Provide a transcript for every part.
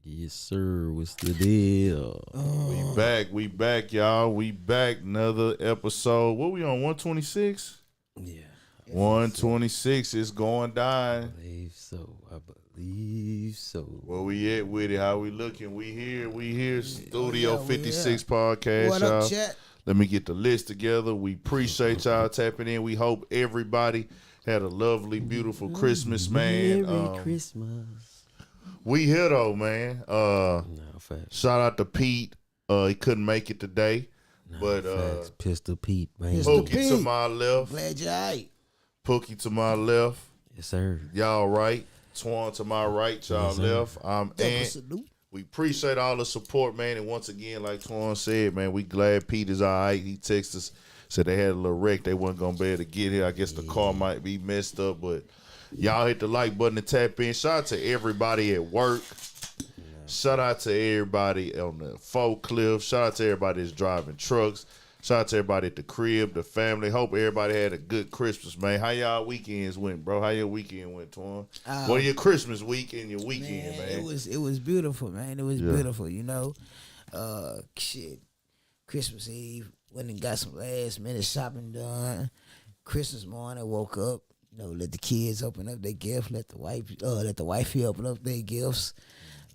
Yes, sir. What's the deal? We back, y'all. We back. Another episode. What we on? 126? Yeah. 126 is going down. I believe so. Where we at with it? How we looking? We here. Studio 56 What podcast, y'all. up, chat? Let me get the list together. We appreciate y'all tapping in. We hope everybody had a lovely, beautiful Christmas, man. Merry Christmas. We here though, man. Facts. Shout out to Pete. He couldn't make it today. Facts. Pistol Pete, man. Pookie to my left. Glad you alright. Pookie to my left. Yes, sir. Y'all right. Twan to my right. Y'all left. I'm Ant. We appreciate all the support, man. And once again, like Twan said, man, we glad Pete is all right. He texted us, said they had a little wreck. They wasn't going to be able to get here. I guess the car might be messed up, but y'all hit the like button and tap in. Shout out to everybody at work. Shout out to everybody on the forklift. Shout out to everybody that's driving trucks. Shout out to everybody at the crib, the family. Hope everybody had a good Christmas, man. How y'all weekends went, bro? How your weekend went, Twan? Well, your Christmas week and your weekend, man. It was beautiful, man. It was beautiful, you know. Christmas Eve, went and got some last minute shopping done. Christmas morning, woke up, you know, let the kids open up their gift, let the wifey open up their gifts.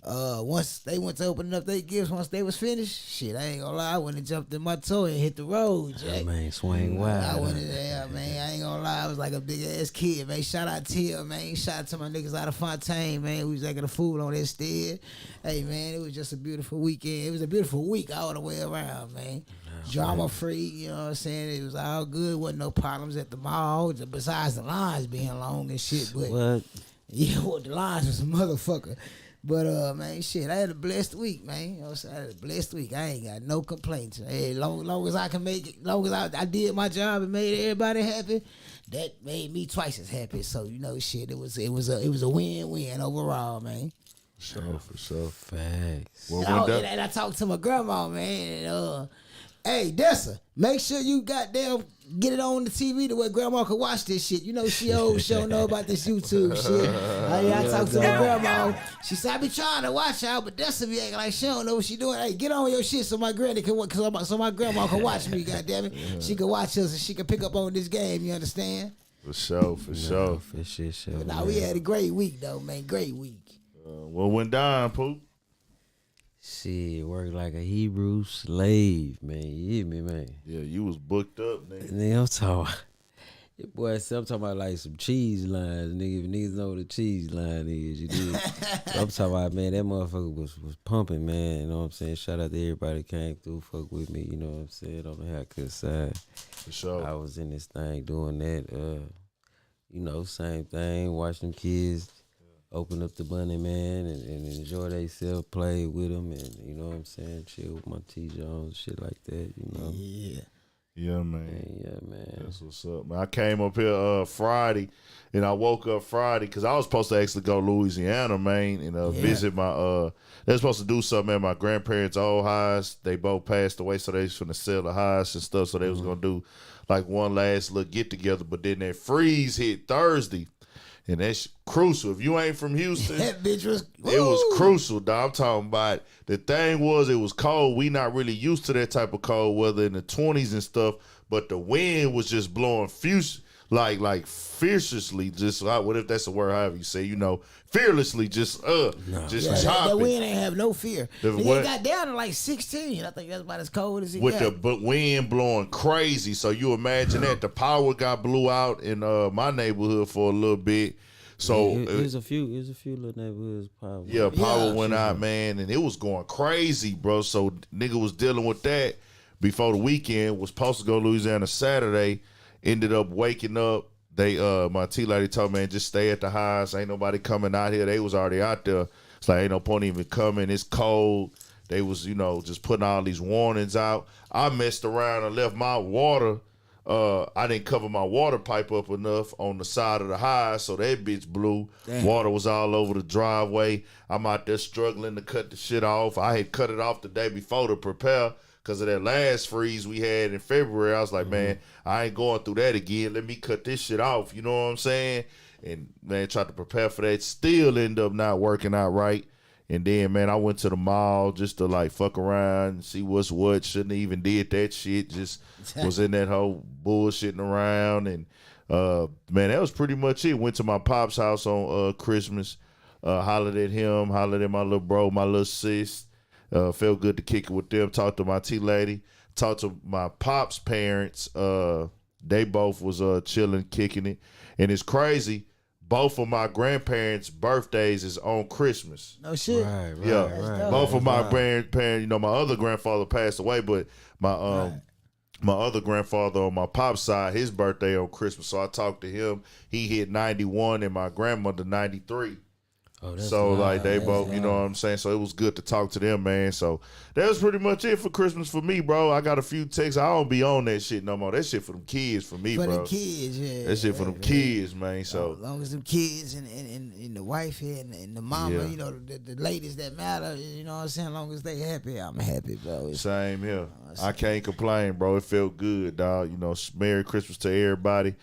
Once they went to open up their gifts, once they was finished, shit, I ain't gonna lie, I went and jumped in my toe and hit the road, Jack. Man, swing wild. I went in there, man. I ain't gonna lie, I was like a big ass kid, man. Shout out Tia, man. Shout out to my niggas out of Fontaine, man. We was making the food on that stead. Hey, man, it was just a beautiful weekend. It was a beautiful week all the way around, man. Drama free, you know what I'm saying? It was all good. Wasn't no problems at the mall, besides the lines being long and shit. But what? Yeah, well, the lines was a motherfucker. But, man, shit, I had a blessed week, man. You know what I'm saying? I had a blessed week. I ain't got no complaints. Hey, long as I can make it, long as I did my job and made everybody happy, that made me twice as happy. So, you know, shit, it was a win-win overall, man. For sure. Facts. Well, and I talked to my grandma, man, and, hey, Dessa, make sure you goddamn get it on the TV to where grandma can watch this shit. You know she old, she don't know about this YouTube shit. I talked to my grandma. She said, I be trying to watch y'all, but Dessa be acting like she don't know what she doing. Hey, get on your shit so my granny can watch, so my grandma can watch me, goddamn it. She can watch us and she can pick up on this game, you understand? For sure. But nah, we had a great week though, man. Great week. What went down, Poop? Shit, work like a Hebrew slave, man. You hear me, man? Yeah, you was booked up, nigga. And then I'm talking about like some cheese lines, nigga. If niggas know what a cheese line is, you do. So I'm talking about, man, that motherfucker was pumping, man. You know what I'm saying? Shout out to everybody that came through, fuck with me, you know what I'm saying? On the haircut side. For sure. I was in this thing doing that, you know, same thing, watch them kids open up the bunny, man, and enjoy themselves, play with them, and, you know what I'm saying, chill with my T-Jones, shit like that, you know? Yeah, man. Yeah, man. That's what's up, man. I came up here Friday, and I woke up Friday because I was supposed to actually go to Louisiana, man, and visit my, they were supposed to do something at my grandparents' old house. They both passed away, so they was going to sell the house and stuff, so they was going to do, like, one last little get-together, but then that freeze hit Thursday. And that's crucial. If you ain't from Houston, that bitch was. It was crucial, dog. I'm talking about the thing was it was cold. We not really used to that type of cold weather in the 20s and stuff. But the wind was just blowing like fiercely. Just what if that's a word? However you say, you know, fearlessly. Just chopping. The wind ain't have no fear. It got down to like 16. I think that's about as cold as it got. With the wind blowing crazy. So you imagine that the power got blew out in my neighborhood for a little bit. So there's a few little neighborhoods power. Yeah, power went out, man, and it was going crazy, bro. So nigga was dealing with that before the weekend. Was supposed to go to Louisiana Saturday. Ended up waking up. They my tea lady told me, man, just stay at the house. Ain't nobody coming out here. They was already out there. It's like ain't no point even coming. It's cold. They was, you know, just putting all these warnings out. I messed around and left my water. I didn't cover my water pipe up enough on the side of the house, so that bitch blew. Damn. Water was all over the driveway. I'm out there struggling to cut the shit off. I had cut it off the day before to prepare because of that last freeze we had in February. I was like, man, I ain't going through that again. Let me cut this shit off. You know what I'm saying? And, man, tried to prepare for that. Still end up not working out right. And then, man, I went to the mall just to like fuck around and see what's what. Shouldn't have even did that shit. Just was in that whole bullshitting around. And, man, that was pretty much it. Went to my pop's house on Christmas. Hollered at him, hollered at my little bro, my little sis. Felt good to kick it with them. Talked to my T-lady. Talked to my pop's parents. They both was chilling, kicking it. And it's crazy. Both of my grandparents' birthdays is on Christmas. No shit. Right. Yeah, both of my grandparents. You know, my other grandfather passed away, but my my other grandfather on my pop's side, his birthday on Christmas. So I talked to him. He hit 91, and my grandmother 93. Oh, that's so wild. like they both, you know what I'm saying? So it was good to talk to them, man. So that was pretty much it for Christmas for me, bro. I got a few texts. I don't be on that shit no more. That shit for them kids for me, For bro. the kids, yeah. That shit for them kids, man. So as long as them kids and the wife here and the mama, Yeah. you know, the ladies that matter, you know what I'm saying? As long as they happy, I'm happy, bro. It's- same here. I can't complain, bro. It felt good, dog. You know, Merry Christmas to everybody.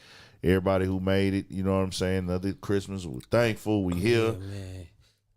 Everybody who made it, you know what I'm saying? Another Christmas. We're thankful. We here. Yeah, man.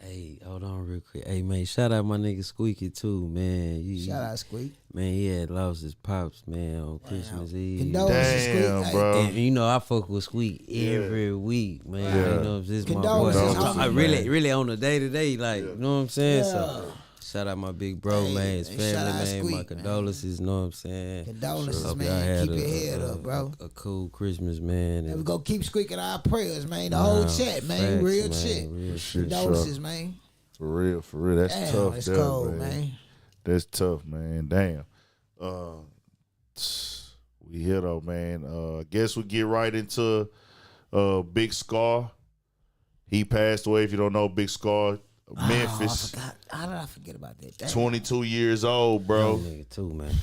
Hey, hold on real quick. Hey, man, shout out my nigga Squeaky, too, man. Shout out Squeak. Man, he had lost his pops, man, on Christmas Eve. Condolences, Damn, Squeak. bro. And you know, I fuck with Squeak every week, man. Yeah. You know, this my boy. Condolences, I homie. really on the day-to-day, like, you know what I'm saying? Yeah. So, shout out my big bro, Hey, man, his man, family, shout out man, Squeak, my man. condolences, you know what I'm saying? Condolences, Hope man. y'all had Keep your head up, bro. A cool Christmas, man. And we And go keep squeaking our prayers, man. The whole chat, man. facts, Real man, shit. real shit. Condolences, man. For real. That's Damn, tough, it's there, cold, man. That's tough, man. Damn. We here though, man. Guess we get right into Big Scarr. He passed away. If you don't know Big Scarr, Memphis, Oh, I forgot. How did I forget about that? Damn. 22 years old, bro. Young nigga, too, man.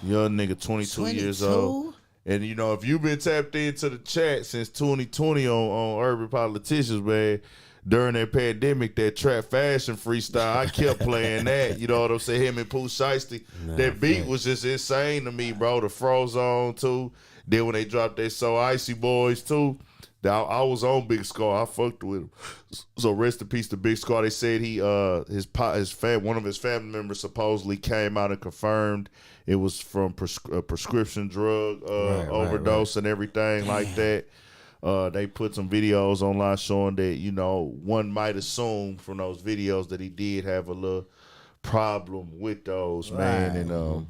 Young nigga, 22 years old. And you know, if you've been tapped into the chat since 2020 on Urban Politicians, man, during that pandemic, that trap fashion freestyle, I kept playing that. You know what I'm saying? Him and Pooh Shiesty. That beat was just insane to me, bro. The Frozone too. Then when they dropped that So Icy Boys too, I was on Big Scarr. I fucked with him. So rest in peace to Big Scarr. They said one of his family members supposedly came out and confirmed it was from a prescription drug overdose and everything like that. They put some videos online showing that, you know, one might assume from those videos that he did have a little problem with those, man. And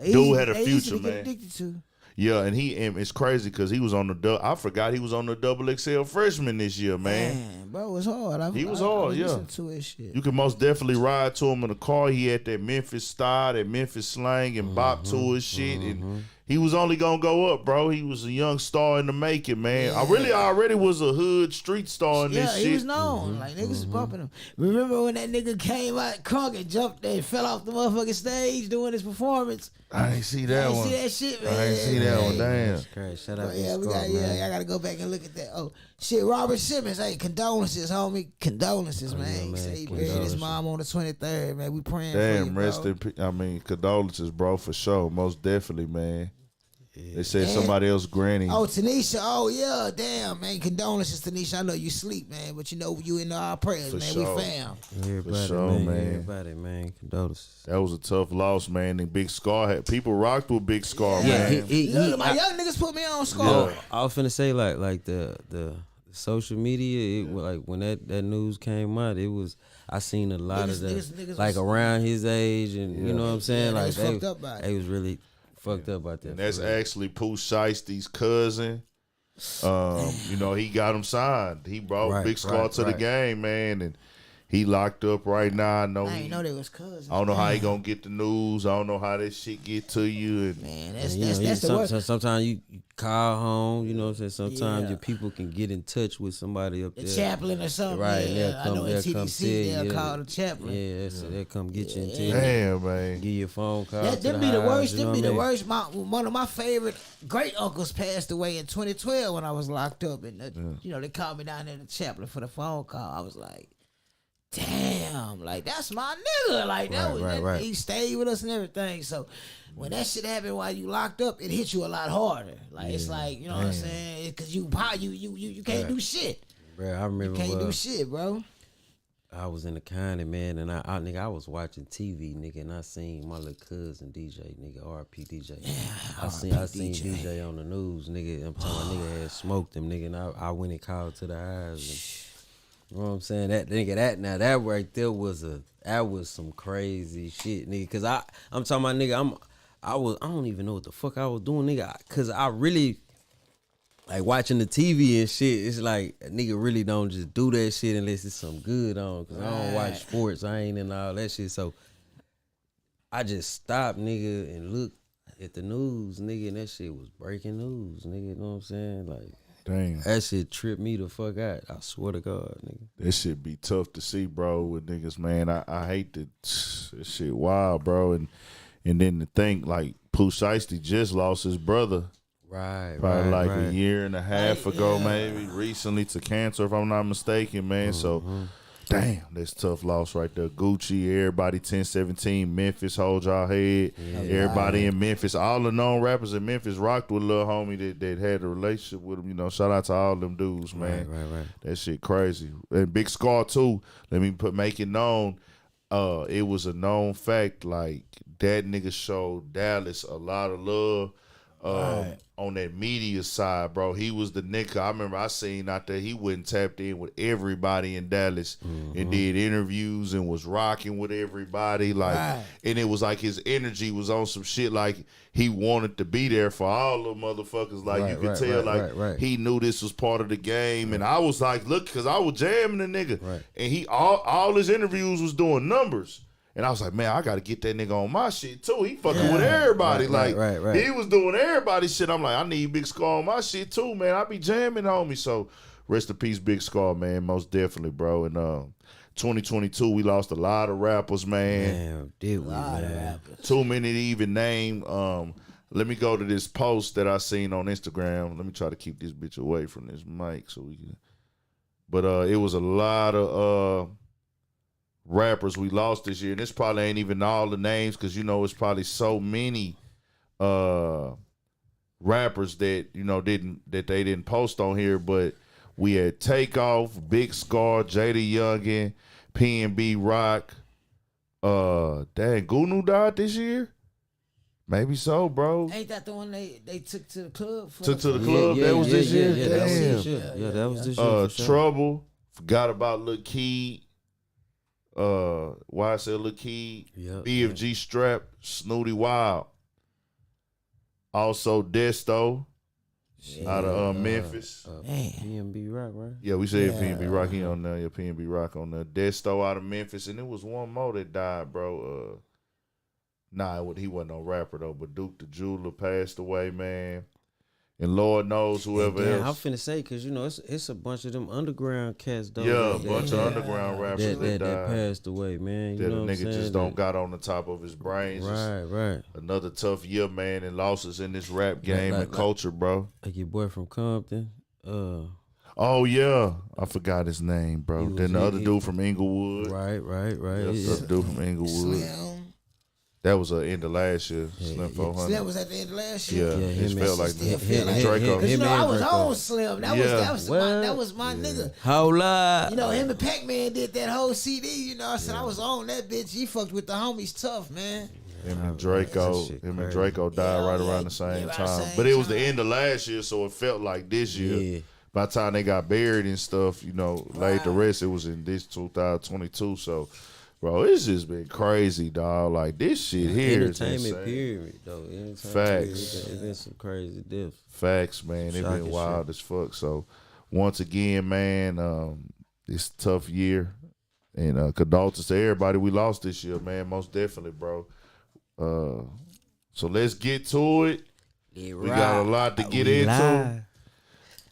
dude had a future, man. Addicted to. Yeah, and it's crazy because he was on I forgot he was on the XXL freshman this year, man. Man, bro, it was hard. He was hard, yeah. Listened to his shit. You can most definitely ride to him in the car. He had that Memphis style, that Memphis slang, and bop to his shit. And he was only gonna go up, bro. He was a young star in the making, man. I already was a hood street star in this shit. Yeah, he was known. Like, niggas was bumping him. Remember when that nigga came out crunk and jumped and fell off the motherfucking stage doing his performance? I ain't see that one. See that shit, man? I ain't see that one. Damn. That's crazy. Shout out But Big yeah, Scarr, man. I gotta go back and look at that. Oh shit, Robert Simmons, hey, condolences, homie, condolences, man. yeah, He man, said he buried his condolences. mom on the 23rd, man. We praying for you, Damn, bro. rest in peace. I mean, condolences, bro, for sure. Most definitely, man. They said somebody else granny. Oh, Tanisha. Oh, yeah. Damn, man. Condolences, Tanisha. I know you sleep, man, but you know you in our prayers, For man. sure. We fam. Everybody, sure, man. Everybody, man. Condolences. That was a tough loss, man. And Big Scarr had people rocked with Big Scarr, Yeah, man. Look, my young niggas put me on score. Oh, I was finna say like the social media. Like when that news came out, it was I seen a lot of the niggas like was- around his age, and you know what I'm saying. they Like was fucked up by it. they was really fucked up about that. And that's for real. actually Pooh Shiesty's cousin. You know, he got him signed. He brought Big Scarr to the game, man, and he locked up right now. I know I ain't know they was cousins. I don't know how he gonna get the news. I don't know how that shit get to you. And Man, And, you know, that's the worst. sometimes you call home, you know what I'm saying? Sometimes Yeah. your people can get in touch with somebody up The there. chaplain or something. Right, Yeah, I know at they'll come TDC see you, they'll call the chaplain. Yeah, so they'll come get you and tell you. damn, man. Give you a phone call. That to them be the house, worst. you Them know be what I the mean? worst. One of my favorite great uncles passed away in 2012 when I was locked up, and you know they called me down there to the chaplain for the phone call. I was like, damn, like that's my nigga. Like that was Right. he stayed with us and everything. So when that shit happened while you locked up, it hit you a lot harder. Like it's like, you know what I'm saying? Because you can't do shit. Bro, I remember Can't do shit, bro. I was in the county, man, and nigga, I was watching TV, nigga, and I seen my little cousin DJ, nigga, RP DJ. I seen DJ on the news, nigga. I'm talking about nigga had smoked him, nigga, and I went and called to the eyes. And, you know what I'm saying? That nigga, that right there was some crazy shit, nigga. Cause I'm talking about nigga, I don't even know what the fuck I was doing, nigga. Cause I really. Like watching the TV and shit, it's like a nigga really don't just do that shit unless it's some good on. Cause I don't watch sports, I ain't in all that shit. So I just stopped, nigga, and looked at the news, nigga, and that shit was breaking news, nigga. You know what I'm saying? Like, damn, that shit tripped me the fuck out. I swear to God, nigga. That shit be tough to see, bro, with niggas, man. I hate that shit wild, bro. And then to think, like, Pooh Shiesty just lost his brother. Probably a year and a half ago, maybe recently to cancer, if I'm not mistaken, man. So, damn, that's tough loss right there. Gucci, everybody, 1017, Memphis, hold y'all head. Everybody in Memphis, all the known rappers in Memphis rocked with a little homie that had a relationship with him. You know, shout out to all them dudes, man. Right. That shit crazy. And Big Scarr too. Let me make it known. It was a known fact. Like that nigga showed Dallas a lot of love. On that media side, bro, he was the nigga. I remember I seen out there he went and tapped in with everybody in Dallas and did interviews and was rocking with everybody. Like, and it was like his energy was on some shit. Like he wanted to be there for all the motherfuckers. Like you could tell, he knew this was part of the game. And I was like, look, because I was jamming the nigga, and he all his interviews was doing numbers. And I was like, man, I got to get that nigga on my shit, too. He fucking with everybody. He was doing everybody's shit. I'm like, I need Big Scarr on my shit, too, man. I be jamming on me. So, rest in peace, Big Scarr, man. Most definitely, bro. And 2022, we lost a lot of rappers, man. Damn, did we, man? Too many to even name. Let me go to this post that I seen on Instagram. Let me try to keep this bitch away from this mic so we can. But it was a lot of rappers we lost this year, and this probably ain't even all the names because you know it's probably so many rappers that you know they didn't post on here. But we had Takeoff, Big Scarr, Jada Youngin, P&B Rock. Dang, Gunu died this year. Maybe so, bro. Ain't that the one they took to the club? Took to the club. That was this year. Yeah, that was this year. Sure. Trouble. Forgot about Lil Key. YSL Lil Key, BFG Strap, Snooty Wild. Also Desto out of Memphis. P&B Rock, right? Yeah, we said P&B Rock. He on there. Yeah, P&B Rock on there. Desto out of Memphis, and there was one more that died, bro. He wasn't no rapper though, but Duke the Jeweler passed away, man. And Lord knows whoever else. I'm finna say, cause you know it's a bunch of them underground cats though. Yeah, a bunch of underground rappers that passed away, man. You that know a nigga just don't got on the top of his brains. Right. Another tough year, man, and losses in this rap game and culture, bro. Like your boy from Compton. Oh yeah, I forgot his name, bro. Then the other dude from Inglewood. Right. The other dude from Inglewood. Slim. That was the end of last year. Slim 400. Slim was at the end of last year. Yeah, it felt like him Draco. Cause you know I was on Slim. That was my nigga. Whole lot. You know him and Pac-Man did that whole CD. You know, I said I was on that bitch. He fucked with the homies tough, man. Him and Draco died right around the same time. But it was the end of last year, so it felt like this year. Yeah. By the time they got buried and stuff, you know, laid to rest, it was in this 2022. So, bro, it's just been crazy, dog. Like, this shit here is entertainment period, though. Facts. It's been some crazy deaths. Facts, man. It's been wild as fuck. So, once again, man, it's a tough year. And condolences to everybody we lost this year, man. Most definitely, bro. So, let's get to it. We got a lot to get into.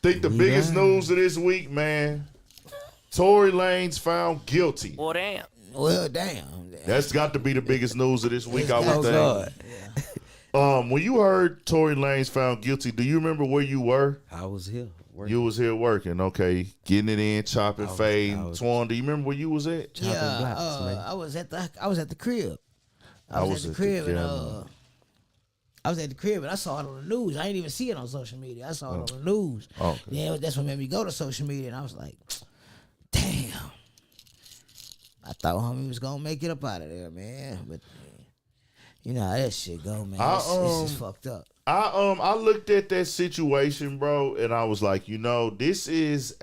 Think the biggest news of this week, man. Tory Lanez found guilty. Well, damn. That's got to be the biggest news of this week, I would think. When you heard Tory Lanez found guilty, do you remember where you were? I was here working. You was here working, okay. Getting it in, chopping, fading. Twan, do you remember where you was at? Chopping blocks, man. I was at the crib. I was at the crib and I saw it on the news. I didn't even see it on social media. I saw it on the news. Okay. Yeah, that's what made me go to social media, and I was like, damn. I thought homie was gonna make it up out of there, man. But you know how that shit go, man. It's just fucked up. I looked at that situation, bro, and I was like, this is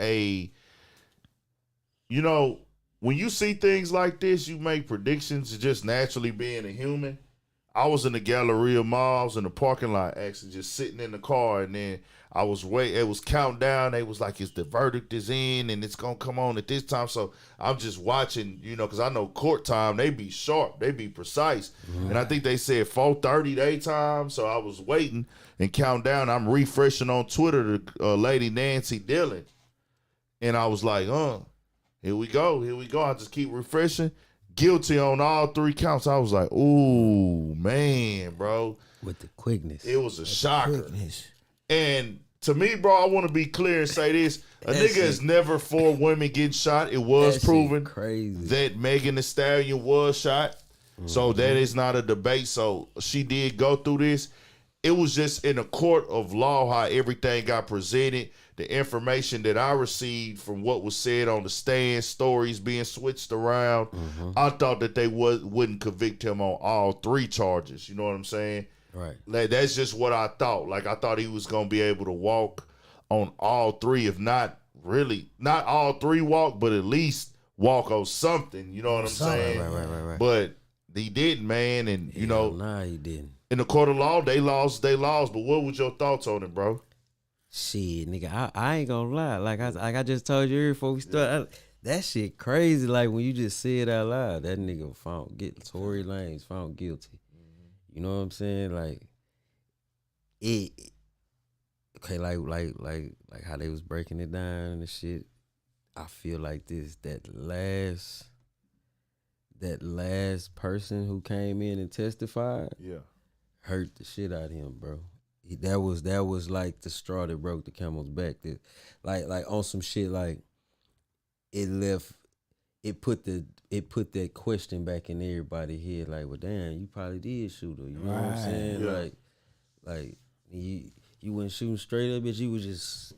when you see things like this, you make predictions just naturally being a human. I was in the Galleria Malls in the parking lot, actually just sitting in the car, and then I was it was counting down. They was like, the verdict is in and it's gonna come on at this time. So I'm just watching, because I know court time, they be sharp, they be precise. Mm-hmm. And I think they said 4:30 their time. So I was waiting and counting down. I'm refreshing on Twitter the lady Nancy Dillon. And I was like, here we go. I just keep refreshing. Guilty on all 3 counts. I was like, ooh, man, bro. With the quickness. It was a shocker. And to me, bro, I want to be clear and say this. A nigga is never for women getting shot. It was proven that Megan Thee Stallion was shot. Mm-hmm. So that is not a debate. So she did go through this. It was just in a court of law how everything got presented. The information that I received from what was said on the stand, stories being switched around, I thought that they wouldn't convict him on all 3 charges. You know what I'm saying? Right. Like, that's just what I thought. Like, I thought he was going to be able to walk on all 3, if not really, not all 3 walk, but at least walk on something. You know what I'm saying? Right. But he didn't, man. And, Nah, he didn't. In the court of law, they lost. But what was your thoughts on it, bro? Shit, nigga, I ain't gonna lie. Like I just told you before we started, that shit crazy. Like when you just say it out loud, that nigga Tory Lanez found guilty. You know what I'm saying? Like it. Okay, like how they was breaking it down and shit. I feel like that last person who came in and testified, hurt the shit out of him, bro. That was like the straw that broke the camel's back. That like on some shit, like it put that question back in everybody's head, like, well, damn, you probably did shoot her. You know what I'm saying? Yeah. Like you wasn't shooting straight up, bitch. You was just.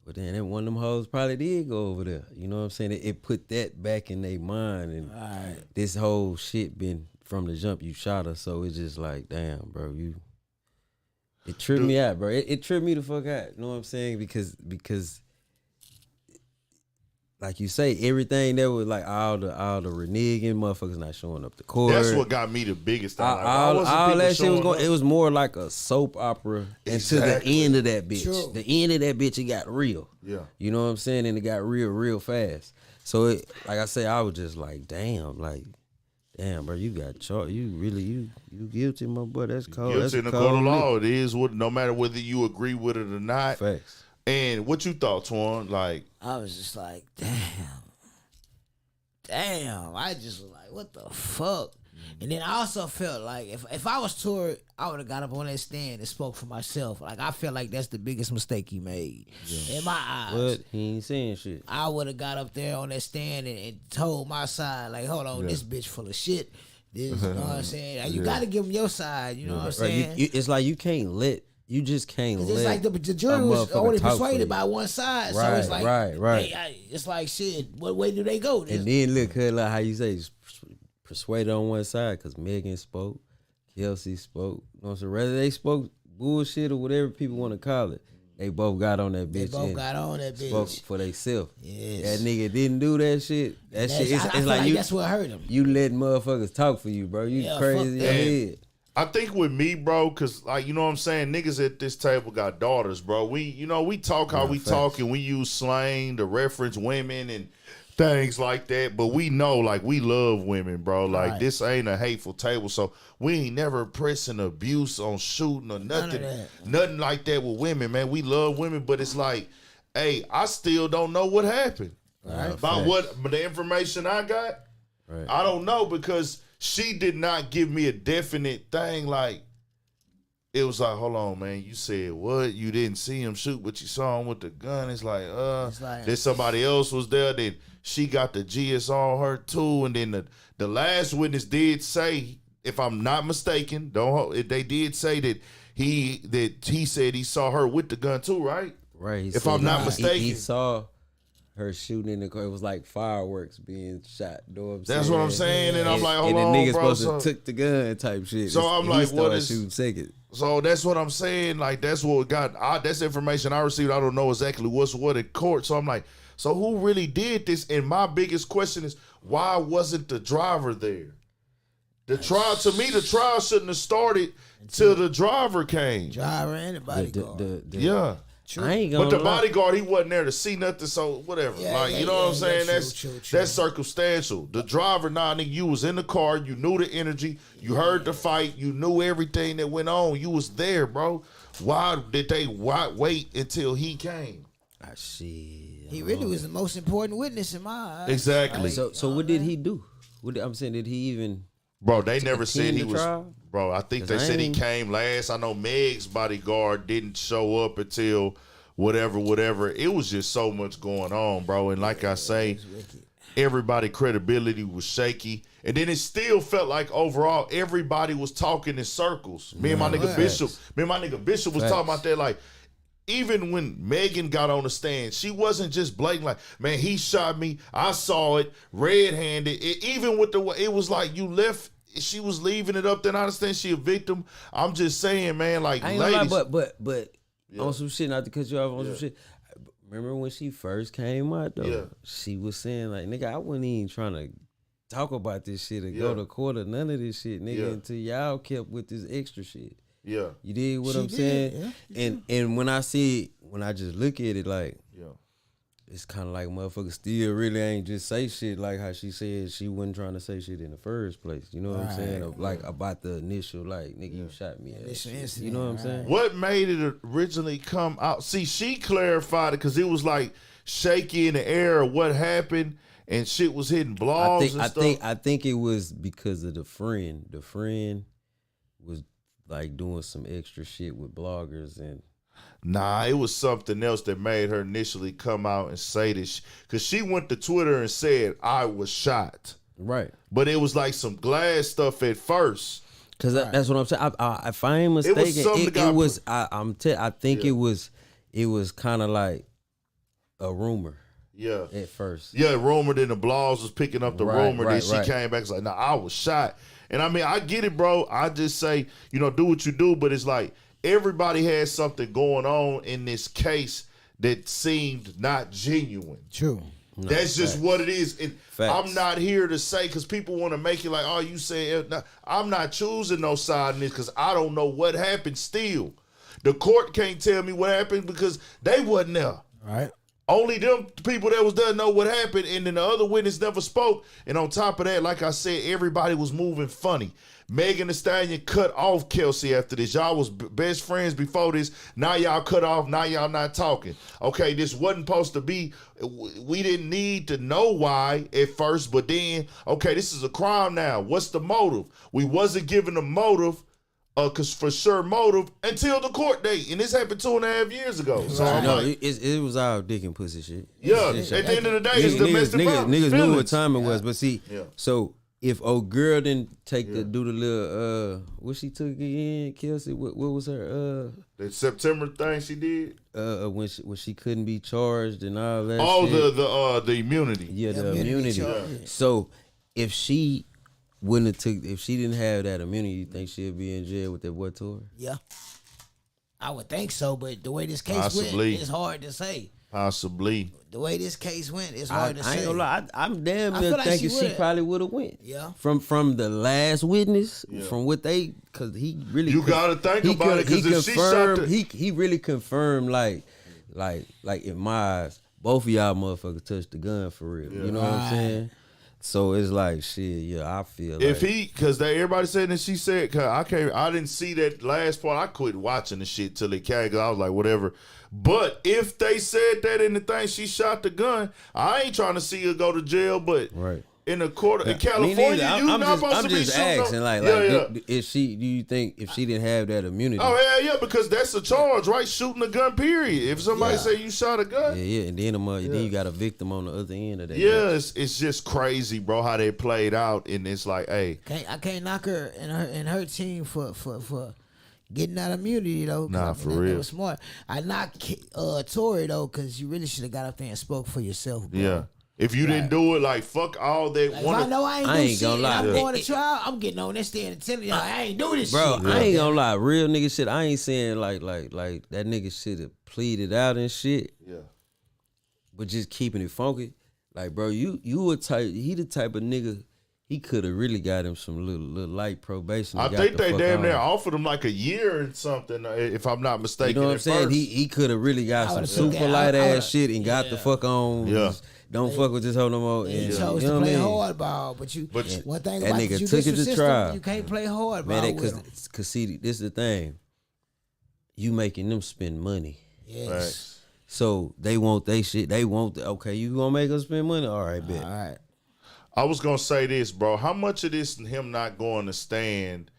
But then that one of them hoes probably did go over there. You know what I'm saying? It put that back in their mind, and this whole shit been from the jump. You shot her, so it's just like, damn, bro, It tripped me out, bro. It tripped me the fuck out. You know what I'm saying? Because like you say, everything that was like all the reneging motherfuckers not showing up to court. That's what got me the biggest time. All that shit was going. It was more like a soap opera until the end of that bitch. True. The end of that bitch, it got real. Yeah. You know what I'm saying? And it got real fast. So like I say, I was just like, damn, bro, you got charged. You guilty, my boy. That's cold. Guilty in the court of law. It is what, no matter whether you agree with it or not. Facts. And what you thought, Twan? Like, I was just like, damn. I just was like, what the fuck? And then I also felt like if I was Tory, I would have got up on that stand and spoke for myself. Like, I feel like that's the biggest mistake he made in my eyes. But he ain't saying shit. I would have got up there on that stand and told my side, like, hold on, this bitch full of shit. This, you know what I'm saying? You got to give him your side, you know what I'm saying? It's like you just can't let. It's like the jury was only persuaded by one side. Right, so it's like, right. It's like, shit, what way do they go? And then look, like how you say, persuaded on one side, because Megan spoke, Kelsey spoke. You know what I'm saying? Whether they spoke bullshit or whatever people want to call it, they both got on that bitch. Spoke for themselves. Yes. That nigga didn't do that shit. It's like that's what hurt him. You letting motherfuckers talk for you, bro. You crazy in your head. I think with me, bro, because, like, you know what I'm saying? Niggas at this table got daughters, bro. We talk how we talk, and we use slang to reference women and things like that. But we know, like, we love women, bro. Like, this ain't a hateful table. So we ain't never pressing abuse on shooting or nothing. Nothing like that with women, man. We love women, but it's like, hey, I still don't know what happened. But the information I got, I don't know, because she did not give me a definite thing. Like, it was like, hold on, man. You said what? You didn't see him shoot, but you saw him with the gun. It's like, then somebody else was there. Then she got the GS on her too. And then the last witness did say, if I'm not mistaken, they did say that he said he saw her with the gun too, right? Right. If I'm not mistaken, he saw her shooting in the car. It was like fireworks being shot. You know what I'm That's saying? what I'm saying. And I'm like, hold and on, the nigga bro. supposed to took the gun type shit. So I'm He like, what started is shooting second? So that's what I'm saying. Like, that's what that's information I received. I don't know exactly what's what in court. So I'm like, so who really did this? And my biggest question is, why wasn't the driver there? The trial shouldn't have started till the driver came. Driver and the bodyguard. Yeah. True. I ain't gonna But the lie. bodyguard, he wasn't there to see nothing, so whatever. You know what I'm saying? True. That's circumstantial. The driver, nigga, you was in the car, you knew the energy, you heard the fight, you knew everything that went on. You was there, bro. Why did they wait until he came? Shit. He really was the most important witness in my eyes. Exactly. So what did he do? I'm saying, did he even? Bro, they never said he the was. trial? Bro, I think they 'Cause I said he ain't- came last. I know Meg's bodyguard didn't show up until whatever. It was just so much going on, bro. And like I say, everybody credibility was shaky. And then it still felt like overall everybody was talking in circles. Me and my nigga Bishop was talking about that. Like, even when Megan got on the stand, she wasn't just blatant like, man, he shot me. I saw it red-handed. Even with the way it was like you left. She was leaving it up. Then I understand she a victim. I'm just saying, man, like, I ain't ladies. gonna lie, but on some shit, not to cut you off on some shit. Remember when she first came out though? Yeah. She was saying like, nigga, I wasn't even trying to talk about this shit or go to court or none of this shit, nigga, until y'all kept with this extra shit. Yeah. You did what She I'm did, saying? yeah. And when I just look at it, like, Yeah. it's kind of like motherfuckers still really ain't just say shit like how she said she wasn't trying to say shit in the first place. You know what I'm saying? Of, like, about the initial, like, nigga, you shot me. Initial shit. incident, You know what I'm saying? What made it originally come out? See, she clarified it because it was like shaky in the air of what happened, and shit was hitting blogs and stuff. I think it was because of the friend. The friend was like doing some extra shit with bloggers and. Nah, it was something else that made her initially come out and say this. Because she went to Twitter and said, I was shot. Right. But it was like some glass stuff at first. Because that's what I'm saying. If I ain't mistaken, I think it was kind of like a rumor. Yeah. At first. Yeah, rumored in the blogs was picking up the rumor. Then she right. came back and was like, nah, I was shot. And I mean, I get it, bro. I just say, do what you do. But it's like everybody has something going on in this case that seemed not genuine. True. No, That's just what it is. And Facts. I'm not here to say, because people want to make it like, oh, you say, I'm not choosing no side in this because I don't know what happened still. The court can't tell me what happened because they wasn't there. Right. Only them people that was there know what happened, and then the other witness never spoke. And on top of that, like I said, everybody was moving funny. Megan Thee Stallion cut off Kelsey after this. Y'all was best friends before this. Now y'all cut off. Now y'all not talking. Okay, this wasn't supposed to be. We didn't need to know why at first, but then, okay, this is a crime now. What's the motive? We wasn't given a motive. Cause for sure motive until the court date, and this happened 2.5 years ago. So I'm like, it was all dick and pussy shit. yeah. At the end of the day, it's domestic violence. Niggas knew what Feelings. time it was, but see, so if old girl didn't take do the little what she took again, Kelsey, what was her The September thing she did. when she couldn't be charged and all that. Oh, shit. the immunity. Yeah, the immunity. charge. So if she if she didn't have that immunity, you think she'd be in jail with that boy Tory? Yeah. I would think so, but the way this case Possibly. went, it's hard to say. Possibly. The way this case went, it's hard to I say. ain't gonna lie. I'm damn I near feel like thinking she she would've. probably would have went. Yeah. From the last witness, from what they, because he really. You gotta think about it, because if she shot the... he really confirmed like in my eyes, both of y'all motherfuckers touched the gun for real. You know what I'm saying? So it's like shit. Yeah, I feel If like because everybody said that she said, cause I didn't see that last part. I quit watching the shit till it came. Cause I was like, whatever. But if they said that in the thing, she shot the gun. I ain't trying to see her go to jail. But in the court in California, you not supposed to be shooting. asking, if she, do you think if she didn't have that immunity? Oh yeah, because that's a charge, right? Shooting a gun, period. If somebody say you shot a gun, and then then you got a victim on the other end of that. yeah, it's just crazy, bro, how they played out, and it's like, hey, I can't knock her and her team for getting that immunity though. Nah, for real. That was smart. I knock Tory though, because you really should have got up there and spoke for yourself, bro. Yeah. If you didn't do it, like fuck all that. Like, if I know I ain't do gonna shit, lie. I'm going to trial. I'm getting on this stand and telling y'all I ain't do this Bro, shit. I ain't gonna lie, real nigga shit. I ain't saying like that nigga should have pleaded out and shit. Yeah. But just keeping it funky. Like, bro, he the type of nigga, he could have really got him some little light probation. I think they damn near offered him like a year and something, if I'm not mistaken. You know what I'm saying? He could have really got some super light ass shit and got the fuck on. Yeah. Don't fuck with this hoe no more. He And, chose you to know what play I mean? hardball, but one thing that about nigga the took judicial it to system, trial. you can't play hardball Man, with him. cause see, this is the thing. You making them spend money. Yes. Right. So they want they shit. They want okay, you gonna make us spend money? All right, bet. All right. I was gonna say this, bro. How much of this and him not going to stand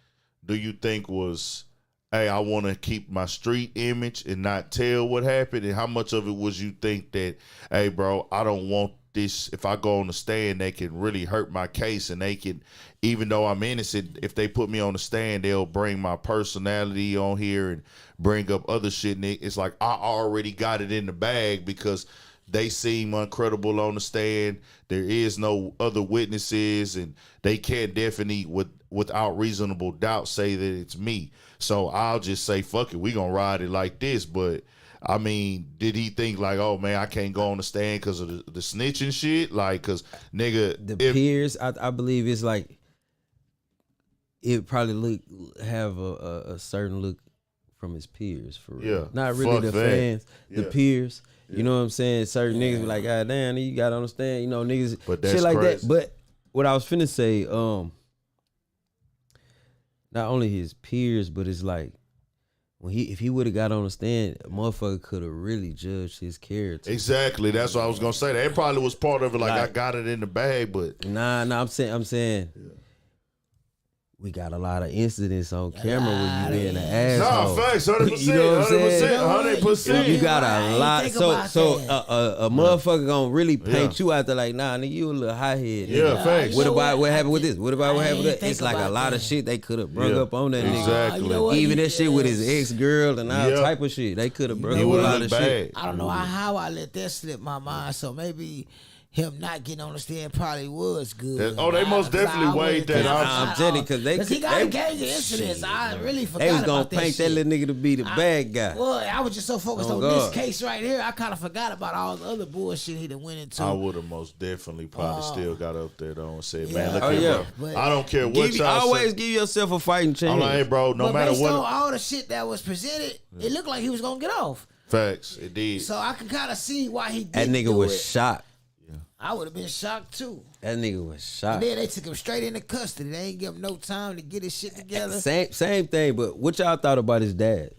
do you think was, hey, I want to keep my street image and not tell what happened? And how much of it was you think that, hey, bro, I don't want this. If I go on the stand, they can really hurt my case, and they can, even though I'm innocent, if they put me on the stand, they'll bring my personality on here and bring up other shit. And it's like I already got it in the bag because they seem uncredible on the stand. There is no other witnesses, and they can't definitely, without reasonable doubt, say that it's me. So I'll just say, fuck it, we gonna ride it like this. But I mean, did he think like, oh man, I can't go on the stand because of the snitching shit? Like, cause nigga, Peers, I believe it's like it probably have a certain look from his peers for real. Yeah, Not really the that. fans, the Yeah. peers. You know what I'm saying? Certain niggas be like, God damn, you gotta understand, you know, niggas But that's shit like crazy. that. But what I was finna say, not only his peers, but it's like if he would have got on the stand, a motherfucker could have really judged his character. Exactly. That's what I was gonna say. That probably was part of it. Like I got it in the bag, but Nah, I'm saying. We got a lot of incidents on camera where you being an asshole. nah, facts, 100%, You know what I'm saying? 100%. You got I a ain't lot. think So about a motherfucker gonna really paint you out there like, nah, nigga, you a little high head. Yeah, facts. What You know about what? what happened with this? What about what I happened with ain't that? It's think like a about lot of that. shit they could have brung Yeah, up on that nigga. exactly. You know what? Even that shit with his Yes. ex-girl and all Yeah. type of shit. They could have brung He up a would've lot of looked shit. bad. I don't know how I let that slip my mind. So maybe him not getting on the stand probably was good. Oh, they most definitely weighed that out. I'm telling you, because he got engaged in incidents. I really forgot They was gonna about that paint shit. that little nigga to be the bad guy. Well, I was just so focused Oh, on God. this case right here. I kind of forgot about all the other bullshit he done went into. I would have most definitely probably still got up there though and said, Yeah. man, look Oh, here, yeah. bro. But- I don't care what y'all Always say. give yourself a fighting chance. I'm like, hey, bro, no but matter based what. on all the shit that was presented, it looked like he was gonna get off. Facts, it did. So I can kind of see why he That didn't nigga do was it. shocked. I would have been shocked too. That nigga was shocked. Then they took him straight into custody. They ain't give him no time to get his shit together. Same thing, but what y'all thought about his dad?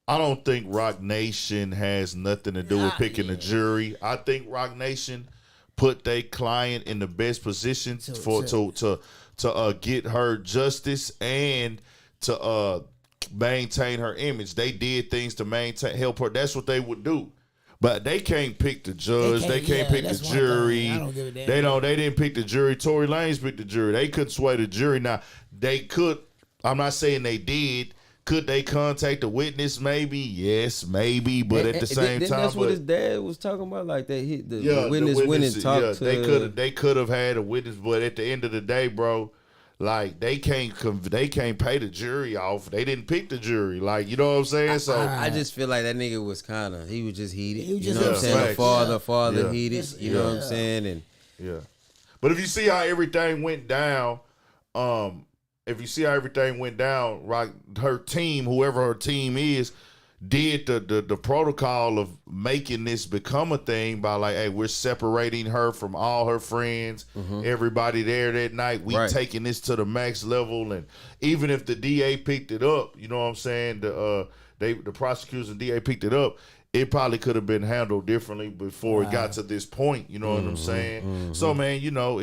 I don't think Rock Nation has nothing to do with picking the jury. I think Rock Nation put their client in the best position to get her justice and to maintain her image. They did things to help her. That's what they would do. But they can't pick the judge. They can't pick the that's one jury. thing. I don't give a damn. They didn't pick the jury. Tory Lanez picked the jury. They couldn't sway the jury. Now they could. I'm not saying they did. Could they contact a witness? Maybe. Yes, maybe. But at the same time, that's what his dad was talking about. Like that, the witness the went and talked to. They could have had a witness, but at the end of the day, bro, like they can't pay the jury off. They didn't pick the jury. Like, you know what I'm saying? So I just feel like that nigga was he was just heated. He was You just know what I'm saying? upset. The father Yeah. heated. You know what I'm saying? And yeah. But if you see how everything went down, her team, whoever her team is, did the protocol of making this become a thing by like, hey, we're separating her from all her friends, everybody there that night. We Right. taking this to the max level, and even if the DA picked it up, you know what I'm saying? The prosecutors and DA picked it up. It probably could have been handled differently before it got to this point. You know what I'm saying? So man, you know,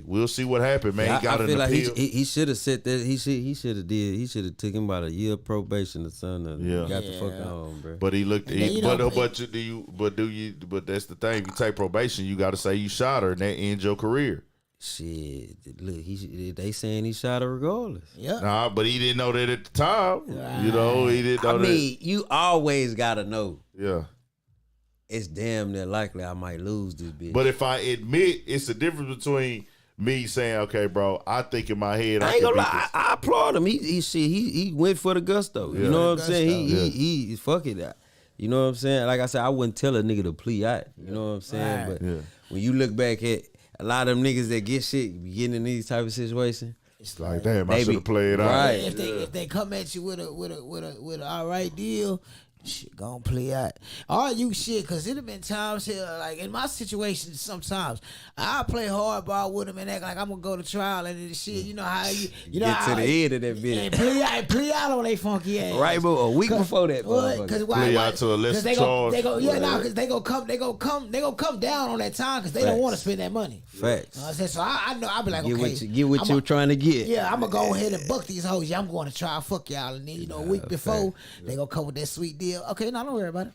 we'll see what happened, man. He got I an feel like appeal. he should have said that. He should have took him about a year of probation or something. Yeah. Got the fuck on, bro. But he looked. then, you know, But that's the thing. If you take probation, you got to say you shot her, and that ends your career. Shit, look, they saying he shot her regardless. Yeah. Nah, but he didn't know that at the time. You know, he didn't know I mean, you always gotta know. Yeah. It's damn near likely I might lose this bitch. But if I admit, it's the difference between me saying, okay, bro, I think in my head I ain't gonna lie, I applaud him. He went for the gusto. Yeah. You know what I'm saying? Yeah. He fuck it. You know what I'm saying? Like I said, I wouldn't tell a nigga to plea out. You know what I'm saying? Right. But when you look back at a lot of them niggas that get shit, getting in these type of situations, It's like, damn, I should have played out. Right. If they come at you with a all right deal, shit, gon' play out. All you shit, cause it have been times here, like in my situation, sometimes I play hardball with them and act like I'm gonna go to trial and this shit. You know how you know get how to the end of that bitch. and play out on they funky ass. Right, but a week before that, Cause Play out to a lesser charge. They gonna come down on that time because they don't want to spend that money. Facts. You know what I'm saying? So I know I'll be like, Get what you're trying to get. Yeah, I'm gonna go ahead and buck these hoes. Yeah, I'm going to try fuck y'all, and then a week before they gonna come with that sweet deal. Okay, no, don't worry about it.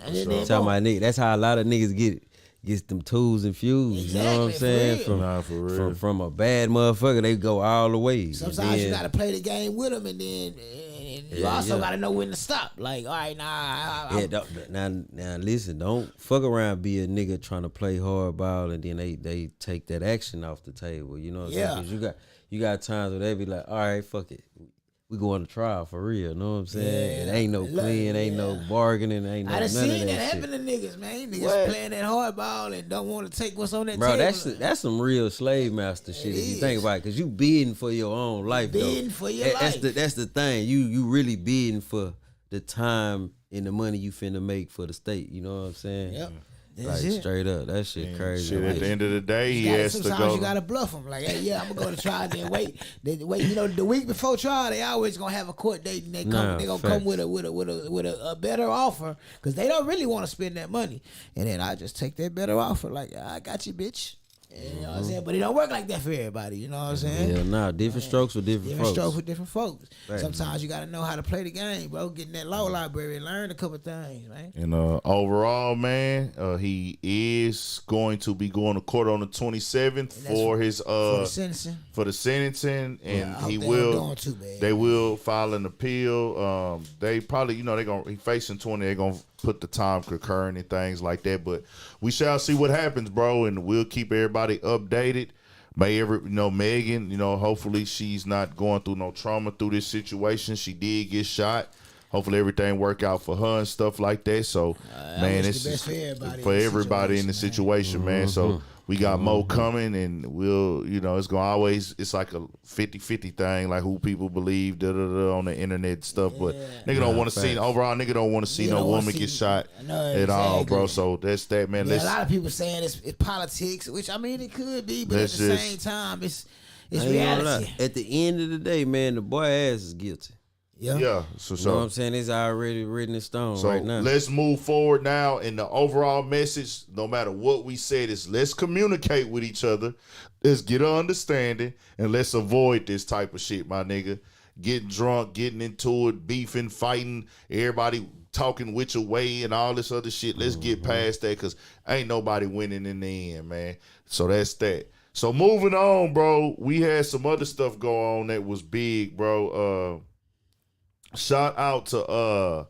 And then Talking about niggas, that's how a lot of niggas get them tools infused. You know what I'm saying? For real. From a bad motherfucker, they go all the way. Sometimes you gotta play the game with them, and then you also gotta know when to stop. Like, all right, now listen, don't fuck around be a nigga trying to play hardball and then they take that action off the table. You know what I'm saying? 'Cause you got times where they be like, all right, fuck it. We going to trial for real, you know what I'm saying? Yeah, it ain't no clean, ain't no bargaining, ain't no I done none of seen that that shit. happen to niggas, man. Niggas playing that hardball and don't want to take what's on that Bro, table. that's some real slave master shit if you think about it, because you bidding for your own life, Bidding though. for your life. That's the thing. You really bidding for the time and the money you finna make for the state. You know what I'm saying? Yep. Like straight up, that shit crazy. Shit, at the end of the day, he You gotta, has to sometimes go. you gotta bluff them. Like, hey, yeah, I'm gonna go to trial. Then wait. You know, the week before trial, they always gonna have a court date, and they gonna come with a better offer because they don't really want to spend that money. And then I just take that better offer. Like, I got you, bitch. You know what I'm saying? But it don't work like that for everybody. You know what I'm saying? Yeah, nah, different strokes for different folks. Strokes for different folks. Right. Sometimes you gotta know how to play the game, bro. Get in that law library and learn a couple things, man. And overall, man, he is going to be going to court on the 27th for his For the sentencing. and I he hope they will. don't too bad. They will file an appeal. They probably, he facing 20. They're gonna put the time concurrent and things like that. But we shall see what happens, bro, and we'll keep everybody updated. Megan, hopefully she's not going through no trauma through this situation. She did get shot. Hopefully everything work out for her and stuff like that. So, man, it's the best for everybody in the situation, man. So we got more coming, and we'll, it's gonna always, it's like a 50-50 thing, like who people believe on the internet and stuff. But nigga don't want to see nigga don't want to see no woman get shot at all, bro. So that's that, man. A lot of people saying it's politics, which I mean it could be, but at the same time, it's reality. At the end of the day, man, the boy ass is guilty. Yeah. So, you know what I'm saying? It's already written in stone so right now. Let's move forward now. And the overall message, no matter what we said, is let's communicate with each other. Let's get an understanding, and let's avoid this type of shit, my nigga. Getting drunk, getting into it, beefing, fighting, everybody talking which way and all this other shit. Let's get past that, because ain't nobody winning in the end, man. So that's that. So moving on, bro, we had some other stuff go on that was big, bro. Shout out to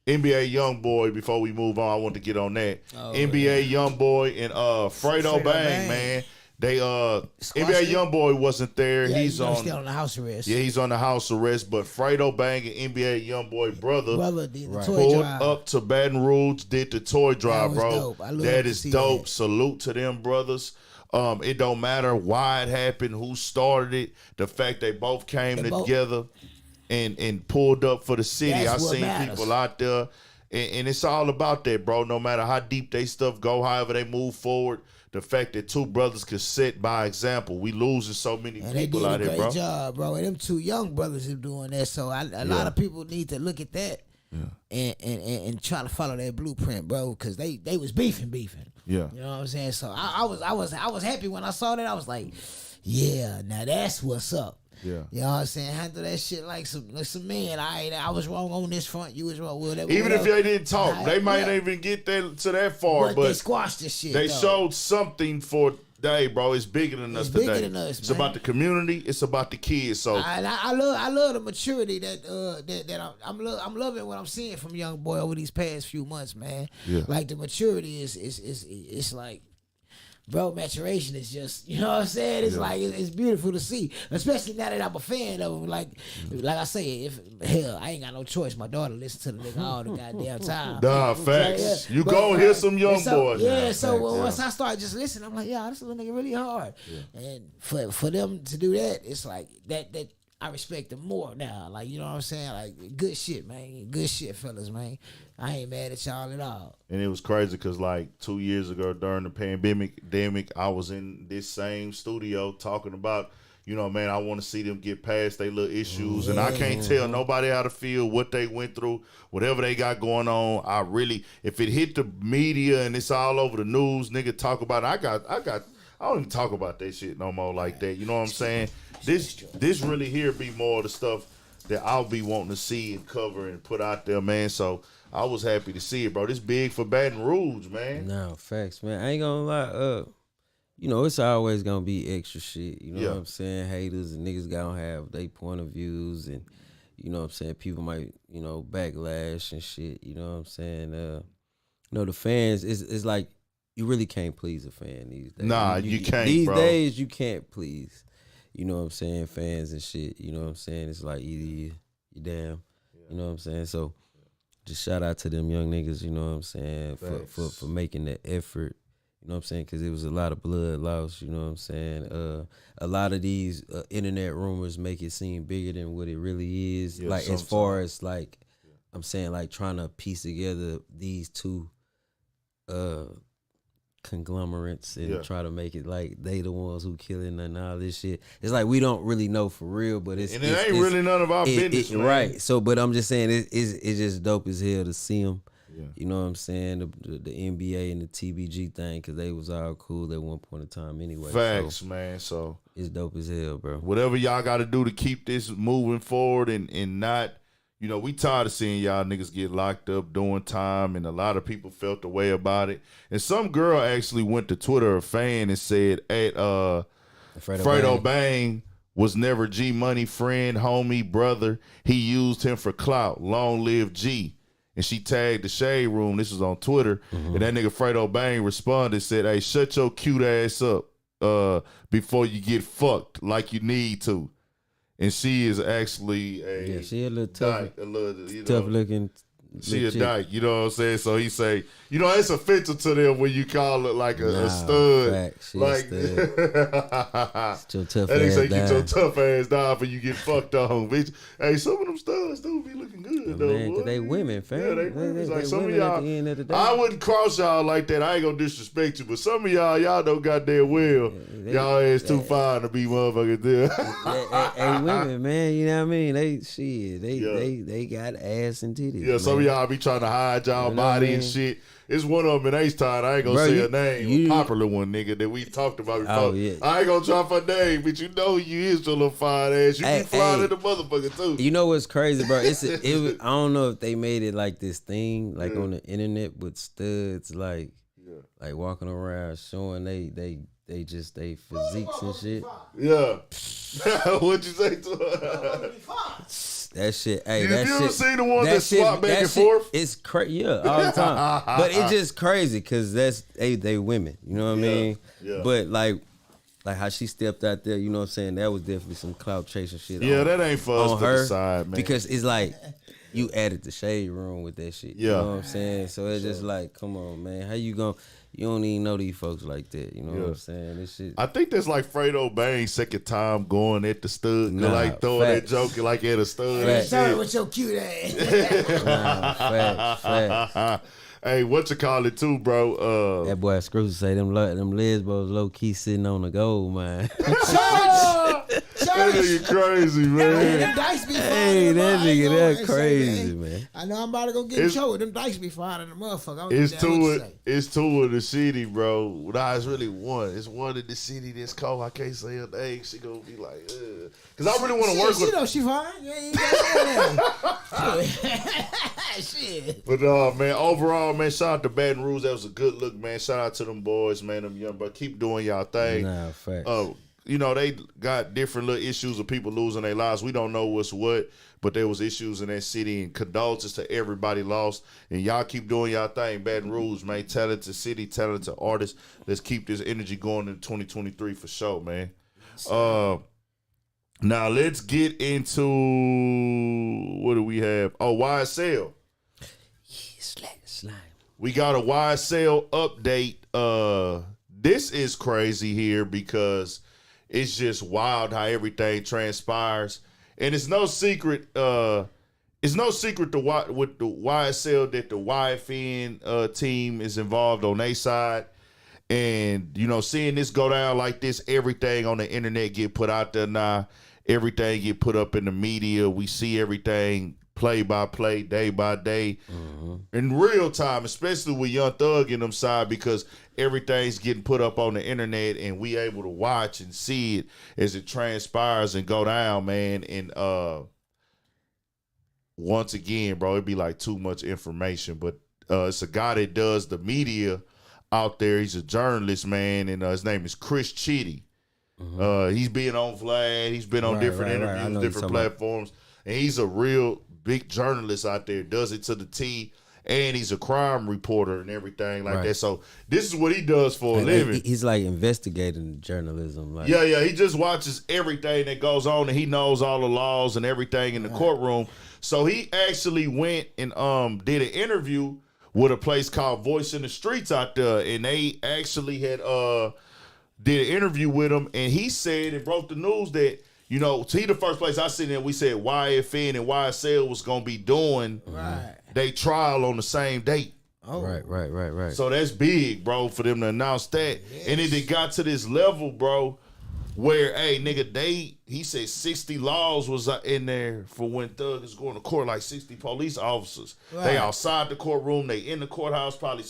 NBA YoungBoy. Before we move on, I want to get on that. NBA YoungBoy and Fredo Bang, man. They NBA YoungBoy wasn't there. Yeah, he's still on the house arrest. Yeah, he's on the house arrest. But Fredo Bang and NBA YoungBoy brother did the toy pulled drive. up to Baton Rouge, did the toy drive, bro. That is dope. That. Salute to them brothers. It don't matter why it happened, who started it. The fact they both came together and pulled up for the city. I seen people out there, and it's all about that, bro. No matter how deep they stuff go, however they move forward, the fact that two brothers could set by example. We losing so many people out here, bro. They did a great job, bro. And them two young brothers are doing that. So a lot of people need to look at that and try to follow that blueprint, bro. Because they was beefing. Yeah, you know what I'm saying. So I was happy when I saw that. I was like, yeah, now that's what's up. Yeah, you know what I'm saying. Handle that shit like some man. I was wrong on this front. You was wrong. Even if they didn't talk, they might not even get to that far. But they squashed this shit. They showed something for day, bro. It's bigger than us bigger today. than us, It's man. about the community. It's about the kids. So I love the maturity that I'm loving what I'm seeing from YoungBoy over these past few months, man. Yeah. Like the maturity is like, bro, maturation is just, you know what I'm saying? It's like it's beautiful to see, especially now that I'm a fan of him. Like I say, if hell, I ain't got no choice. My daughter listens to the nigga all the goddamn time. nah, facts. Yeah. You go hear some young so, boys. Yeah, now. so Facts, once I started just listening, I'm like, yeah, this little nigga really hard. Yeah. And for them to do that, it's like that I respect them more now. Like, you know what I'm saying? Like, good shit, man. Good shit, fellas, man. I ain't mad at y'all at all. And it was crazy because like 2 years ago during the pandemic, I was in this same studio talking about, you know, man, I want to see them get past their little issues. And I can't tell nobody how to feel, what they went through, whatever they got going on. I really, if it hit the media and it's all over the news, nigga talk about it. I don't even talk about that shit no more like that. You know what I'm saying? This really here be more of the stuff that I'll be wanting to see and cover and put out there, man. So I was happy to see it, bro. This big for Baton Rouge, man. No, facts, man. I ain't gonna lie, you know, it's always gonna be extra shit. You know what I'm saying? Haters and niggas gonna have their point of views, and you know what I'm saying? People might, you know, backlash and shit. You know what I'm saying? You know, the fans, it's like you really can't please a fan these days. Nah, you can't, these bro. days you can't please. You know what I'm saying? Fans and shit. You know what I'm saying? It's like either you damn. You know what I'm saying? So just shout out to them young niggas. You know what I'm saying? For making the effort. You know what I'm saying? Because it was a lot of blood lost. You know what I'm saying? A lot of these internet rumors make it seem bigger than what it really is. Yeah, like sometimes. as far as like, I'm saying like trying to piece together these two conglomerates and try to make it like they the ones who killing and all this shit. It's like we don't really know for real, but it ain't really none of our business, man. Right. So, but I'm just saying it's just dope as hell to see them. Yeah. You know what I'm saying? The NBA and the TBG thing, because they was all cool at one point in time anyway. Facts, man. So it's dope as hell, bro. Whatever y'all got to do to keep this moving forward and not. You know, we tired of seeing y'all niggas get locked up doing time, and a lot of people felt the way about it. And some girl actually went to Twitter, a fan, and said, Fredo Bang was never G Money friend, homie, brother. He used him for clout. Long live G. And she tagged the Shade Room. This was on Twitter. And that nigga Fredo Bang responded, said, hey, shut your cute ass up before you get fucked like you need to. And she is actually she a little tough, you know, tough looking. She a dyke, you know what I'm saying? So he say, you know, it's offensive to them when you call it like a stud. Fact, like, your tough and he ass say, down. get your tough ass down for you get fucked on, bitch. Hey, some of them studs do be looking good, though. Man, boy. they women, fam. Yeah, they women. Like some of women y'all, at the end of the day. I wouldn't cross y'all like that. I ain't gonna disrespect you, but some of y'all know goddamn well y'all ass too fine to be motherfuckers there. Hey, women, man, you know what I mean? They got ass and titties. Yeah, some of y'all be trying to hide y'all body and shit. It's one of them in H-Town. I ain't gonna say her name. A popular one, nigga, that we talked about before. Oh, yeah. I ain't gonna drop her name, but you know you is your little fine ass. You be flying in the motherfucker, too. You know what's crazy, bro? I don't know if they made it like this thing, like on the internet with studs, like walking around showing they physiques and shit. Yeah. What'd you say to her? That shit, hey, Have that you shit. ever seen the ones that swap back and forth? It's crazy, yeah, all the time. But it's just crazy because they women, you know what I mean? Yeah. But like how she stepped out there, you know what I'm saying? That was definitely some clout chasing shit. Yeah, that ain't for us to decide, man. Because it's like you added the Shade Room with that shit. You know what I'm saying? So it's just like, come on, man, how you gonna? You don't even know these folks like that. You know what I'm saying? This shit. I think that's like Fredo Bang's second time going at the stud. Like throwing that joke like at a stud. Sorry with your cute ass. Facts. Hey, what you call it too, bro? That boy Screws say them lesbos low key sitting on the gold, man. That nigga crazy, man. Them dice be fine. Hey, that nigga, that crazy, man. I know I'm about to go get in trouble. Them dice be fine in the motherfucker. It's two in the city, bro. Nah, it's really one. It's one in the city that's cold. I can't say her name. She gonna be like, ugh. Cause I really want to work with. She know she fine. You ain't got shit. But man, overall, man, shout out to Baton Rouge. That was a good look, man. Shout out to them boys, man. Them young, but keep doing y'all thing. Nah, facts. You know, they got different little issues of people losing their lives. We don't know what's what, but there was issues in that city, and condolences to everybody lost. And y'all keep doing y'all thing. Baton Rouge, man. Talented city, talented artists. Let's keep this energy going in 2023 for sure, man. Now let's get into, what do we have? Oh, YSL. Slime. We got a YSL update. This is crazy here because it's just wild how everything transpires, and it's no secret. It's no secret with the YSL that the YFN team is involved on their side, and you know, seeing this go down like this, everything on the internet get put out there now. Everything get put up in the media. We see everything play by play, day by day, in real time, especially with Young Thug in them side, because everything's getting put up on the internet and we able to watch and see it as it transpires and go down, man. And once again, bro, it'd be like too much information, but it's a guy that does the media out there. He's a journalist, man, and his name is Chris Cudi. He's been on Vlad. He's been on different interviews, different platforms, and he's a real big journalist out there. Does it to the T, and he's a crime reporter and everything like that. So this is what he does for a living. He's like investigating journalism. Like, yeah. He just watches everything that goes on, and he knows all the laws and everything in the courtroom. So he actually went and did an interview with a place called Voice in the Streets out there, and they actually had did an interview with him, and he said and broke the news that, you know, he the first place I seen it, we said YFN and YSL was gonna be doing they trial on the same date. Oh. Right. So that's big, bro, for them to announce that. Yes. And it got to this level, bro, where, hey, nigga, he said 60 laws was in there for when Thug is going to court, like 60 police officers. Right. They outside the courtroom, they in the courthouse, probably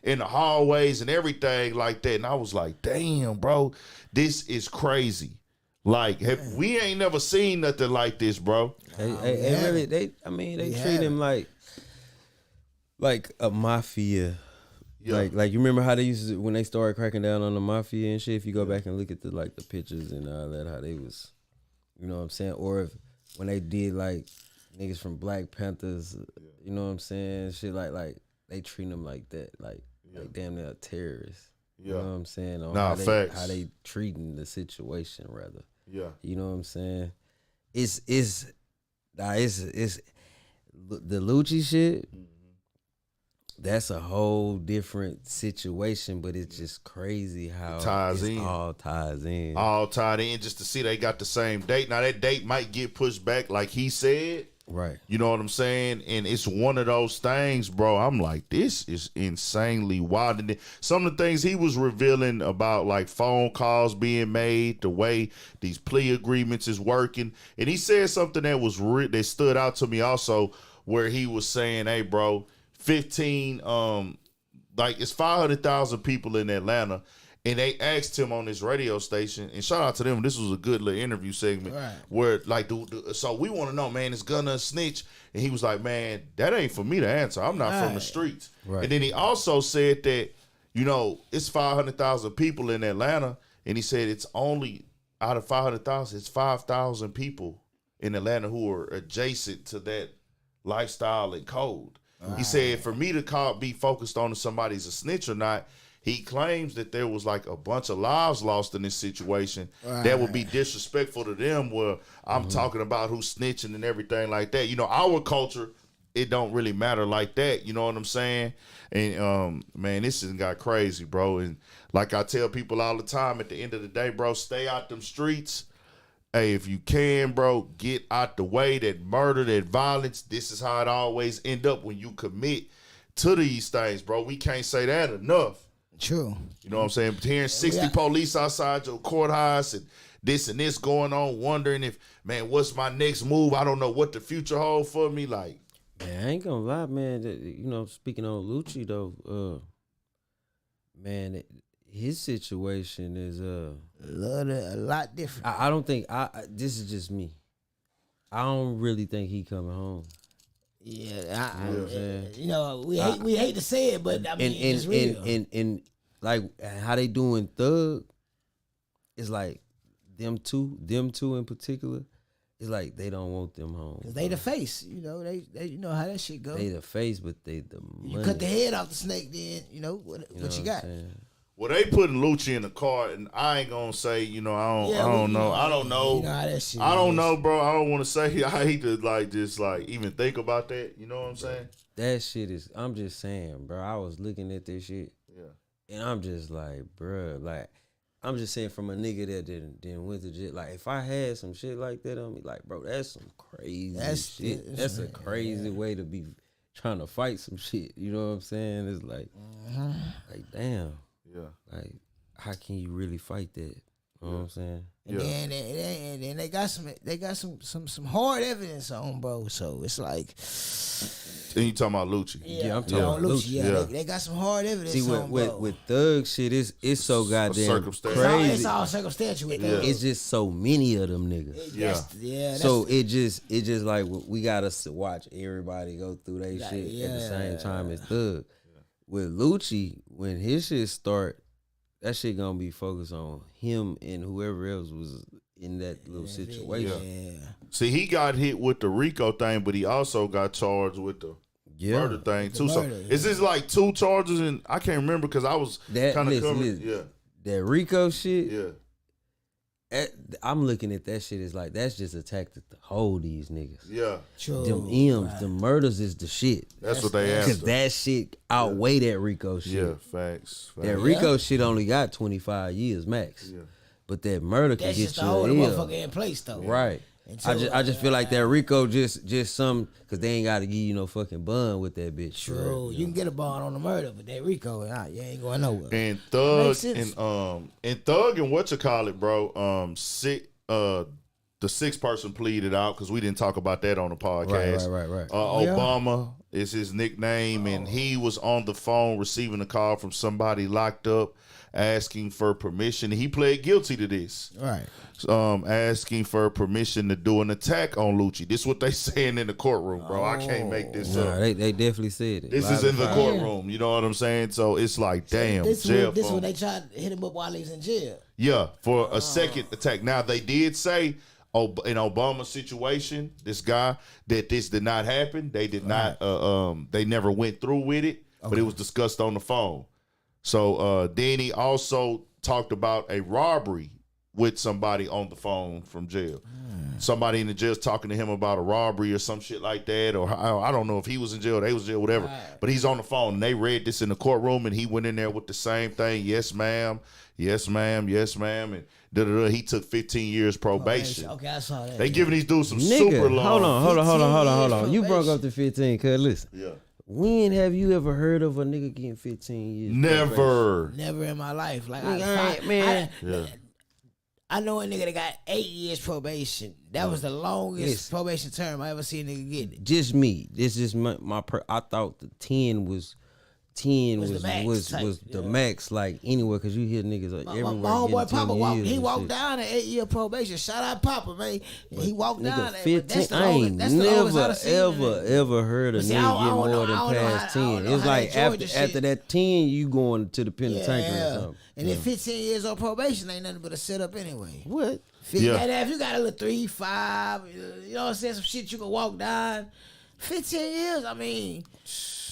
in the hallways and everything like that. And I was like, damn, bro, this is crazy. Like, we ain't never seen nothing like this, bro. They treat him like a mafia. Yeah. Like you remember how they used to, when they started cracking down on the mafia and shit, if you go back and look at the pictures and all that, how they was, you know what I'm saying? Or if when they did like niggas from Black Panthers, you know what I'm saying? Shit like they treat them like that, like damn near terrorists. You know what I'm saying? Or how they treating the situation rather. Yeah. You know what I'm saying? It's the Lucci shit. That's a whole different situation, but it's just crazy how all ties in. All tied in, just to see they got the same date. Now that date might get pushed back, like he said. Right. You know what I'm saying? And it's one of those things, bro. I'm like, this is insanely wild. And some of the things he was revealing about, like phone calls being made, the way these plea agreements is working. And he said something that was that stood out to me also, where he was saying, hey, bro, 15, it's 500,000 people in Atlanta. And they asked him on this radio station, and shout out to them. This was a good little interview segment where, like, so we want to know, man, is Gunna a snitch? And he was like, man, that ain't for me to answer. I'm not from the streets. Right. And then he also said that, you know, it's 500,000 people in Atlanta, and he said it's only out of 500,000, it's 5,000 people in Atlanta who are adjacent to that lifestyle and code. He said, for me to be focused on if somebody's a snitch or not, he claims that there was like a bunch of lives lost in this situation that would be disrespectful to them, where I'm talking about who's snitching and everything like that. You know, our culture, it don't really matter like that. You know what I'm saying? And, man, this has got crazy, bro. And like I tell people all the time, at the end of the day, bro, stay out them streets. Hey, if you can, bro, get out the way. That murder, that violence, this is how it always end up when you commit to these things, bro. We can't say that enough. True. You know what I'm saying? Hearing 60 police outside your courthouse, and this and this going on, wondering if, man, what's my next move? I don't know what the future holds for me. Like, man, I ain't gonna lie, man. Speaking on Lucci though, man, his situation is a lot different. I don't think this is just me. I don't really think he coming home. Yeah, we hate to say it, but I mean, it's real. And like how they doing Thug, it's like them two in particular. It's like they don't want them home. Cause they the face, they you know how that shit go. They the face, but they the money. You cut the head off the snake, then what you got. Well, they putting Lucci in the car, and I ain't gonna say, I don't know. I don't know. You know how that shit I don't know, bro. I don't want to say. I hate to just even think about that. You know what I'm saying? That shit is. I'm just saying, bro. I was looking at this shit, and I'm just like, bro, like. I'm just saying from a nigga that didn't went to jail. Like, if I had some shit like that on me, like, bro, that's some crazy shit. That's a crazy way to be trying to fight some shit. You know what I'm saying? It's like, like, damn. Yeah. Like, how can you really fight that? You know what I'm saying? And then they got some hard evidence on, bro. So it's like, and you talking about Lucci? Yeah, I'm talking about Lucci. Yeah. They got some hard evidence. See, on, bro. with Thug shit, it's so goddamn crazy. It's all circumstantial with Thug. It's just so many of them niggas. So it just like we gotta watch everybody go through their shit at the same time as Thug. With Lucci, when his shit start, that shit gonna be focused on him and whoever else was in that little situation. Yeah. See, he got hit with the Rico thing, but he also got charged with the murder thing too. Is this like two charges? And I can't remember because I was kind of coming. Yeah, that Rico shit. Yeah. I'm looking at that shit as like that's just a tactic to hold these niggas. Yeah, true. Them M's, them murders is the shit. That's what they asked. Because that shit outweigh that Rico shit. Yeah, facts. That Rico shit only got 25 years max. Yeah. But that murder can get you a motherfucker in place though. Right. I just feel like that Rico just some because they ain't got to give you no fucking bond with that bitch. True, right? You can get a bond on the murder, but that Rico, you ain't going nowhere. And Thug and Thug and what you call it, bro? The 6-person pleaded out because we didn't talk about that on the podcast. Right. Obama is his nickname, and he was on the phone receiving a call from somebody locked up, asking for permission. He pled guilty to this. Right. Asking for permission to do an attack on Lucci. This is what they saying in the courtroom, bro. I can't make this up. They definitely said it. This is in the courtroom. You know what I'm saying? So it's like, damn, jail. This is when they tried to hit him up while he was in jail. Yeah, for a second attack. Now, they did say in Obama's situation, this guy, that this did not happen. They did not, they never went through with it, but it was discussed on the phone. So then he also talked about a robbery with somebody on the phone from jail. Somebody in the jail's talking to him about a robbery or some shit like that, or I don't know if he was in jail, they was in jail, whatever. But he's on the phone, and they read this in the courtroom, and he went in there with the same thing. Yes, ma'am. Yes, ma'am. Yes, ma'am. And he took 15 years probation. Okay, I saw that. They giving these dudes some super long. Hold on. You broke up to 15, cuz listen. Yeah. When have you ever heard of a nigga getting 15 years? Never. Never in my life. Like, I know a nigga that got 8 years probation. That was the longest probation term I ever seen a nigga get. Just me. This is I thought the 10 was the max, like anywhere, because you hear niggas like everywhere. My homeboy Papa walked down an 8-year probation. Shout out Papa, man. He walked down 15. I ain't never ever heard a nigga get more than past 10. It's like after that 10, you going to the penitentiary or something. And then 15 years on probation ain't nothing but a setup anyway. What? If you got a little 3, 5, you know what I'm saying, some shit you can walk down. 15 years, I mean,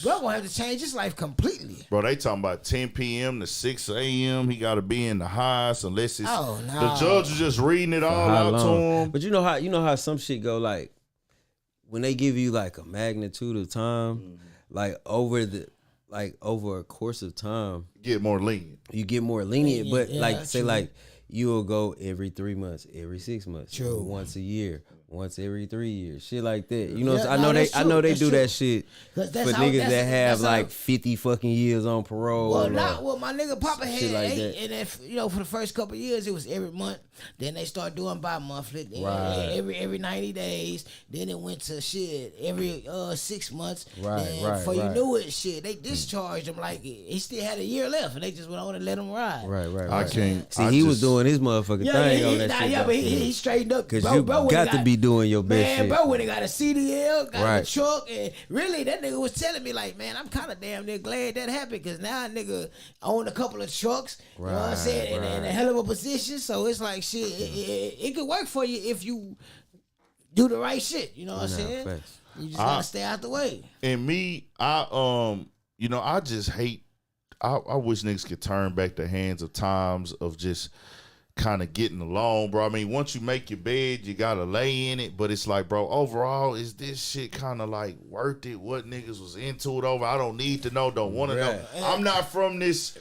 bro gonna have to change his life completely. Bro, they talking about 10 p.m. to 6 a.m. He got to be in the highs unless it's the judge is just reading it all out to him. But you know how some shit go, like when they give you like a magnitude of time, like over a course of time, you get more lenient. But like say like you'll go every 3 months, every 6 months, once a year, once every 3 years, shit like that. You know, Yeah, I know they do true. that shit for niggas that have like how, 50 fucking years on parole. well, not well. My nigga Papa had like 8, that. and if for the first couple of years it was every month. Then they started doing bi-monthly. Then Right. every 90 days. Then it went to shit every 6 months. Right, then right, before you right. knew it, shit they discharged him like he still had a year left, and they just went on and let him ride. Right. I can't. See, he was doing his motherfucking thing on that shit. But he straightened up. Cause you got to be doing your best Man, shit. bro, when they got a CDL, got Right. a truck, and really that nigga was telling me like, man, I'm kind of damn near glad that happened, because now a nigga own a couple of trucks, you know what I'm saying, in a hell of a position. So it's like shit, it could work for you if you do the right shit. You know what I'm saying? Facts. You just gotta stay out the way. And me, I just hate. I wish niggas could turn back the hands of times of just kind of getting along, bro. I mean, once you make your bed, you gotta lay in it. But it's like, bro, overall, is this shit kind of like worth it? What niggas was into it over? I don't need to know. Don't want to know. I'm not from this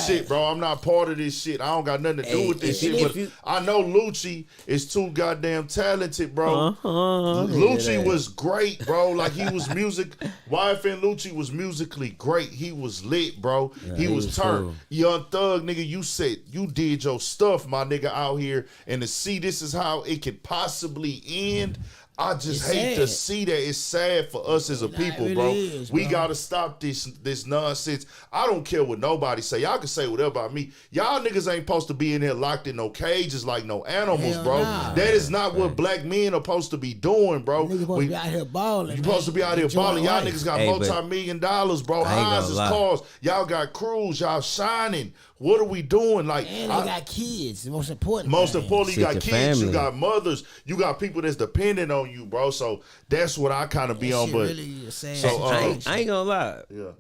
shit, bro. I'm not part of this shit. I don't got nothing to do with this shit. But I know Lucci is too goddamn talented, bro. Lucci was great, bro. Like he was music. YFN Lucci was musically great. He was lit, bro. Yeah, he was turned. cool. Young Thug, nigga, you said you did your stuff, my nigga, out here, and to see this is how it could possibly end. I just hate to see that. It's sad for us as a people, really bro. is, We bro. gotta stop this nonsense. I don't care what nobody say. Y'all can say whatever about me. Y'all niggas ain't supposed to be in here locked in no cages like no animals, Hell bro. nah. That is not what black men are supposed to be doing, bro. Niggas supposed to be out here balling. You supposed to be out here balling. Y'all niggas got Hey, but multi-million dollars, bro. I ain't gonna Houses, lie. cars. Y'all got crews. Y'all shining. What are we doing? Like, And they got kids. The most important. most thing. importantly, you got Shit, kids, your you family. got mothers, you got people that's dependent on you, bro. So that's what I kind of be That on. shit But really a sad so, I situation. ain't gonna lie. yeah,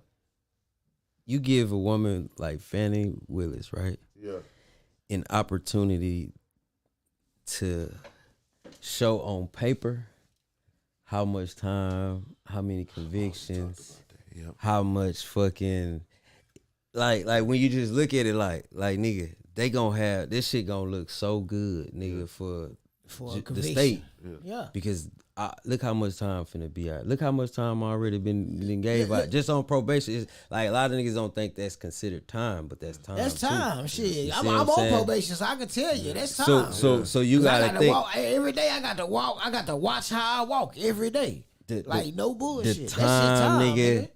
You give a woman like Fannie Willis, right, yeah, an opportunity to show on paper how much time, how many convictions, Yep. how much fucking like when you just look at it like nigga, they gonna have this shit gonna look so good, nigga, for For a the conviction. state. Yeah. Because look how much time finna be out. Look how much time already been gave out just on probation. It's like a lot of niggas don't think that's considered time, but that's time. That's too. time. You Shit. see I'm what I'm on saying? probation, so I can tell you that's time. So you 'Cause I gotta think walk every day. I got to walk. I got to watch how I walk every day. Like no bullshit. the That shit time, nigga.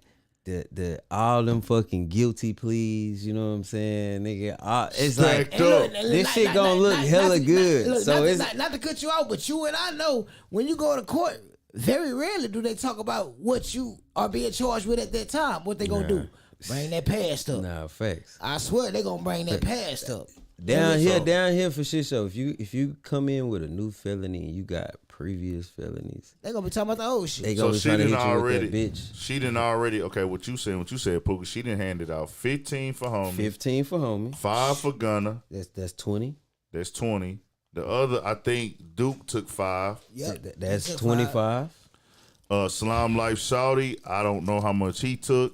The all them fucking guilty pleas, you know what I'm saying, nigga. It's like Stacked up. this shit gonna look hella good. So it's not to cut you out, but you and I know when you go to court, very rarely do they talk about what you are being charged with at that time. What they gonna do? Bring that past up. nah facts. I swear they gonna bring that past up. Down here for shit show. If you come in with a new felony and you got previous felonies, They gonna be talking about the old shit. they So gonna be she trying to hit didn't you already. with that bitch. She didn't already. Okay, what you said, Pookie. She didn't hand it out. 15 for homie, 15 for homie. 5 for Gunna. That's 20. That's 20. The other, I think Duke took 5. Yep. That's That's 25. Slime Life Shawty, I don't know how much he took.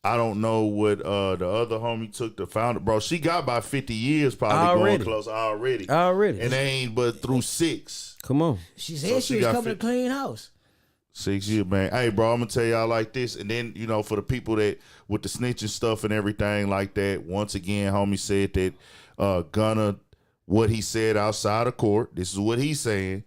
I don't know what the other homie took. The founder, bro, she got by 50 years probably Already. going close already. Already. And they ain't but through 6. Come on. She said So she she was got coming to clean house. 6 years, man. Hey, bro, I'm gonna tell y'all like this, and then for the people that with the snitching stuff and everything like that. Once again, homie said that Gunna, what he said outside of court. This is what he's saying.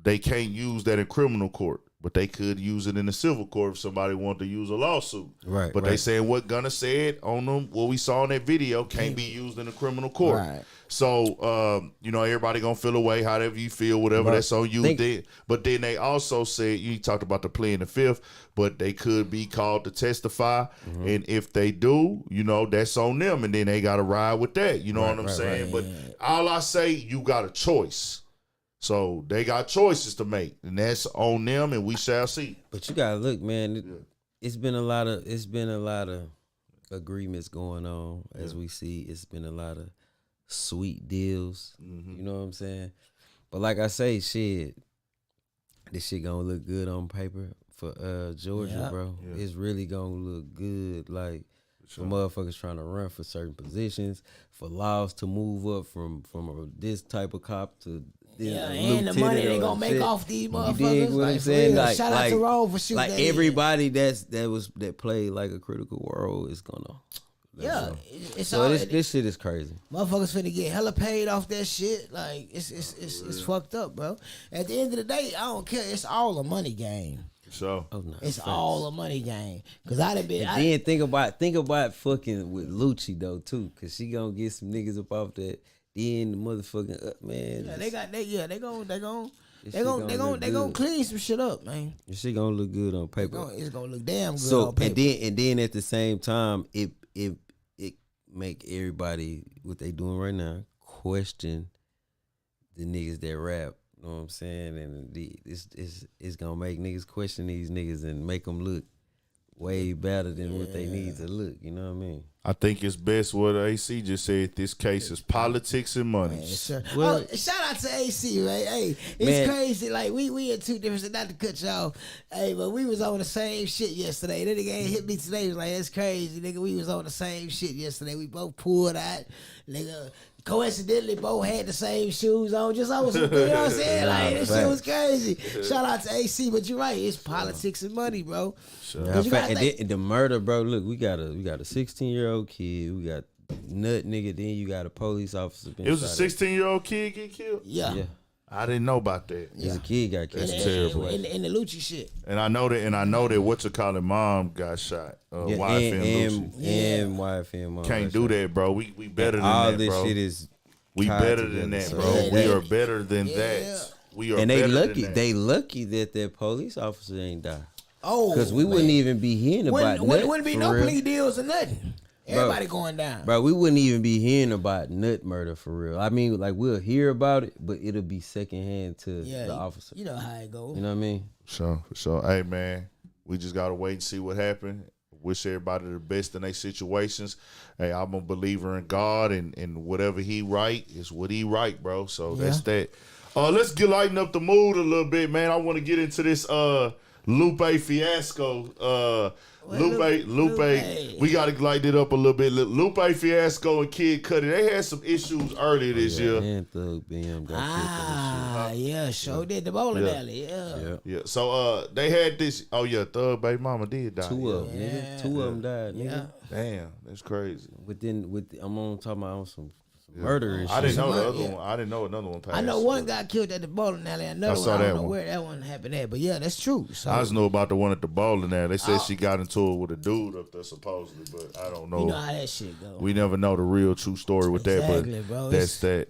They can't use that in criminal court, but they could use it in the civil court if somebody wanted to use a lawsuit. Right. But they saying what Gunna said on them, what we saw in that video, can't be used in the criminal court. Right. So, everybody gonna feel away, however you feel, whatever, Right. that's on you. But then they also said, you talked about the plea in the 5th, but they could be called to testify. And if they do, that's on them. And then they got to ride with that. You know what I'm saying? But all I say, you got a choice. So they got choices to make, and that's on them, and we shall see. But you gotta look, man. It's been a lot of agreements going on as we see. It's been a lot of sweet deals. You know what I'm saying? But like I say, shit, this shit gonna look good on paper for Georgia, bro. Yeah. It's really gonna look good, like for motherfuckers trying to run for certain positions, for laws to move up from this type of cop to and the money they gonna make off these motherfuckers. You dig what I'm saying? Like, shout out to Rome for shooting like that everybody that played like a critical role is gonna. It's so all this shit is crazy. Motherfuckers finna get hella paid off that shit. Like it's fucked up, bro. At the end of the day, I don't care. It's all a money game. So it's all a money game. Cause I done been. Then think about fucking with Lucci though too, cause she gonna get some niggas up off that. Then the motherfucking man. Yeah, they gonna clean some shit up, man. This shit gonna look good on paper. It's gonna look damn good on paper. And then at the same time, it make everybody what they doing right now question the niggas that rap. You know what I'm saying? And it's gonna make niggas question these niggas and make them look way better than what they need to look. You know what I mean? I think it's best what AC just said. This case is politics and money. Man, sure. Well, shout out to AC, right? Hey, it's crazy. Like we had two different. Not to cut y'all, hey, but we was on the same shit yesterday. That nigga ain't hit me today. He was like, that's crazy, nigga. We was on the same shit yesterday. We both pulled out, nigga. Coincidentally, both had the same shoes on. Just over some, you know what I'm saying? Like that shit was crazy. Shout out to AC, but you're right. It's politics and money, bro. Sure. And the murder, bro. Look, we got a 16-year-old kid. We got nut nigga. Then you got a police officer. It was a 16-year-old kid get killed. Yeah. I didn't know about that. There's a kid got killed. That's terrible. In the Lucci shit. And I know that what's it called, mom got shot. YFN Lucci. And YFN mom. Can't do that, bro. We better than all that, this bro. Shit is. We better than that, bro. We are better than that. We are. And they lucky. They lucky that their police officer ain't died. Oh, because we wouldn't even be hearing about nothing. Wouldn't be no plea deals or nothing. Everybody going down. Bro, we wouldn't even be hearing about nut murder for real. I mean, like, we'll hear about it, but it'll be secondhand to the officer. You know how it goes. You know what I mean? For sure. Hey, man, we just got to wait and see what happened. Wish everybody the best in their situations. Hey, I'm a believer in God, and whatever he write is what he write, bro. So that's that. Let's lighten up the mood a little bit, man. I want to get into this Lupe Fiasco. Lupe, we got to lighten it up a little bit. Lupe Fiasco and Kid Cudi, they had some issues earlier this year. And Thug BM got sure did. The bowling alley, yeah. So they had this. Oh yeah, Thug baby mama did die. Two of them, nigga. Two of them died, nigga. Damn, that's crazy. I'm on talking about some murder and shit. I didn't know the other one. I didn't know another one passed. I know one got killed at the bowling alley. I don't know where that one happened at, but yeah, that's true. So, I just know about the one at the bowling alley. They said she got into it with a dude up there supposedly, but I don't know. You know how that shit go. We never know the real true story with that, but bro. That's that.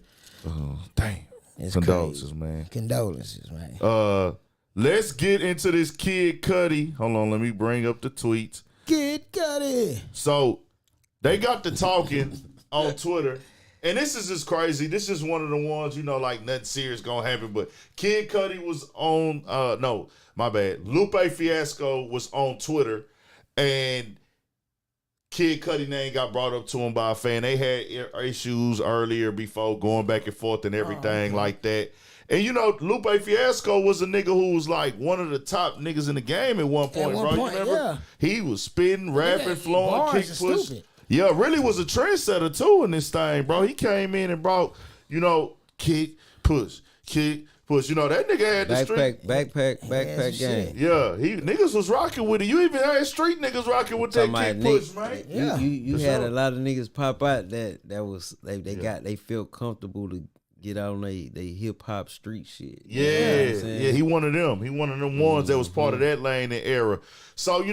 Damn. It's Condolences, crazy. man. Condolences, man. Let's get into this Kid Cudi. Hold on, let me bring up the tweets. Kid Cudi. So they got to talking on Twitter. And this is just crazy. This is one of the ones, like nothing serious gonna happen. But Kid Cudi was on, no, my bad. Lupe Fiasco was on Twitter, and Kid Cudi name got brought up to him by a fan. They had issues earlier before going back and forth and everything like that. And Lupe Fiasco was a nigga who was like one of the top niggas in the game at one point, bro. You remember? Yeah. He was spitting, rapping, flowing, kick push. Stupid. Yeah, really was a trendsetter too in this thing, bro. He came in and brought, kick, push. That nigga had the street backpack game. Yeah, niggas was rocking with it. You even had street niggas rocking with that kick push, man. Yeah, you had a lot of niggas pop out that was they felt comfortable to get out on they hip hop street shit. Yeah, he one of them. He one of them ones that was part of that lane and era. So,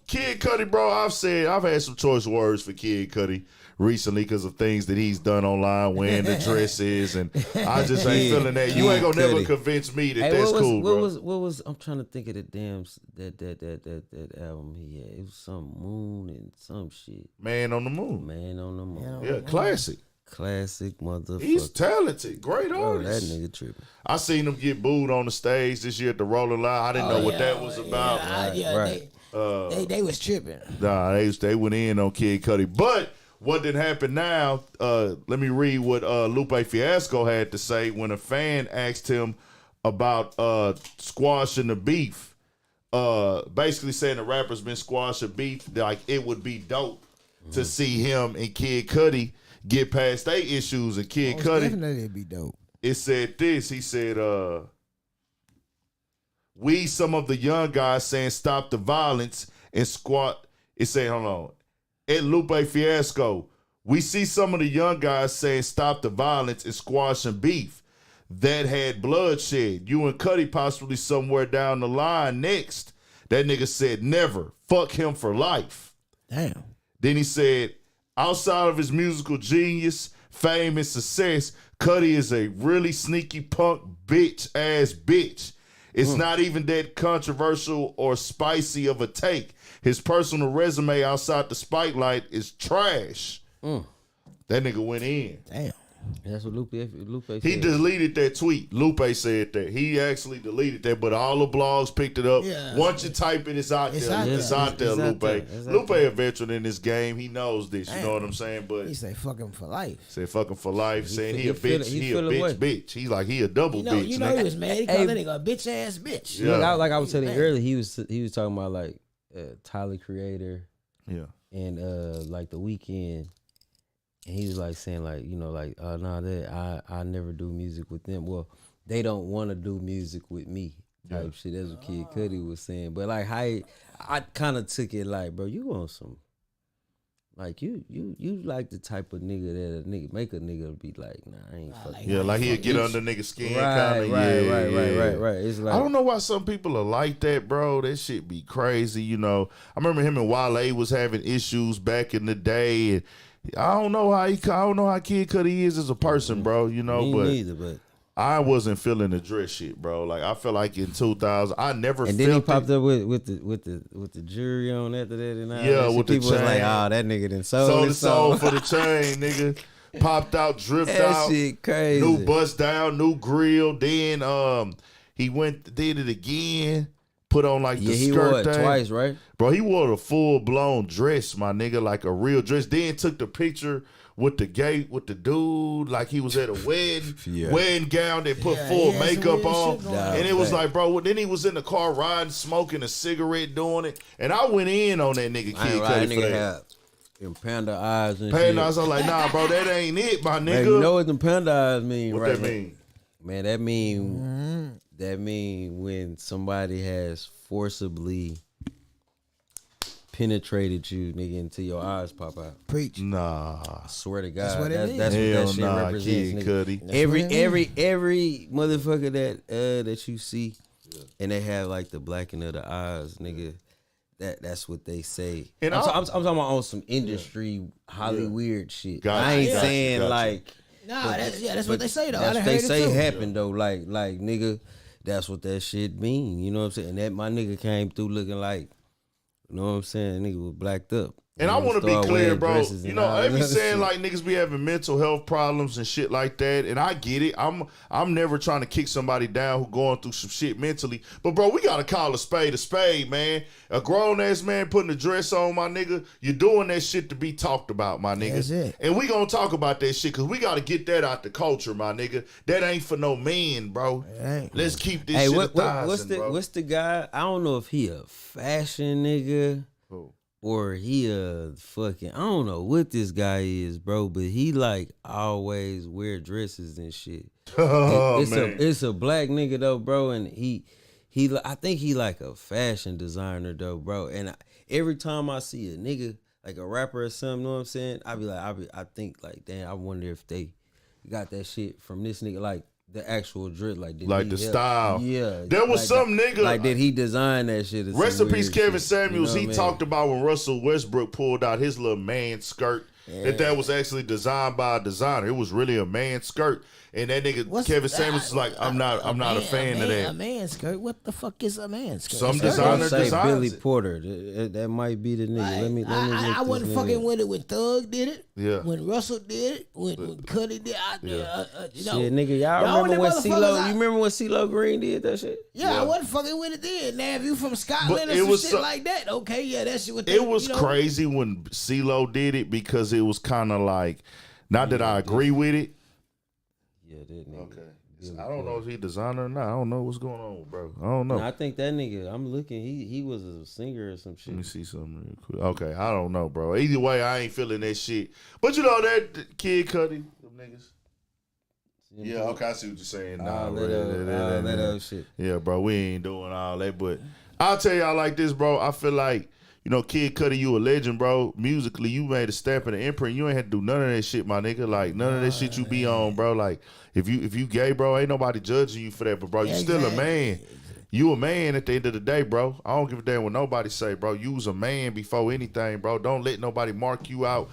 Kid Cudi, bro, I've had some choice words for Kid Cudi recently because of things that he's done online, wearing the dresses, and I just ain't feeling that. You ain't gonna never convince me that that's cool, bro. What was I'm trying to think of the damn that album he had. It was some Moon and some shit. Man on the Moon. Yeah, classic. Classic motherfucker. He's talented. Great artist. That nigga tripping. I seen him get booed on the stage this year at the Rolling Loud. I didn't know what that was about. Right. They was tripping. Nah, they went in on Kid Cudi. But what did happen now, let me read what Lupe Fiasco had to say when a fan asked him about squashing the beef. Basically saying the rapper's been squashing beef. Like, it would be dope to see him and Kid Cudi get past their issues, and Kid Cudi. Definitely it'd be dope. it said this. He said, we, some of the young guys saying stop the violence and squat. It said, hold on. At Lupe Fiasco, we see some of the young guys saying stop the violence and squashing beef that had bloodshed. You and Cudi possibly somewhere down the line next. That nigga said never. Fuck him for life. Damn. Then he said, outside of his musical genius, fame, and success, Cudi is a really sneaky punk ass bitch. It's not even that controversial or spicy of a take. His personal resume outside the spotlight is trash. That nigga went in. Damn. That's what Lupe said. He deleted that tweet. Lupe said that. He actually deleted that, but all the blogs picked it up. Yeah. Once you type it, it's out there. It's out there, Lupe. Lupe a veteran in this game. He knows this. You know what I'm saying? But he say fuck him for life. Said fuck him for life. Saying he a bitch. He a away. bitch. He's like he a double bitch. You know he was mad. He called that nigga a bitch ass bitch. Yeah. Like I was telling you earlier, he was talking about like Tyler Creator. Yeah. And like The Weeknd. And he was like saying like, you know, like, I never do music with them. Well, they don't want to do music with me type shit. That's what Kid Cudi was saying. But like I kind of took it like, bro, you want some, like you like the type of nigga that a nigga make a nigga be like, nah, I ain't fucking. Yeah, like he'll get under nigga skin Right. It's like, I don't know why some people are like that, bro. That shit be crazy, you know. I remember him and Wale was having issues back in the day, and I don't know how Kid Cudi is as a person, bro. You know, me neither, but I wasn't feeling the dress shit, bro. Like I feel like in 2000, I never. And then he popped up with the jury on after that, and all yeah, that with shit. People the chain. was like, oh, that nigga done sold Sold his his soul soul for the chain, nigga. Popped out, dripped That out. shit crazy. New bust down, new grill. Then he did it again. Put on like the he skirt wore it thing. twice, right? Bro, he wore a full blown dress, my nigga, like a real dress. Then took the picture with the dude, like he was at a wedding gown. They put full makeup on, and it was like, bro. Then he was in the car riding, smoking a cigarette, doing it, and I went in on that nigga Kid Cudi for that. Them panda eyes and Panda shit. eyes, I'm like, nah, bro, that ain't it, my nigga. Man, you know what them panda eyes mean, what right? that mean? Man, that mean when somebody has forcibly penetrated you, nigga, until your eyes pop out. Preach. Nah. I swear to God, That's what it means. that's what Hell that shit nah, represents. Kid Nigga. Cudi. Every motherfucker that you see, and they have like the blackening of the eyes, nigga. That's what they say. And I'm talking about on some industry Hollywood shit. Gotcha, I ain't gotcha, saying gotcha. like. No, that's what they say though. That's I what they say heard it too. happened though. Like nigga, that's what that shit mean. You know what I'm saying? And that my nigga came through looking like, you know what I'm saying? Nigga was blacked up. And I want to be clear, bro. You know, I be saying like niggas be having mental health problems and shit like that, and I get it. I'm never trying to kick somebody down who going through some shit mentally. But bro, we gotta call a spade, man. A grown ass man putting a dress on, my nigga. You're doing that shit to be talked about, my nigga. That's it. And we gonna talk about that shit because we gotta get that out the culture, my nigga. That ain't for no men, bro. Let's keep this shit what's the guy? I don't know if he a fashion nigga. Or he a fucking, I don't know what this guy is, bro, but he like always wear dresses and shit. It's a black nigga though, bro, and he I think he like a fashion designer though, bro. And every time I see a nigga like a rapper or something, know what I'm saying? I think like, damn, I wonder if they got that shit from this nigga, like the actual drip, like the style. Yeah, there was like some nigga like did he design that shit? Rest in peace, Kevin shit, Samuels. you know He talked about when Russell Westbrook pulled out his little man skirt. That was actually designed by a designer. It was really a man skirt. And that nigga Kevin Samuels is like, I'm not a fan of that. A man skirt? What the fuck is a man skirt? Some designer say designs Billy it. Porter. That might be the nigga. Like, let me I wasn't fucking with it when Thug did it. Yeah. When Russell did it. When Cudi did it. You know, shit, nigga, y'all remember when CeeLo? You remember when CeeLo Green did that shit? Yeah, I wasn't fucking with it then. Now, if you from Scotland or some shit like that, okay, yeah, that shit. It was crazy when CeeLo did it because it was kind of like, not that I agree with it. Yeah, that nigga. Okay. I don't know if he designer or not. I don't know what's going on, bro. I don't know. No, I think that nigga, I'm looking, he was a singer or some shit. Let me see something real quick. Okay, I don't know, bro. Either way, I ain't feeling that shit. But you know that Kid Cudi, them niggas. Yeah, okay, I see what you're saying. All that other shit. Yeah, bro, we ain't doing all that. But I'll tell y'all like this, bro. I feel like, Kid Cudi, you a legend, bro. Musically, you made a stamp and an imprint. You ain't had to do none of that shit, my nigga. Like, none of that shit you be on, bro. Like, if you gay, bro, ain't nobody judging you for that. But, bro, you still a man. You a man at the end of the day, bro. I don't give a damn what nobody say, bro. You was a man before anything, bro. Don't let nobody mark you out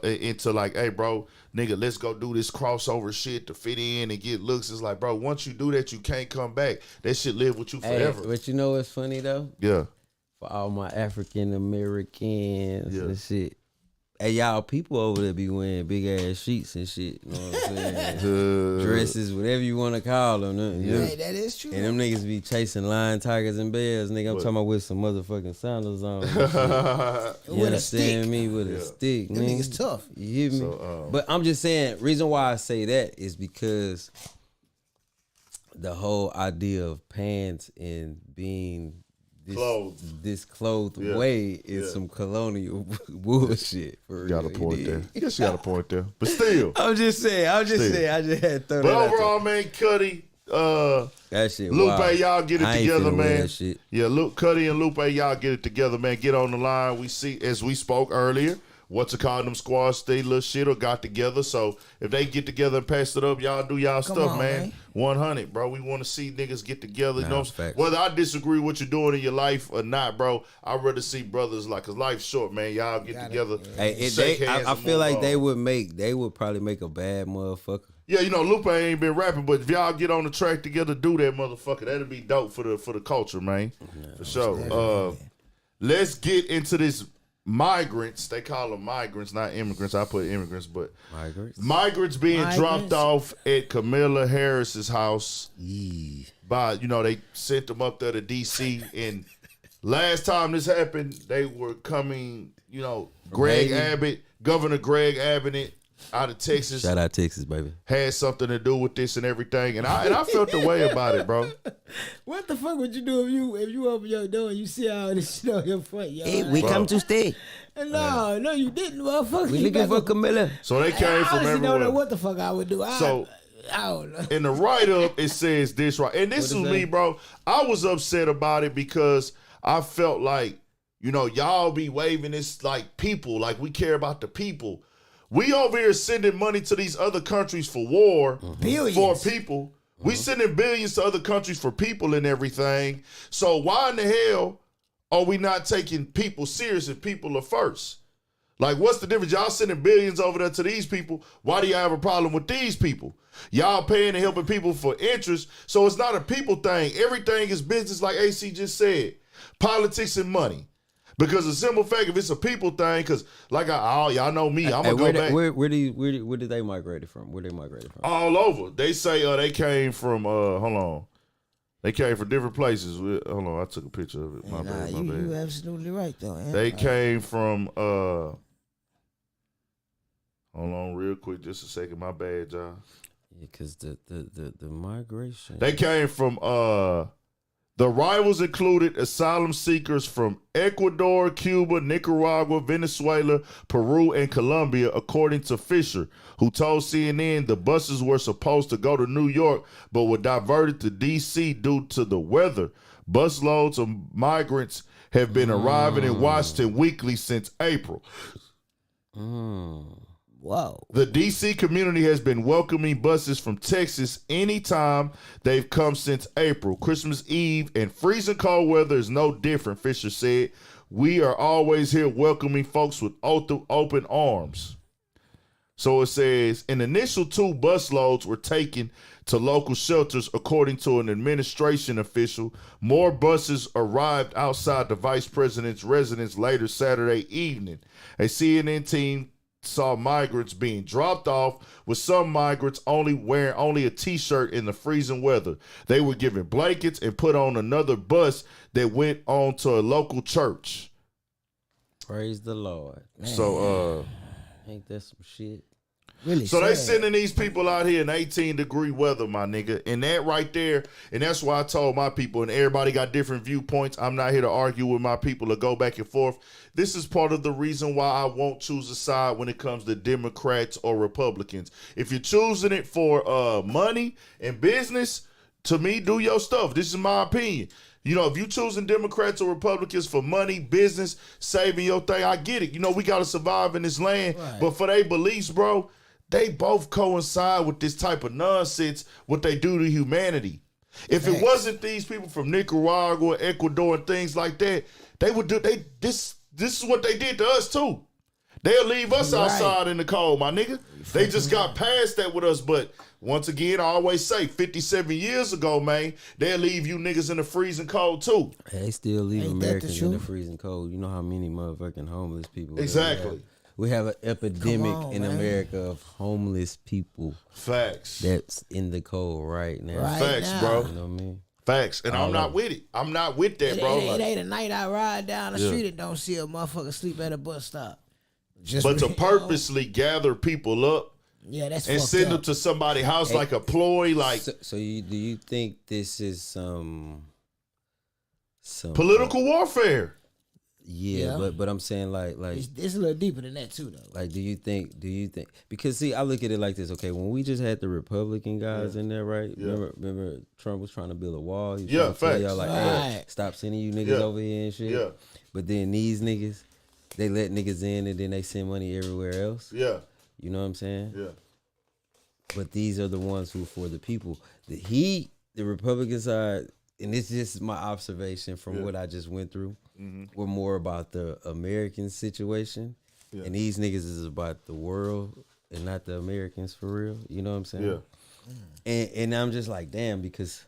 into like, hey, bro, nigga, let's go do this crossover shit to fit in and get looks. It's like, bro, once you do that, you can't come back. That shit live with you forever. Hey, but you know what's funny, though? Yeah. For all my African Americans and shit. Hey, y'all, people over there be wearing big ass sheets and shit. You know what I'm saying? Dresses, whatever you want to call them. Hey, that is true. And them niggas be chasing lion, tigers, and bears. Nigga, I'm talking about with some motherfucking sandals on. You understand me? With a stick. Them niggas tough. You hear me? So, but I'm just saying, reason why I say that is because the whole idea of pants and being this clothed way is some colonial bullshit. For got a point there. Yes, you got a point there. But still. I'm just saying. I just had to throw that But out overall, man, Cudi, that shit Lupe, wild. y'all get it together, man. Shit. Yeah, Cudi and Lupe, y'all get it together, man. Get on the line. We see, as we spoke earlier, what's it called? Them squads, they little shit or got together. So if they get together and pass it up, y'all do y'all stuff, man. 100, bro. We want to see niggas get together. You know, whether I disagree with what you're doing in your life or not, bro, I'd rather see brothers like, cause life's short, man. Y'all get together. Hey, I feel like they would probably make a bad motherfucker. Yeah, Lupe ain't been rapping, but if y'all get on the track together, do that, motherfucker. That'd be dope for the culture, man. For sure. Let's get into this. Migrants, they call them migrants, not immigrants. I put immigrants, but migrants being dropped off at Camilla Harris's house. By they sent them up there to DC. And last time this happened, they were coming. Governor Greg Abbott out of Texas. Shout out Texas, baby. Had something to do with this and everything, and I felt the way about it, bro. What the fuck would you do if you open your door and you see all this shit on your front yard? Hey, we come to stay. No, you didn't, motherfucker. We looking for Camilla. So they came from everywhere. I don't know what the fuck I would do. I don't know. In the write-up, it says this, right? And this was me, bro. I was upset about it because I felt like, y'all be waving this like people, like we care about the people. We over here sending money to these other countries for war, billions. For people. We sending billions to other countries for people and everything. So why in the hell are we not taking people serious if people are first? Like, what's the difference? Y'all sending billions over there to these people. Why do y'all have a problem with these people? Y'all paying and helping people for interest. So it's not a people thing. Everything is business, like AC just said. Politics and money. Because the simple fact, if it's a people thing, because like y'all know me, I'm gonna go back. Where did they migrate from? Where they migrated from? All over. They say they came from. Hold on. They came from different places. Hold on, I took a picture of it. My bad. You absolutely right though. Man. They came from. Hold on, real quick, just a second. My bad, y'all. Yeah, because the migration. They came from. The rivals included asylum seekers from Ecuador, Cuba, Nicaragua, Venezuela, Peru, and Colombia, according to Fisher, who told CNN the buses were supposed to go to New York but were diverted to D.C. due to the weather. Busloads of migrants have been arriving in Washington weekly since April. Wow. The D.C. community has been welcoming buses from Texas anytime they've come since April. Christmas Eve and freezing cold weather is no different, Fisher said. We are always here welcoming folks with open arms. So it says, an initial 2 bus loads were taken to local shelters, according to an administration official. More buses arrived outside the vice president's residence later Saturday evening. A CNN team saw migrants being dropped off, with some migrants wearing a t-shirt in the freezing weather. They were given blankets and put on another bus that went on to a local church. Praise the Lord. So ain't that some shit? Really So they sad. sending these people out here in 18-degree weather, my nigga. And that right there, and that's why I told my people, and everybody got different viewpoints. I'm not here to argue with my people or go back and forth. This is part of the reason why I won't choose a side when it comes to Democrats or Republicans. If you're choosing it for money and business, to me, do your stuff. This is my opinion. You know, if you choosing Democrats or Republicans for money, business, saving your thing, I get it. You know, we got to survive in this land. Right. But for their beliefs, bro, they both coincide with this type of nonsense, what they do to humanity. If it wasn't these people from Nicaragua, Ecuador, and things like that, they would do this is what they did to us too. They'll leave us outside in the cold, my nigga. They just got past that with us. But once again, I always say 57 years ago, man, they'll leave you niggas in the freezing cold too. They still leave Ain't that the Americans in the truth? freezing cold. You know how many motherfucking homeless people. Exactly. We have an epidemic on, in man. America of homeless people Facts. that's in the cold right now. Right Facts, now. bro. You know what I mean? Facts. And I'm not with it. I'm not with that, bro. It ain't a night I ride down the street and don't see a motherfucker sleep at a bus stop. Just But to you know, purposely gather people up yeah, that's and fucked send them up. to somebody's house like a ploy, like So do you think this is some political warfare. Yeah, Yeah. but I'm saying like It's a little deeper than that too, though. like do you think because see I look at it like this, okay, when we just had the Republican guys in there, right? Yeah. Remember Trump was trying to build a wall. He was Yeah, trying to tell facts. y'all like, Right. hey, stop sending you niggas Yeah. over here and shit. Yeah. But then these niggas, they let niggas in and then they send money everywhere else. Yeah. You know what I'm saying? Yeah. But these are the ones who for the people. The Republican side, and it's just my observation from what I just went through, were more about the American situation. Yeah. And these niggas is about the world and not the Americans for real. You know what I'm saying? Yeah. And I'm just like, damn, because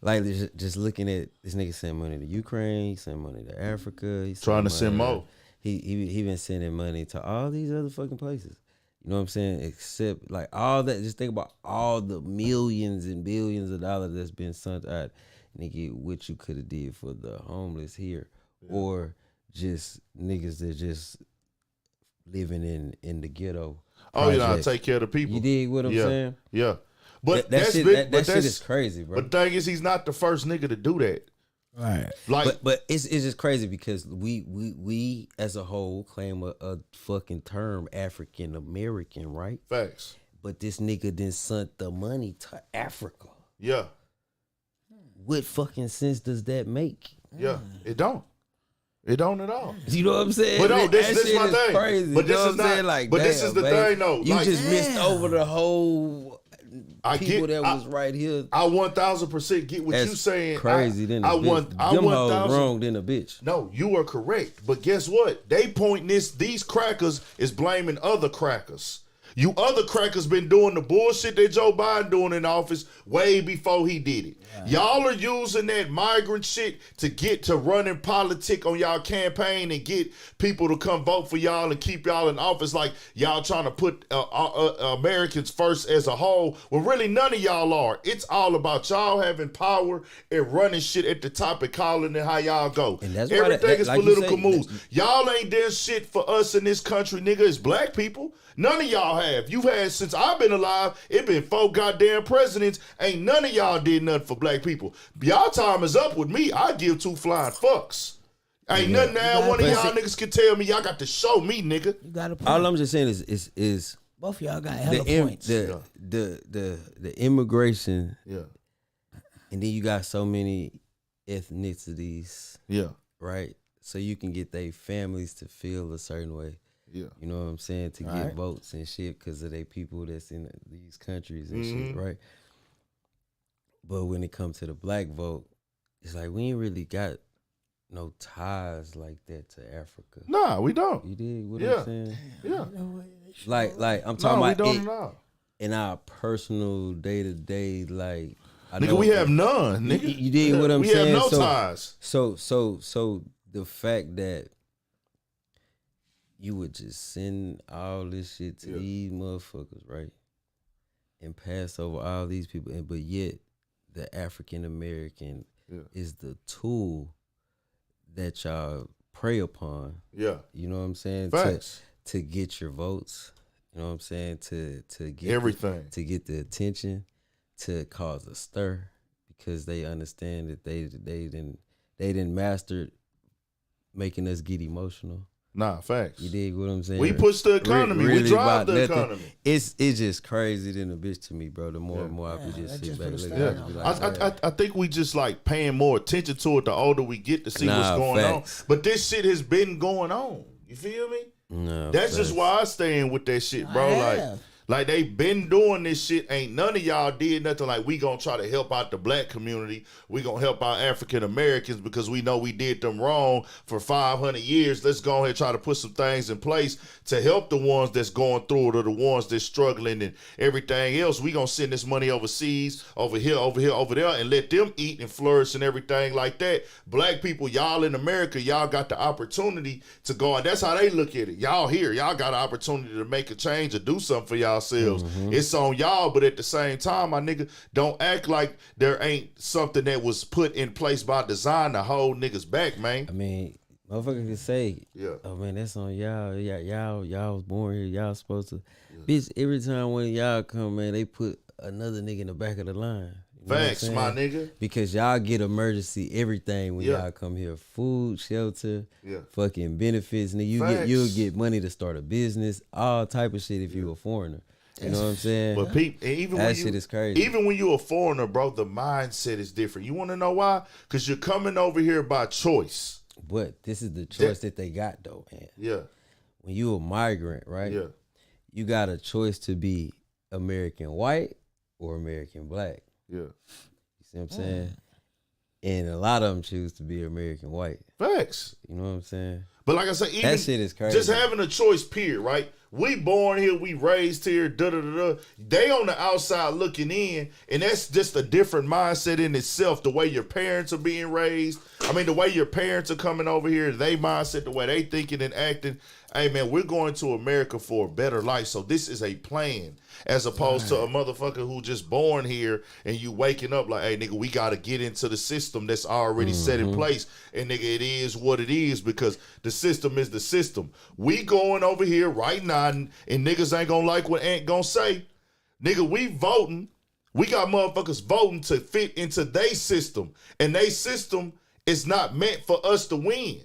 like just looking at this nigga sending money to Ukraine, he sending money to Africa. He's Trying to send more. He been sending money to all these other fucking places. You know what I'm saying? Except like all that. Just think about all the millions and billions of dollars that's been sent out. Nigga, what you could have did for the homeless here, or just niggas that just living in the ghetto. Oh, you know, I projects. take care of the people. You dig what I'm saying? Yeah. But That that's shit, been, that shit is crazy, bro. But the thing is, he's not the first nigga to do that. Right. Like, But it's just crazy because we as a whole claim a fucking term African American, right? facts. But this nigga then sent the money to Africa. Yeah. What fucking sense does that make? Yeah. It don't. It don't at all. You know what I'm saying? But no, this That shit my is thing. crazy. But You this know is what I'm saying? not. Like, But this damn, is the baby. thing, though. You Like, just missed Damn. over the whole I people get- that was right here. I 1000% get what That's you saying. crazy than a I bitch. want. I Them hoes 1000. wrong than a bitch. No, you are correct. But guess what? They point these crackers is blaming other crackers. You other crackers been doing the bullshit that Joe Biden doing in office way before he did it. Y'all are using that migrant shit to get to running politic on y'all campaign and get people to come vote for y'all and keep y'all in office like y'all trying to put Americans first as a whole. Well, really none of y'all are. It's all about y'all having power and running shit at the top and calling it how y'all go. And that's why Everything is like you political say, moves. Y'all ain't done shit for us in this country, nigga. It's black people. None of y'all have. You've had, since I've been alive, it been 4 goddamn presidents. Ain't none of y'all did nothing for black people. Y'all time is up with me. I give 2 flying fucks. Ain't nothing now one of y'all niggas can tell me. Y'all got to show me, nigga. You got a point. All I'm just saying is Both of y'all got hella points. the immigration, Yeah. and then you got so many ethnicities, Yeah. right? So you can get their families to feel a certain way. Yeah. You know what I'm saying? To Right. get votes and shit because of they people that's in these countries and shit, right? But when it comes to the black vote, it's like we ain't really got no ties like that to Africa. Nah, we don't. You dig what Yeah. I'm saying? Yeah. Like I'm No, talking we about don't it at all. in our personal day to day, like I Nigga, know- we have none, nigga. You dig what I'm we saying? have no So- ties. So the fact that you would just send all this shit to these motherfuckers, right? And pass over all these people, but yet the African American is the tool that y'all prey upon. Yeah. You know what I'm saying? Facts. To get your votes You know what I'm saying? To get Everything. to get the attention, to cause a stir, because they understand that they didn't master making us get emotional. Nah, facts. You dig what I'm saying? We push the economy. Really we drive about the nothing. economy. It's just crazy than a bitch to me, bro. The more and more I could just sit back and look at it and be like, I think we just like paying more attention to it the older we get to see what's going facts. on. But this shit has been going on. You feel me? No, That's just why I staying with that shit, bro. Like they been doing this shit. Ain't none of y'all did nothing like we gonna try to help out the black community. We gonna help out African Americans because we know we did them wrong for 500 years. Let's go ahead and try to put some things in place to help the ones that's going through it or the ones that's struggling and everything else. We gonna send this money overseas, over here, over there, and let them eat and flourish and everything like that. Black people, y'all in America, y'all got the opportunity to go, and that's how they look at it. Y'all here, y'all got an opportunity to make a change or do something for y'all. It's on y'all, but at the same time, my nigga, don't act like there ain't something that was put in place by design to hold niggas back, man. I mean, motherfucker can say, Yeah. "Oh man, that's on y'all. Y'all was born here. Y'all supposed to." Bitch, every time one of y'all come, man, they put another nigga in the back of the line. You know Facts, my nigga. Because y'all get emergency everything when y'all come here: food, shelter, fucking benefits, and you'll get money to start a business, all type of shit if you a foreigner. You know what I'm saying? But even that when shit is crazy. Even when you a foreigner, bro, the mindset is different. You want to know why? Because you're coming over here by choice. But this is the choice that they got, though, man. Yeah. When you a migrant, right? Yeah. You got a choice to be American white or American black. Yeah. You see what I'm saying? And a lot of them choose to be American white. Facts. You know what I'm saying? But like I said, even that shit is crazy. Just having a choice, period, right? We born here, we raised here, They on the outside looking in, and that's just a different mindset in itself. The way your parents are being raised. I mean, the way your parents are coming over here, they mindset, the way they thinking and acting. Hey, man, we're going to America for a better life. So this is a plan, as opposed to a motherfucker who just born here and you waking up like, hey, nigga, we got to get into the system that's already set in place. And, nigga, it is what it is because the system is the system. We going over here right now, and niggas ain't going to like what Ant going to say. Nigga, we voting. We got motherfuckers voting to fit into their system. And their system is not meant for us to win.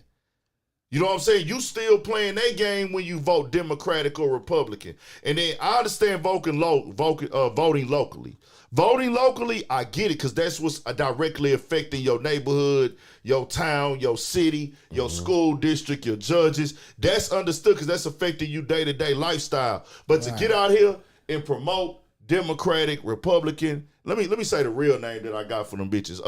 You know what I'm saying? You still playing that game when you vote Democratic or Republican. And then I understand voting locally. Voting locally, I get it, because that's what's directly affecting your neighborhood, your town, your city, your school district, your judges. That's understood because that's affecting you day-to-day lifestyle. But to get out here and promote Democratic, Republican, let me say the real name that I got for them bitches.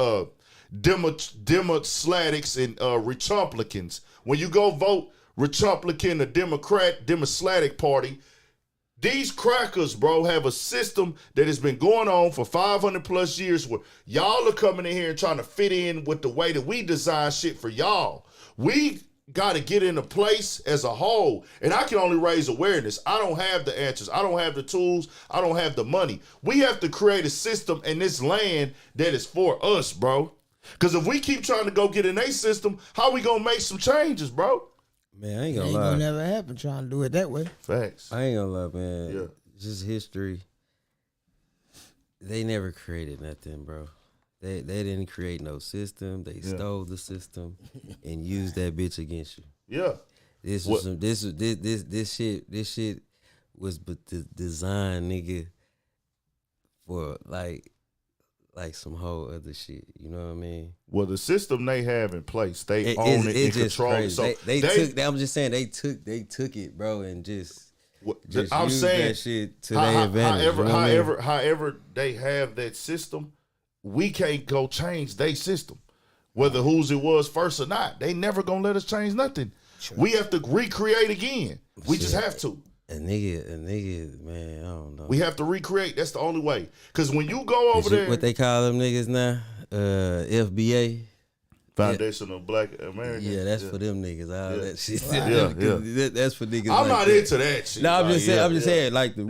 Demoslatics and Republicans. When you go vote Republican or Demoslatic Party, these crackers, bro, have a system that has been going on for 500 plus years where y'all are coming in here and trying to fit in with the way that we design shit for y'all. We got to get into place as a whole, and I can only raise awareness. I don't have the answers. I don't have the tools. I don't have the money. We have to create a system in this land that is for us, bro. Because if we keep trying to go get in a system, how we gonna make some changes, bro? Man, I ain't gonna Ain't lie. gonna never happen trying to do it that way. Facts. I ain't gonna lie, man. Yeah. Just history. They never created nothing, bro. They didn't create no system. They stole the system and used that bitch against you. Yeah. This was some, this shit was designed, nigga, for like some whole other shit. You know what I mean? Well, the system they have in place, they own it and control it. So they took. I'm just saying they took it, bro, and just I'm used saying that shit to their advantage. However they have that system, we can't go change their system. Whether whose it was first or not, they never gonna let us change nothing. Sure. We have to recreate again. We just have to. A nigga, man, I don't know. We have to recreate. That's the only way. Because when you go over there, what they call them niggas now, FBA, Foundational Black Americans. Yeah, that's for them niggas. All that shit. That's for niggas. I'm not into that shit. No, I'm just saying, like we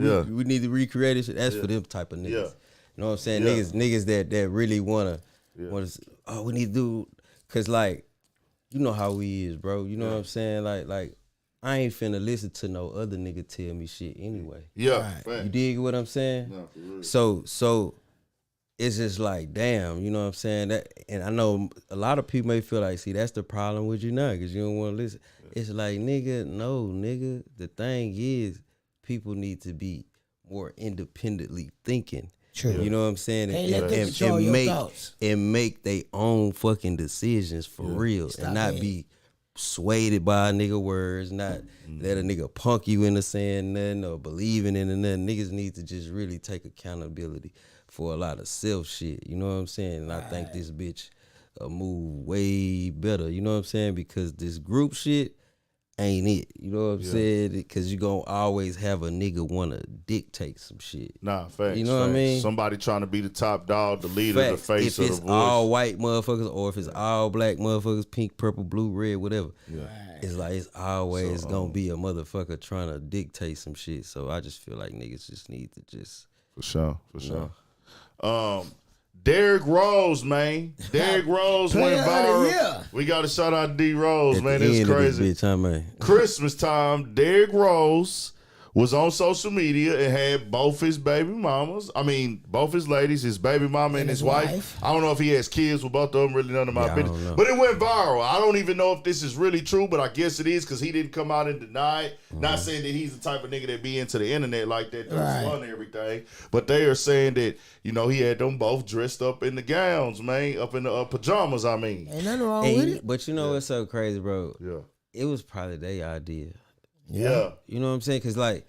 need to recreate it. That's for them type of niggas. You know what I'm saying? Niggas that really wanna, we need to do, cause like, you know how we is, bro. You know what I'm saying? Like I ain't finna listen to no other nigga tell me shit anyway. Yeah, Right. You dig what I'm saying? No, for real. So it's just like, damn, you know what I'm saying? That, and I know a lot of people may feel like, see, that's the problem with you now, because you don't want to listen. It's like, nigga, no, nigga. The thing is, people need to be more independently thinking. True. You know what I'm saying? Ain't let them control your thoughts. And make their own fucking decisions for real. Stop and not it. be swayed by a nigga words, not let a nigga punk you into saying nothing or believing in nothing. Niggas need to just really take accountability for a lot of self shit. You know what I'm saying? And I think this bitch move way better. You know what I'm saying? Because this group shit ain't it. You know what I'm saying? Because you gonna always have a nigga wanna dictate some shit. Nah, facts. You know what I mean? Somebody trying to be the top dog, the leader, Facts. the face if of it's the voice. all white motherfuckers or if it's all black motherfuckers, pink, purple, blue, red, whatever, it's like it's always gonna be a motherfucker trying to dictate some shit. So I just feel like niggas just need to just For sure. Derrick Rose, man. Derrick Rose went Player of the viral. year. We got to shout out D Rose, at man. the It's end of crazy. this bitch, huh, man? Christmas time, Derrick Rose was on social media and had both his baby mamas. I mean, both his ladies, his baby mama and his wife. I don't know if he has kids with both of them. Really none of my Yeah, I business. don't know. But it went viral. I don't even know if this is really true, but I guess it is because he didn't come out and deny it. Not saying that he's the type of nigga that be into the internet like that, that's fun and everything. But they are saying that, you know, he had them both dressed up in the gowns, man, up in the pajamas, I mean. Ain't nothing wrong with it. But you know what's so crazy, bro? Yeah. It was probably their idea. Yeah. You know what I'm saying? Because, like,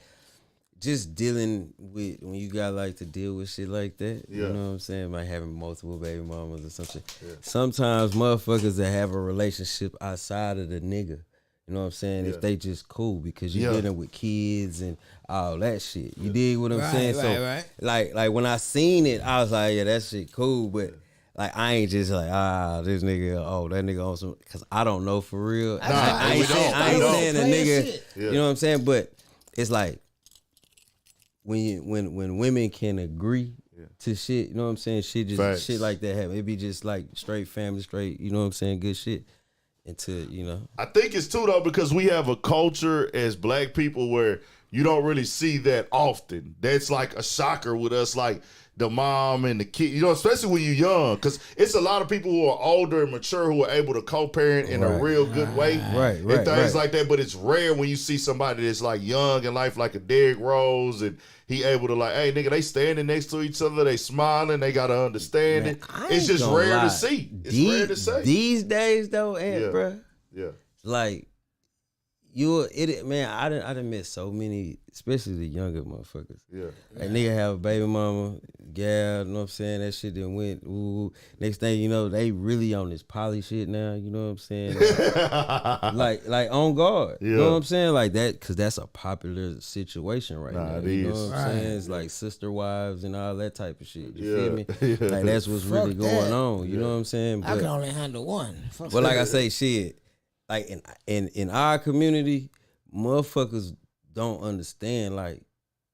just dealing with, when you got, like, to deal with shit like that, you know what I'm saying? Like, having multiple baby mamas or something. Sometimes motherfuckers that have a relationship outside of the nigga, you know what I'm saying? If they just cool, because you're dealing with kids and all that shit. You dig what I'm saying? So, like, when I seen it, I was like, yeah, that shit cool, but... Like, I ain't just like, this nigga, that nigga on some, because I don't know for real. I ain't saying a nigga, you know what I'm saying? But it's like, when women can agree to shit, you know what I'm saying? Shit like that happen. It be just like straight family, straight, you know what I'm saying? Good shit. Until, you know. I think it's too, though, because we have a culture as black people where you don't really see that often. That's like a shocker with us, like, the mom and the kid, you know, especially when you're young, because it's a lot of people who are older and mature who are able to co-parent in a real good way, and things like that. But it's rare when you see somebody that's like young in life, like a Derrick Rose, and he able to like, hey, nigga, they standing next to each other, they smiling, they got to understand it. It's just rare to see. It's rare to say. These days, though, bro, like, man, I done met so many, especially the younger motherfuckers. Like, nigga have a baby mama, gal, you know what I'm saying? That shit done went, ooh. Next thing you know, they really on this poly shit now, you know what I'm saying? like on guard. You know what I'm saying? Like that, because that's a popular situation right now. You know what I'm saying? It's like sister wives and all that type of shit. You feel me? Like, that's what's really going on. You know what I'm saying? But, I can only handle one. Well, like I say, shit, like in our community, motherfuckers don't understand, like,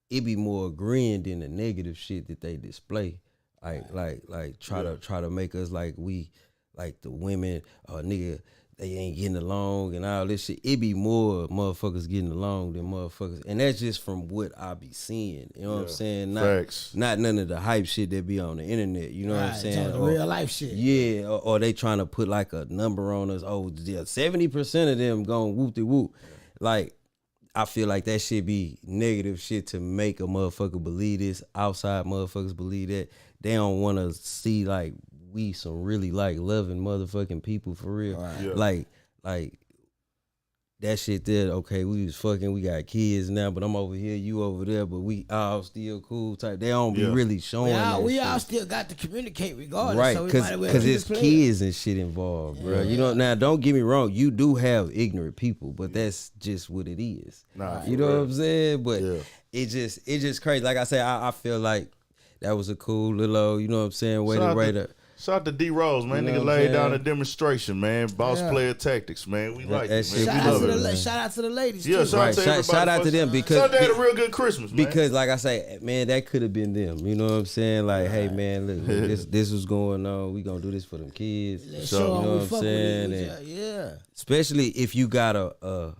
it be more agreeing than the negative shit that they display. Like try to make us like we, like the women, nigga, they ain't getting along and all this shit. It be more motherfuckers getting along than motherfuckers. And that's just from what I be seeing. You know what I'm saying? Not none of the hype shit that be on the internet. You know what I'm saying? The real life shit. Yeah, or they trying to put like a number on us. Oh, yeah, 70% of them going whoop-de-whoop. Like, I feel like that shit be negative shit to make a motherfucker believe this. Outside motherfuckers believe that. They don't want to see, like, we some really, like, loving motherfucking people for real. Like that shit there, okay, we was fucking, we got kids now, but I'm over here, you over there, but we all still cool type. They don't be really showing that we shit. all still got to communicate regardless. Right, so because it's kids and shit involved, bro. You know, now don't get me wrong, you do have ignorant people, but that's just what it is. You know what I'm saying? But it just crazy. Like I said, I feel like that was a cool little, you know what I'm saying, way to shout out to D Rose, man. You know Nigga laid down a demonstration, man. Boss player tactics, man. We like it, man. Shout out to the ladies. Yeah, too. shout out to them because shout out, they had a real good Christmas, man. Because, like I say, man, that could have been them. You know what I'm saying? Like, hey, man, look, this was going on. We gonna do this for them kids. Let's you show know what I'm saying? Yeah. Especially if you got a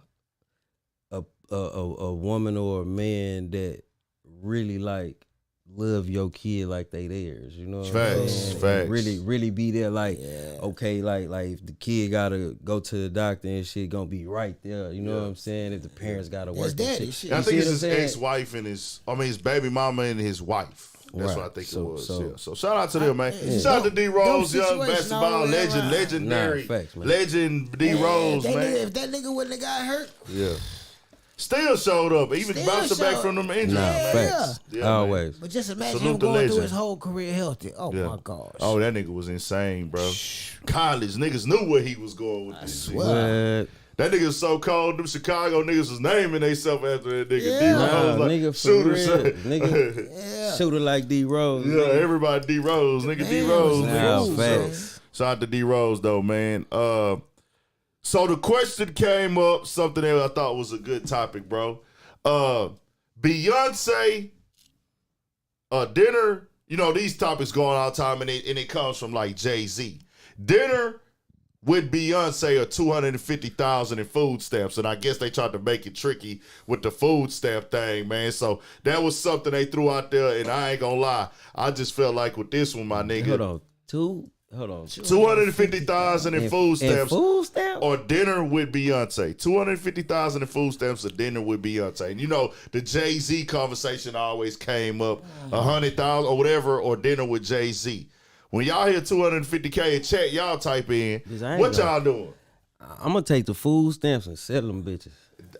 a woman or a man that really like love your kid like they theirs, you know what I'm saying? Facts. Really be there like, okay, like if the kid gotta go to the doctor and shit, gonna be right there, you know what I'm saying? If the parents gotta work and daddy shit. shit. I You think see it's what his I'm saying? ex-wife and his baby mama and his wife. That's Right. what I think So- it was. so- yeah. So shout out to them, man. Shout out to D Rose, Dope young situation basketball all the way legend, around. legendary, Nah, facts, man. legend D Rose, If that man. nigga- if that nigga wouldn't have got hurt, Yeah. Still showed up, even Still bouncing back showed from them up. injuries. Nah, Yeah. facts. Yeah, man. Always. but just imagine Salute him the going through legend. his whole career healthy. Oh Yeah. my gosh. Oh, that nigga was insane, bro. College niggas knew where he was going with this shit. swear. What? That nigga was so cold. Them Chicago niggas was naming themselves after that nigga. Yeah. D Rose, Nah, like, nigga, for shooter, real. son. Nigga, Yeah. shooter like D Rose. Yeah, everybody D Rose, nigga D Man, Rose. was nigga. Nah, cool, facts. Shout out to D Rose though, man. So the question came up, something that I thought was a good topic, bro. Beyonce, dinner. You know these topics going all the time, and it comes from like Jay-Z. Dinner with Beyonce or 250,000 in food stamps, and I guess they tried to make it tricky with the food stamp thing, man. So that was something they threw out there, and I ain't gonna lie, I just felt like with this one, my nigga, Hold on. 250,000 in food stamps. Food stamps? Or dinner with Beyonce. 250,000 in food stamps or dinner with Beyonce. And you know, the Jay-Z conversation always came up. 100,000 or whatever, or dinner with Jay-Z. When y'all hear 250K in chat, y'all type in. What y'all doing? I'm gonna take the food stamps and sell them bitches.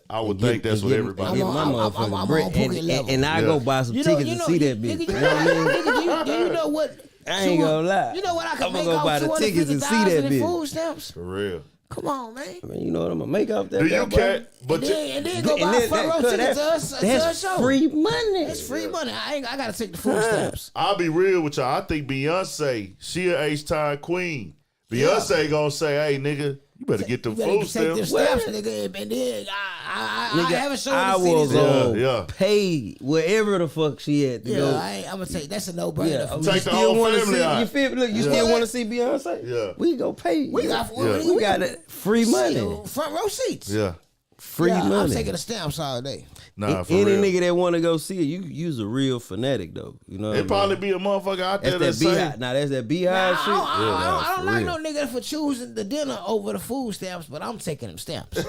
I would think that's what everybody Get I'm my on- motherfucking I'm bread. on Pookie level. And I Yeah. go buy some tickets to see that bitch. You know what I mean? Nigga, do you know what? I ain't gonna lie. You know what I can I'ma make go off buy the tickets and see that 250,000 in bitch. food stamps? For real. Come on, man. I mean, you know what I'm gonna make off that? Do you boy? cat? But And then go buy front row cause tickets to us. to that's our show. free money. That's free money. I gotta take the food stamps. I'll be real with y'all. I think Beyonce, she a H-time queen. Beyonce gonna say, hey, nigga, you better get them You better food take them stamps. stamps, nigga. And then I Nigga, have a show I in the will city. go Yeah. pay wherever the fuck she at to Yeah, go. I'm gonna take. That's a no-brainer. Yeah, for I'm me. take you the still whole wanna family see? out. You feel? Look, you Yeah. still want to see Beyonce? Yeah. we go pay. We got Yeah. we got it. Free money. front row seats. Yeah. Free Yeah, I'm money. taking the stamps all day. Nah, for Any real. nigga that want to go see it, you's a real fanatic though. You know, what I It mean? probably be a motherfucker out there That's that that say, beehive. Now that's that beehive shit. I don't for like real. no nigga for choosing the dinner over the food stamps, but I'm taking them stamps.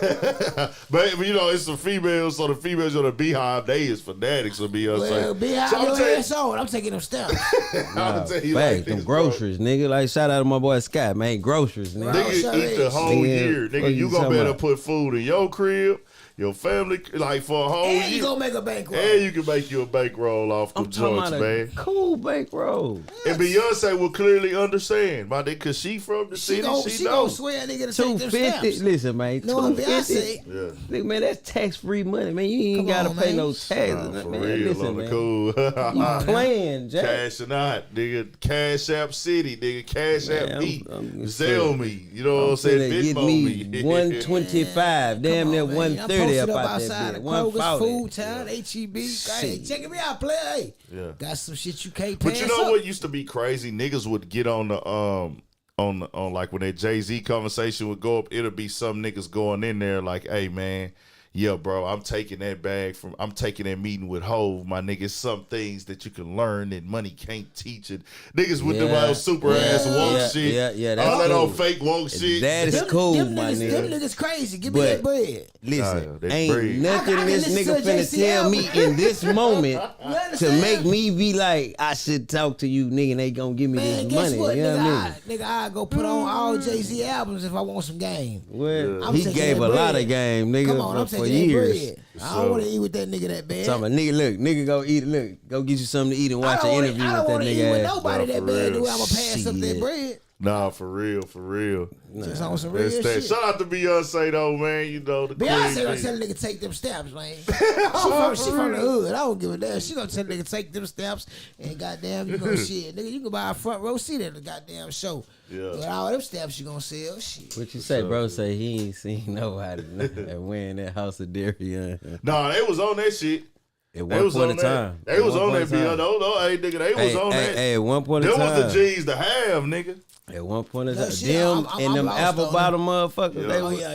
but you know, it's some females, so the females on the beehive, they is fanatics of Beyonce. Well, behind So I'm your telling- ass on, I'm taking them stamps. I'll tell you Facts, like them this, bro. groceries, nigga. Like shout out to my boy Scott, man. Groceries, nigga. Right. Nigga Sure eat the is. whole Nigga, year. what Nigga, you you gonna talking better about? put food in your crib, your family, like for a whole And you year. gonna make a bankroll. And you can make you a bankroll off the I'm talking joints, about man. a cool bankroll. And Beyonce will clearly understand, my nigga, cause she from the She city, gon' she she know. gon' swear a nigga to take them 250. stamps. Listen, man. No, 250. Beyonce. Yeah. Nigga, man, that's tax free money, man. You ain't Come gotta on, pay man. no taxes, Nah, for man. real, Listen, on the man. cool. You playing, Jack? Cashing out, nigga. Cash App City, nigga. Cash Man, App me. I'm Zell me. You know what I'm saying? Finna get Venmo me me. 125, damn Come near on, man. I'm 130 posted up out outside that of bitch. Kroger's, 140. Food Town, HEB. Hey, Shit. check me out, player. Hey, Yeah. got some shit you can't pass But you know up. what used to be crazy? Niggas would get on the on like when that Jay-Z conversation would go up, it'll be some niggas going in there like, hey man, yeah, bro, I'm taking that meeting with Hov, my nigga. Some things that you can learn that money can't teach it. Niggas with them Yeah. old super ass woke Yeah, shit. yeah, that's all that cool. old fake woke shit. That is Them- cool, them my niggas, nigga. Them niggas crazy. Give me But- that bread. Listen, Nah, that ain't bread. nothing I can this listen nigga to finna JC tell me album. in this moment You to understand? make me be like, I should talk to you, nigga, and they gonna give me Man, this guess money. what, You know nigga? what I mean? I go put on all Jay-Z albums if I want some game. Well, I'm he taking gave that a lot bread. of game, nigga, Come on, I'm for taking that years. bread. I don't want to eat with that nigga that bad. Talking about, nigga, look, nigga, go eat, look, go get you something to eat and watch an interview I don't with want that to eat with nigga ass. nobody Nah, that for bad. real. I'ma pass up that Shit. bread. Nah, for real. Just on some real That's that. shit. Shout out to Beyonce though, man. You know the Beyonce queen gonna bee. tell the nigga take them stamps, man. she from the hood. I don't give a damn. She gonna tell the nigga take them stamps and goddamn you gonna shit. Nigga, you can buy a front row seat at the goddamn show. Yeah. With all them stamps you gonna sell, shit. What you say, bro? Say he ain't seen nobody wearing that House of Darian. Nah, they was on that shit. At They one was point on in that. time. They At was one on point that in bill. time. No, hey, nigga, they was on that. Hey, at one point in Them time. was the G's to have, nigga. At one point in No time. shit, Them I'm and them lost apple on bottom motherfuckers. Yeah. They Oh was, yeah. I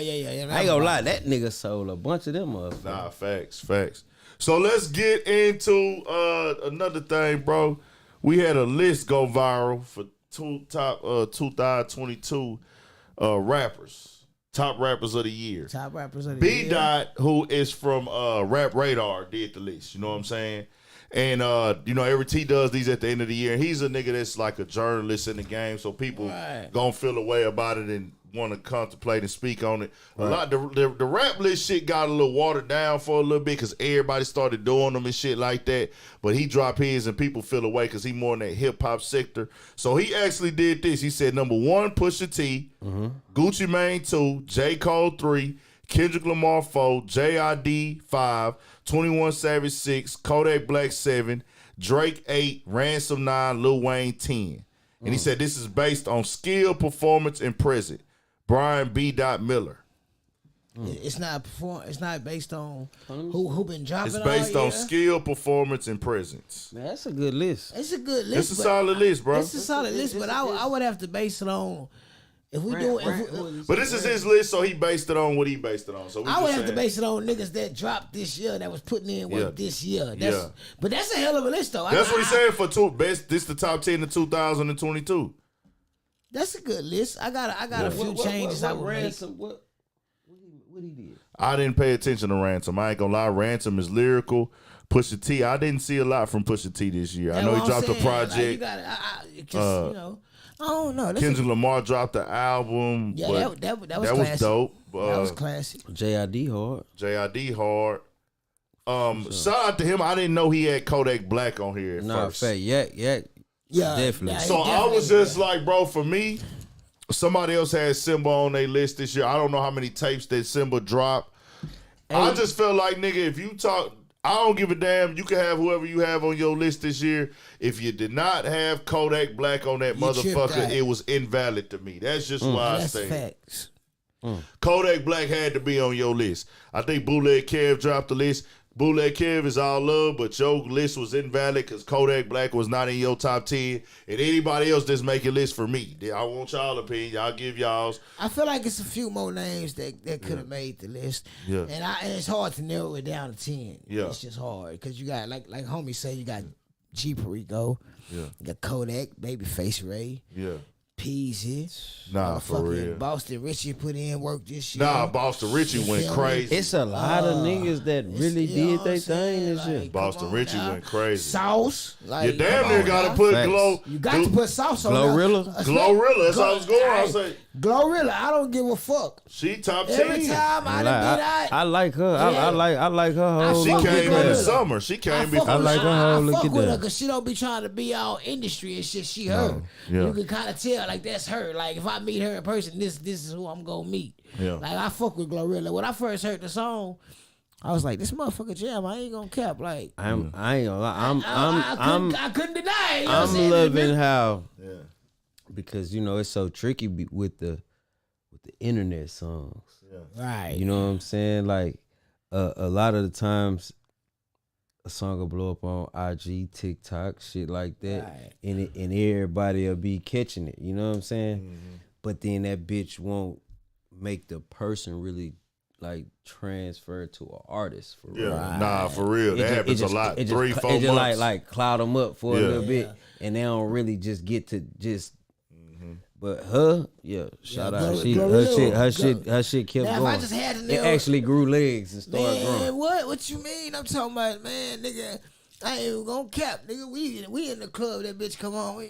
ain't gonna lie, that nigga sold a bunch of them motherfuckers. Nah, facts. So let's get into another thing, bro. We had a list go viral for top 2022 rappers. Top rappers of the year. Top rappers of the B year. Dot, who is from Rap Radar, did the list. You know what I'm saying? And you know, every T does these at the end of the year. And he's a nigga that's like a journalist in the game, so people gonna feel a way about it and want to contemplate and speak on it. A lot the rap list shit got a little watered down for a little bit because everybody started doing them and shit like that. But he dropped his and people feel away because he more in that hip hop sector. So he actually did this. He said number 1, Pusha T, Gucci Mane 2, J. Cole 3, Kendrick Lamar 4, J.I.D. 5, 21 Savage 6, Kodak Black 7, Drake 8, Ransom 9, Lil Wayne 10. And he said this is based on skill, performance, and present. Brian B. Miller. It's not It's not based on who been dropping. It's based all on year. skill, performance, and presence. Man, that's a good list. It's a good list. It's a but solid list, bro. It's a solid list, but I would have to base it on if we do. But this is his list, so he based it on what he based it on. So we I would just have to saying. base it on niggas that dropped this year that was putting in work this year. That's, Yeah. But that's a hell of a list, though. That's what he said for best. This the top 10 of 2022. That's a good list. I got a few changes I would make. Ransom, what he did? I didn't pay attention to Ransom. I ain't gonna lie. Ransom is lyrical. Pusha T, I didn't see a lot from Pusha T this year. I know he dropped a project. Like, you got you know, I don't know. Kendrick Lamar dropped the album. Yeah, but that was that classic. was dope. That was classic. J.I.D. hard. J.I.D. hard. Shout out to him. I didn't know he had Kodak Black on here at first. Fact. Yeah, definitely. Yeah, So I was just like, bro, for me, somebody else had Simba on their list this year. I don't know how many tapes that Simba dropped. I just felt like, nigga, if you talk, I don't give a damn. You can have whoever you have on your list this year. If you did not have Kodak Black on that motherfucker, it was invalid to me. That's just why I That's say facts. Kodak Black had to be on your list. I think Bootleg Kev dropped the list. Bootleg Kev is all love, but your list was invalid because Kodak Black was not in your top 10. And anybody else just make a list for me. I want y'all opinion. Y'all give y'all's. I feel like it's a few more names that could have made the list. Yeah. And it's hard to narrow it down to 10. Yeah. It's just hard because you got, like homie say, you got G Perico. Yeah. You got Kodak, Babyface Ray. Yeah. Peasy. Nah, for real. Boston Richie put in work this year. Nah, Boston Richie went feel me? crazy. It's a lot of niggas that really you know did what their I'm saying? thing this year. Like, Boston come on Richie now. went crazy. Sauce. Like, You damn come near on got to now. put Facts. You got to put sauce on Glorilla? there. Glorilla. That's how I was going. I was Hey, like, Glorilla, I don't give a fuck. she top 10. Every time I done did I like her. Yeah. I like her whole She fuck look with came at in the that. Glorilla. summer. She came before. I like her whole look fuck at with her that. because she don't be trying to be all industry and shit. She her. Yeah. You can kind of tell like that's her. Like if I meet her in person, this is who I'm gonna meet. Yeah. Like I fuck with Glorilla. When I first heard the song, I was like, this motherfucker jam. I ain't gonna cap. Like I ain't gonna lie. I couldn't deny it. You know what I'm saying? loving how Yeah. because you know it's so tricky with the internet songs. Right. You know what I'm saying? Like a lot of the times a song will blow up on IG, TikTok, shit like that, Right. and everybody will be catching it. You know what I'm saying? Mm-hmm. But then that bitch won't make the person really like transfer to an artist for real. Yeah. Nah, for real. That happens a lot. 3-4 It months. just like cloud them up for a Yeah. little bit, and they don't really just get to just. But her, shout out. Her shit kept Now, if going. I just had to It nail actually grew legs and started growing. Man, what you mean? I'm talking about, man, nigga. I ain't even gonna cap, nigga. We in the club. That bitch come on.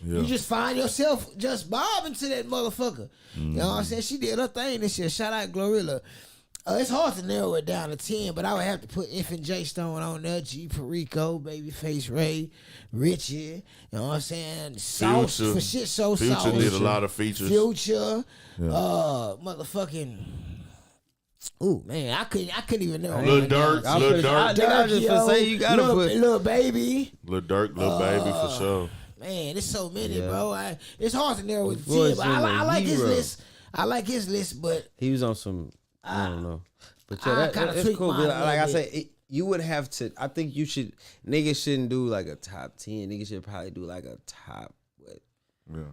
You just find yourself just bobbing to that motherfucker. You know what I'm saying? She did her thing this year. Shout out Glorilla. It's hard to narrow it down to 10, but I would have to put F and J Stone on there, G Perico, Babyface Ray, Richie, you know what I'm saying? Sauce Future. for shit so Future Sauce. did a lot of features. Future, motherfucking. Ooh man, I couldn't even know. Lil Durk, Lil Durk, I was just gonna say you gotta put Lil Baby. Lil Durk, Lil Baby for sure. Man, there's so many, Yeah. bro. It's hard to narrow it to Voice 10, but is I a like his hero. list. I like his list, but He was on some, I don't know. But I yeah, kinda that's tweaked cool. mine But a like I little say, you would have to. I think you should. Niggas shouldn't do like a top 10. Niggas should probably do like a top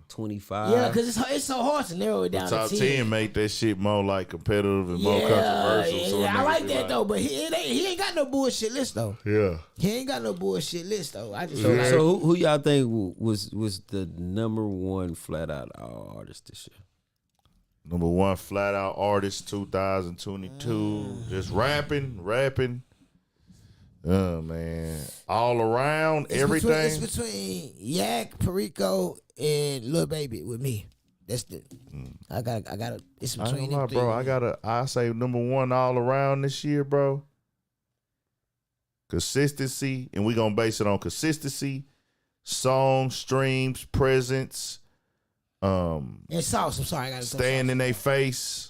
25. Yeah, because it's so hard to narrow it down Top to 10 make that shit more like competitive and more controversial. Yeah, So I like that though, but he ain't got no bullshit list though. Yeah. He ain't got no bullshit list though. I just So who y'all think was the number one flat out artist this year? Number one flat out artist 2022. Just rapping. Oh man. All around, everything. It's between Yak, Perico, and Lil Baby with me. That's the I gotta it's I between ain't gonna lie, them bro. I say number one all around this year, bro. Consistency, and we gonna base it on consistency, songs, streams, presence, and Sauce. I'm sorry, I gotta staying in their face.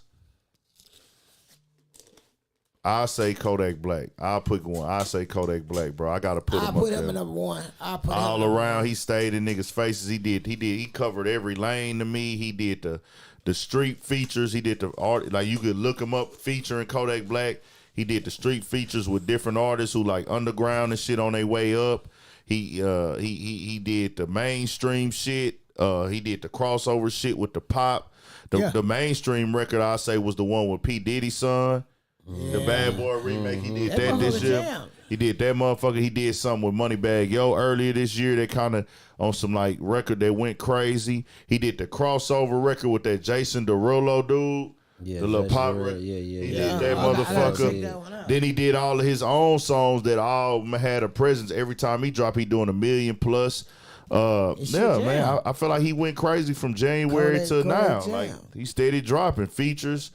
I say Kodak Black. I'll pick one. I say Kodak Black, bro. I gotta put him up there. I'll put him in number one. I'll put all him around. He stayed in niggas' faces. He covered every lane to me. He did the street features. He did the art. Like you could look him up featuring Kodak Black. He did the street features with different artists who like underground and shit on their way up. He did the mainstream shit. He did the crossover shit with the pop. The mainstream record I say was the one with P. Diddy's son. The Bad Boy remake, he did that this year. Jam. He did that motherfucker. He did something with Moneybagg Yo earlier this year that kind of on some like record that went crazy. He did the crossover record with that Jason Derulo dude. Yeah, the little pop record. He did that motherfucker. Then he did all of his own songs that all had a presence. Every time he dropped, he doing 1 million plus. Man, I feel like he went crazy from January to now. Like he steady dropping features.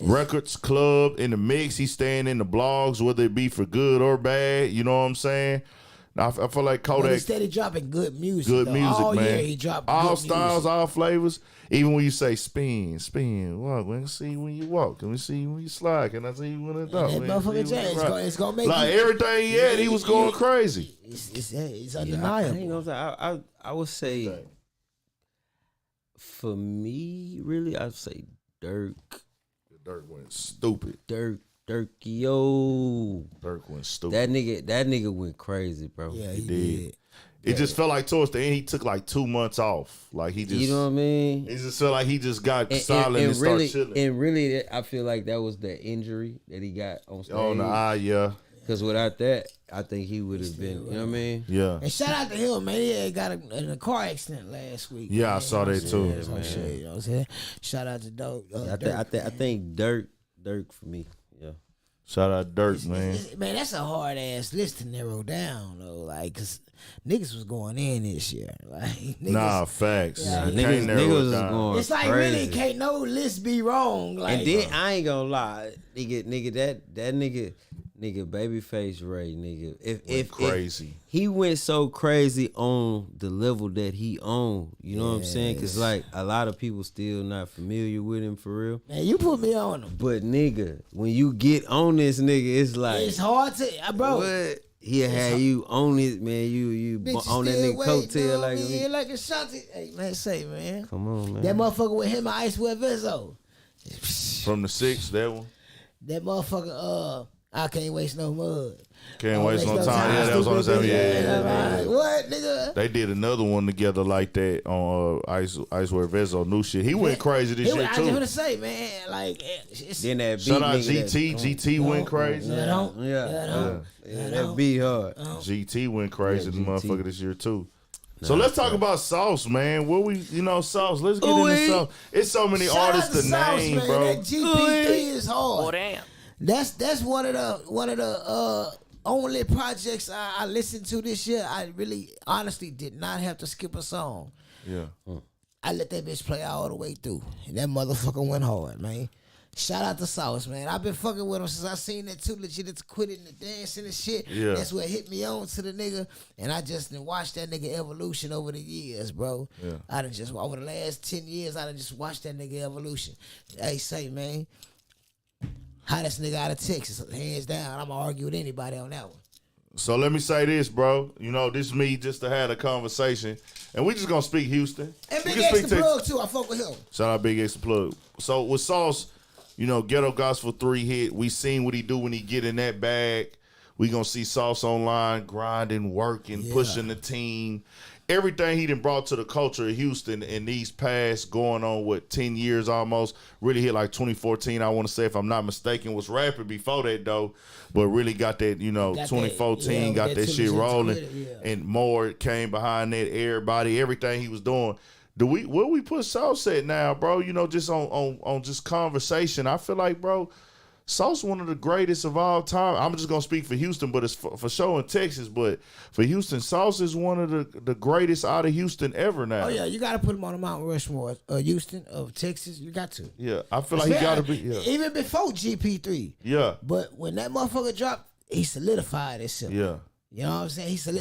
Records, club, in the mix. He's staying in the blogs, whether it be for good or bad. You know what I'm saying? I feel like Kodak. He's steady dropping good music. Good though. music, all man. Year he dropped all good styles, music. all flavors. Even when you say spin, walk. Let me see when you walk. Let me see when you slide. Can I see you when it don't? That motherfucker James, it's gonna make like you, everything he had, he was going crazy. It's undeniable. I would say, for me, really, I'd say Dirk. Dirk went stupid. Dirk went stupid. That nigga went crazy, bro. Yeah, he did. It just felt like towards the end he took like 2 months off. Like he just, you know what I mean? It just felt like he just got silent and really, started chilling. And really, I feel like that was the injury that he got on stage. On the eye, yeah. Because without that, I think he would have been, you know what I mean? Yeah. And shout out to him, man. He had got in a car accident last week. Yeah, man. I saw that too. You know what I'm saying? Shout out to Dirk. I think Dirk for me. Yeah. Shout out Dirk, man. Man, that's a hard ass list to narrow down though. Like, cause niggas was going in this year. Like, niggas, facts. Yeah. Niggas was going it's like crazy. really can't no list be wrong. Like, And then I ain't gonna lie, that nigga Babyface Ray, nigga. If crazy. If he went so crazy on the level that he owned, you know what I'm saying? Because like a lot of people still not familiar with him for real. Man, you put me on him. But nigga, when you get on this nigga, it's like It's hard to, bro. What? He'll have you on it, man. You on that nigga coattail like me. Like a shotty. Hey, man, say, man. Come on, man. That motherfucker with him and Ice with Vizzo. From the 6, that one. That motherfucker, I can't waste no mud. Can't waste no time. Yeah, that was on the 7. Yeah. What, nigga? They did another one together like that on Icewear Vezo, new shit. He went crazy this year I too. just want to say, man, like, Then that beat shout out nigga GT went crazy. that beat hard. GT went crazy, the GT. motherfucker this year too. So let's talk about Sauce, man. Sauce. Let's get into Sauce. It's so many artists to name, man. bro. That GPT is hard. Oh damn. That's one of the only projects I listened to this year. I really honestly did not have to skip a song. Yeah. I let that bitch play all the way through. And that motherfucker went hard, man. Shout out to Sauce, man. I've been fucking with him since I seen that Too Legit to Quit It and the dancing and shit. Yeah. That's what hit me on to the nigga. And I just done watched that nigga evolution over the years, bro. Yeah. I done just, over the last 10 years, I done just watched that nigga evolution. Hey, say, man, hottest nigga out of Texas, hands down. I'm gonna argue with anybody on that one. So let me say this, bro. You know, this is me just to have a conversation. And we just gonna speak Houston. And We Big can X speak the plug too. I fuck with him. Shout out Big X the plug. So with Sauce, you know, Ghetto Gospel 3 hit. We seen what he do when he get in that bag. We gonna see Sauce online, grinding, working, pushing the team. Everything he done brought to the culture of Houston in these past going on 10 years almost. Really hit like 2014, I want to say, if I'm not mistaken, was rapping before that though, but really got that, 2014, got that shit rolling, and more came behind that. Everything he was doing. Where we put Sauce at now, bro? Just on just conversation. I feel like, bro, Sauce one of the greatest of all time. I'm just gonna speak for Houston, but it's for sure in Texas. But for Houston, Sauce is one of the greatest out of Houston ever now. Oh yeah, you gotta put him on the Mount Rushmore, Houston of Texas. You got to. Yeah, I feel like he gotta be. Yeah. Even before GP3. Yeah. But when that motherfucker dropped, he solidified himself. Yeah. You know what I'm saying? He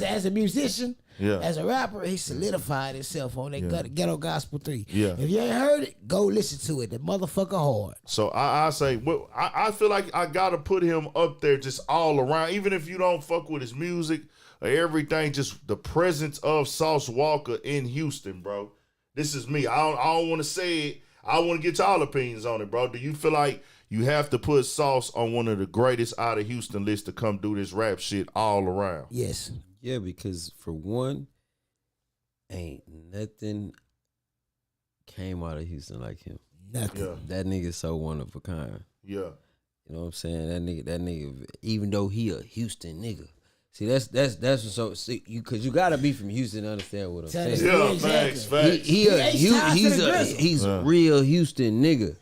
as a musician. Yeah. As a rapper, he solidified himself on that Ghetto Gospel 3. Yeah. If you ain't heard it, go listen to it. The motherfucker hard. So I say, I feel like I gotta put him up there just all around. Even if you don't fuck with his music or everything, just the presence of Sauce Walka in Houston, bro. This is me. I don't want to say it. I want to get y'all opinions on it, bro. Do you feel like you have to put Sauce on one of the greatest out of Houston lists to come do this rap shit all around? Yes. Yeah, because for one, ain't nothing came out of Houston like him. Nothing. Yeah. That nigga so one of a kind. Yeah. You know what I'm saying? That nigga, even though he a Houston nigga. See, that's what's so. See, because you gotta be from Houston to understand what I'm saying. Yeah, exactly. facts. He's a real Houston nigga,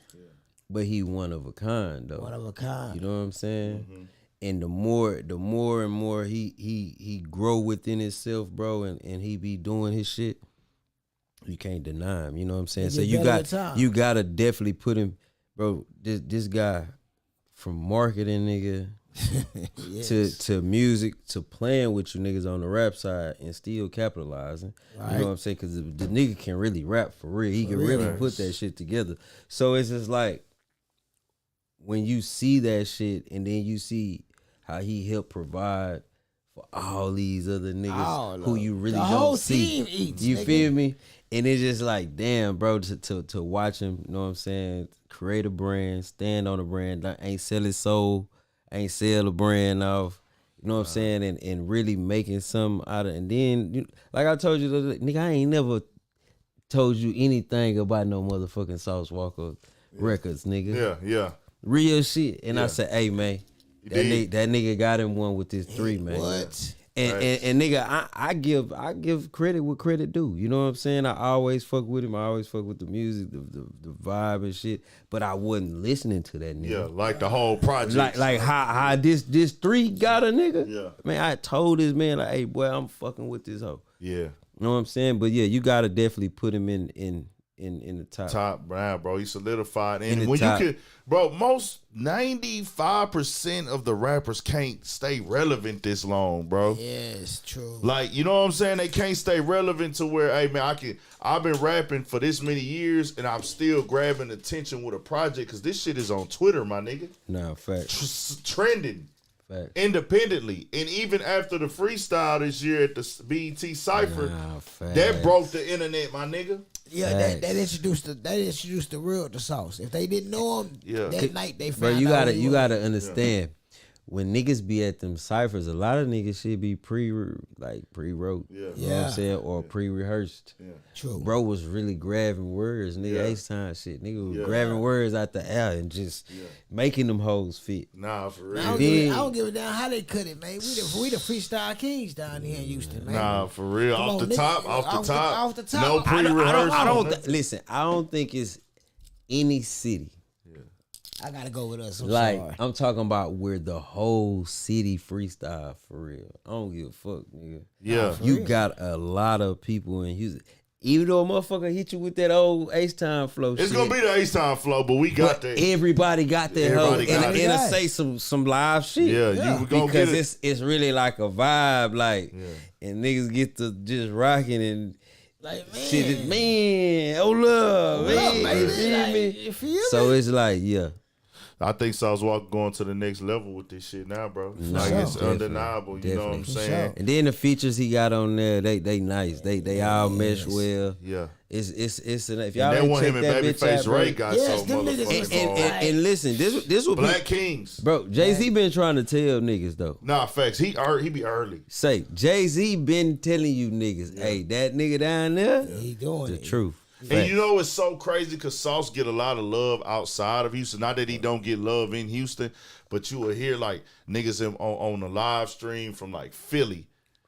but he one of a kind though. One of a kind. You know what I'm saying? Mm-hmm. And the more and more he grow within himself, bro, and he be doing his shit, you can't deny him. You know what I'm saying? So you gotta definitely put him, bro. This guy, from marketing, nigga, yes, to music, to playing with you niggas on the rap side and still capitalizing. Right. You know what I'm saying? Because the nigga can really rap for real. He can really put that shit together. So it's just like, when you see that shit and then you see how he helped provide for all these other niggas who you really don't see. Team eats, you nigga. Feel me? And it's just like, damn, bro, to watch him, you know what I'm saying, create a brand, stand on a brand, ain't sell his soul, ain't sell the brand off, you know what I'm saying, and really making something out of it. And then, like I told you, nigga, I ain't never told you anything about no motherfucking Sauce Walka records, nigga. Yeah. Real shit. And I said, hey, man, that nigga got him one with this 3, man. What? And nigga, I give credit what credit due. You know what I'm saying? I always fuck with him. I always fuck with the music, the vibe and shit. But I wasn't listening to that nigga. Yeah, like the whole project. Like how this 3 got a nigga. Yeah. Man, I told this man, like, hey, boy, I'm fucking with this hoe. Yeah. You know what I'm saying? But yeah, you gotta definitely put him in the top. Bro, he solidified. And when top. You could, bro, most 95% of the rappers can't stay relevant this long, bro. Yeah, it's true. Like, you know what I'm saying? They can't stay relevant to where, hey man, I've been rapping for this many years and I'm still grabbing attention with a project because this shit is on Twitter, my nigga. Nah, facts. Trending. Facts. Independently. And even after the freestyle this year at the BET Cypher, that broke the internet, my nigga. Yeah, that introduced the real to Sauce. If they didn't know him that night, they found bro, out. You gotta understand. When niggas be at them ciphers, a lot of niggas should be pre-wrote. You know what I'm saying? Or pre-rehearsed. Yeah. True. Bro was really grabbing words, nigga. H-time shit. Nigga was grabbing words out the air and just making them hoes fit. Nah, for real. I don't give a damn how they cut it, man. We the freestyle kings down here in Houston, man. Nah, for real. Off the top. Off the top. No pre-rehearsal. Listen, I don't think it's any city. I gotta go with us. I'm talking about where the whole city freestyle for real. I don't give a fuck, nigga. Yeah. You got a lot of people in Houston. Even though a motherfucker hit you with that old H-time flow it's gonna be the H-time flow, but we got that. Everybody got that hoe. And say some live shit. Yeah. You gonna because get it. It's really like a vibe, like, and niggas get to just rocking and like, man. shit is, man, oh love, man. Baby. You feel me? So it's like, I think Sauce Walker going to the next level with this shit now, bro. No, Like it's definitely, undeniable. You know what I'm definitely. saying? And then the features he got on there, they nice. They all mesh well. Yeah. It's if And y'all that ain't one check him and that bitch Babyface out, bro. Ray got Yes, so them niggas motherfucking is hard. and listen, this will Black Kings. bro. Jay-Z been trying to tell niggas though. Nah, facts. He be early. Say Jay-Z been telling you niggas, hey, that nigga down there, He doing the it. truth. And you know it's so crazy because Sauce get a lot of love outside of Houston. Not that he don't get love in Houston, but you will hear like niggas on the live stream from like Philly.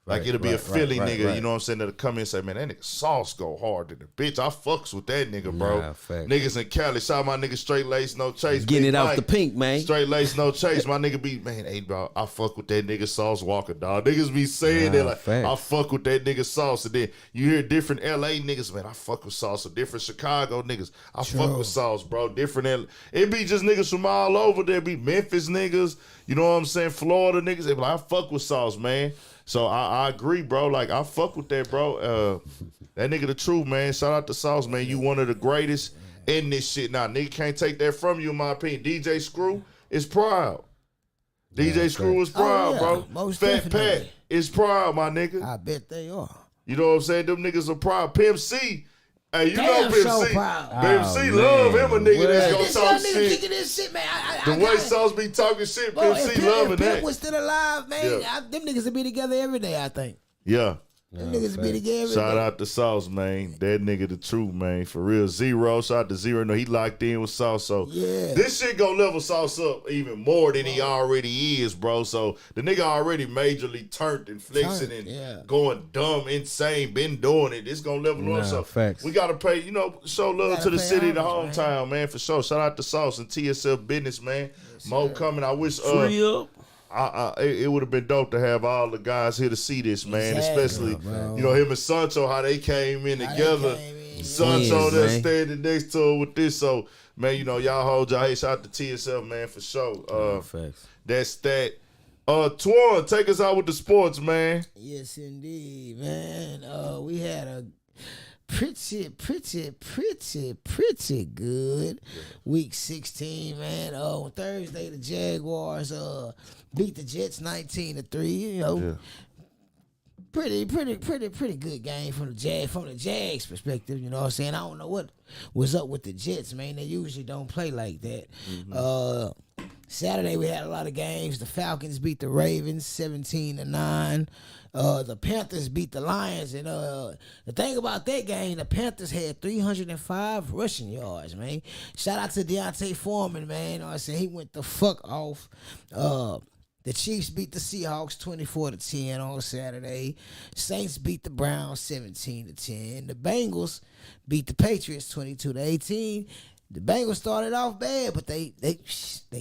Like it'll be a Philly nigga, you know what I'm saying, that'll come in and say, man, that nigga Sauce go hard than the bitch. I fucks with that nigga, bro. Nah, facts. Niggas in Cali, shout out my nigga Straight Lace, No Chase. Getting Big it off Mike. the pink, man. Straight Lace, No Chase. My nigga be, man, hey, bro, I fuck with that nigga Sauce Walker, dog. Niggas be saying that, like, facts. I fuck with that nigga Sauce. And then you hear different LA niggas, man, I fuck with Sauce. Or different Chicago niggas, I fuck with Sauce, bro. Different it be just niggas from all over. There be Memphis niggas, you know what I'm saying, Florida niggas. They be like, I fuck with Sauce, man. So I agree, bro. Like, I fuck with that, bro. That nigga the truth, man. Shout out to Sauce, man. You one of the greatest in this shit. Now, nigga can't take that from you, in my opinion. DJ Screw is proud. DJ Screw is proud, yeah. bro. Most Fat definitely. Pat is proud, my nigga. I bet they are. You know what I'm saying? Them niggas are proud. Pimp C. Hey, you Damn know Pimp so C. proud. Pimp C love him a nigga that's This gonna young talk nigga shit. kicking this shit, man. The I way got it. Sauce be talking shit, Bro, Pimp if C Pimp, loving if Pimp that. was still alive, man, Yeah. them niggas would be together every day, I think. Yeah. Them niggas be together every Shout day. out to Sauce, man. That nigga the truth, man. For real. Zero. Shout out to Zero. No, he locked in with Sauce. So Yeah. this shit gonna level Sauce up even more than he already is, bro. So the nigga already majorly turned and flexing and yeah. going dumb, insane, been doing it. It's gonna level up. So facts. we gotta pay, show love to the pay city, the homage, hometown, man, for sure. Shout out to Sauce and TSL business, man. Mo coming. I wish Free up. it would have been dope to have all the guys here to see this, man. Exactly, Especially, bro. him and Sancho, how they came in together. Sancho Twins, there man. standing next to her with this. So, man, y'all hold y'all. Hey, shout out to TSL, man, for sure. Facts. That's that. Twan, take us out with the sports, man. Yes, indeed, man. We had a pretty good week 16, man. On Thursday, the Jaguars beat the Jets 19-3. You know, pretty good game from the Jags perspective. You know what I'm saying? I don't know what was up with the Jets, man. They usually don't play like that. Saturday we had a lot of games. The Falcons beat the Ravens 17-9. The Panthers beat the Lions, and the thing about that game, the Panthers had 305 rushing yards, man. Shout out to Deontay Foreman, man. You know what I'm saying? He went the fuck off. The Chiefs beat the Seahawks 24-10 on Saturday. Saints beat the Browns 17-10. The Bengals beat the Patriots 22-18. The Bengals started off bad, but they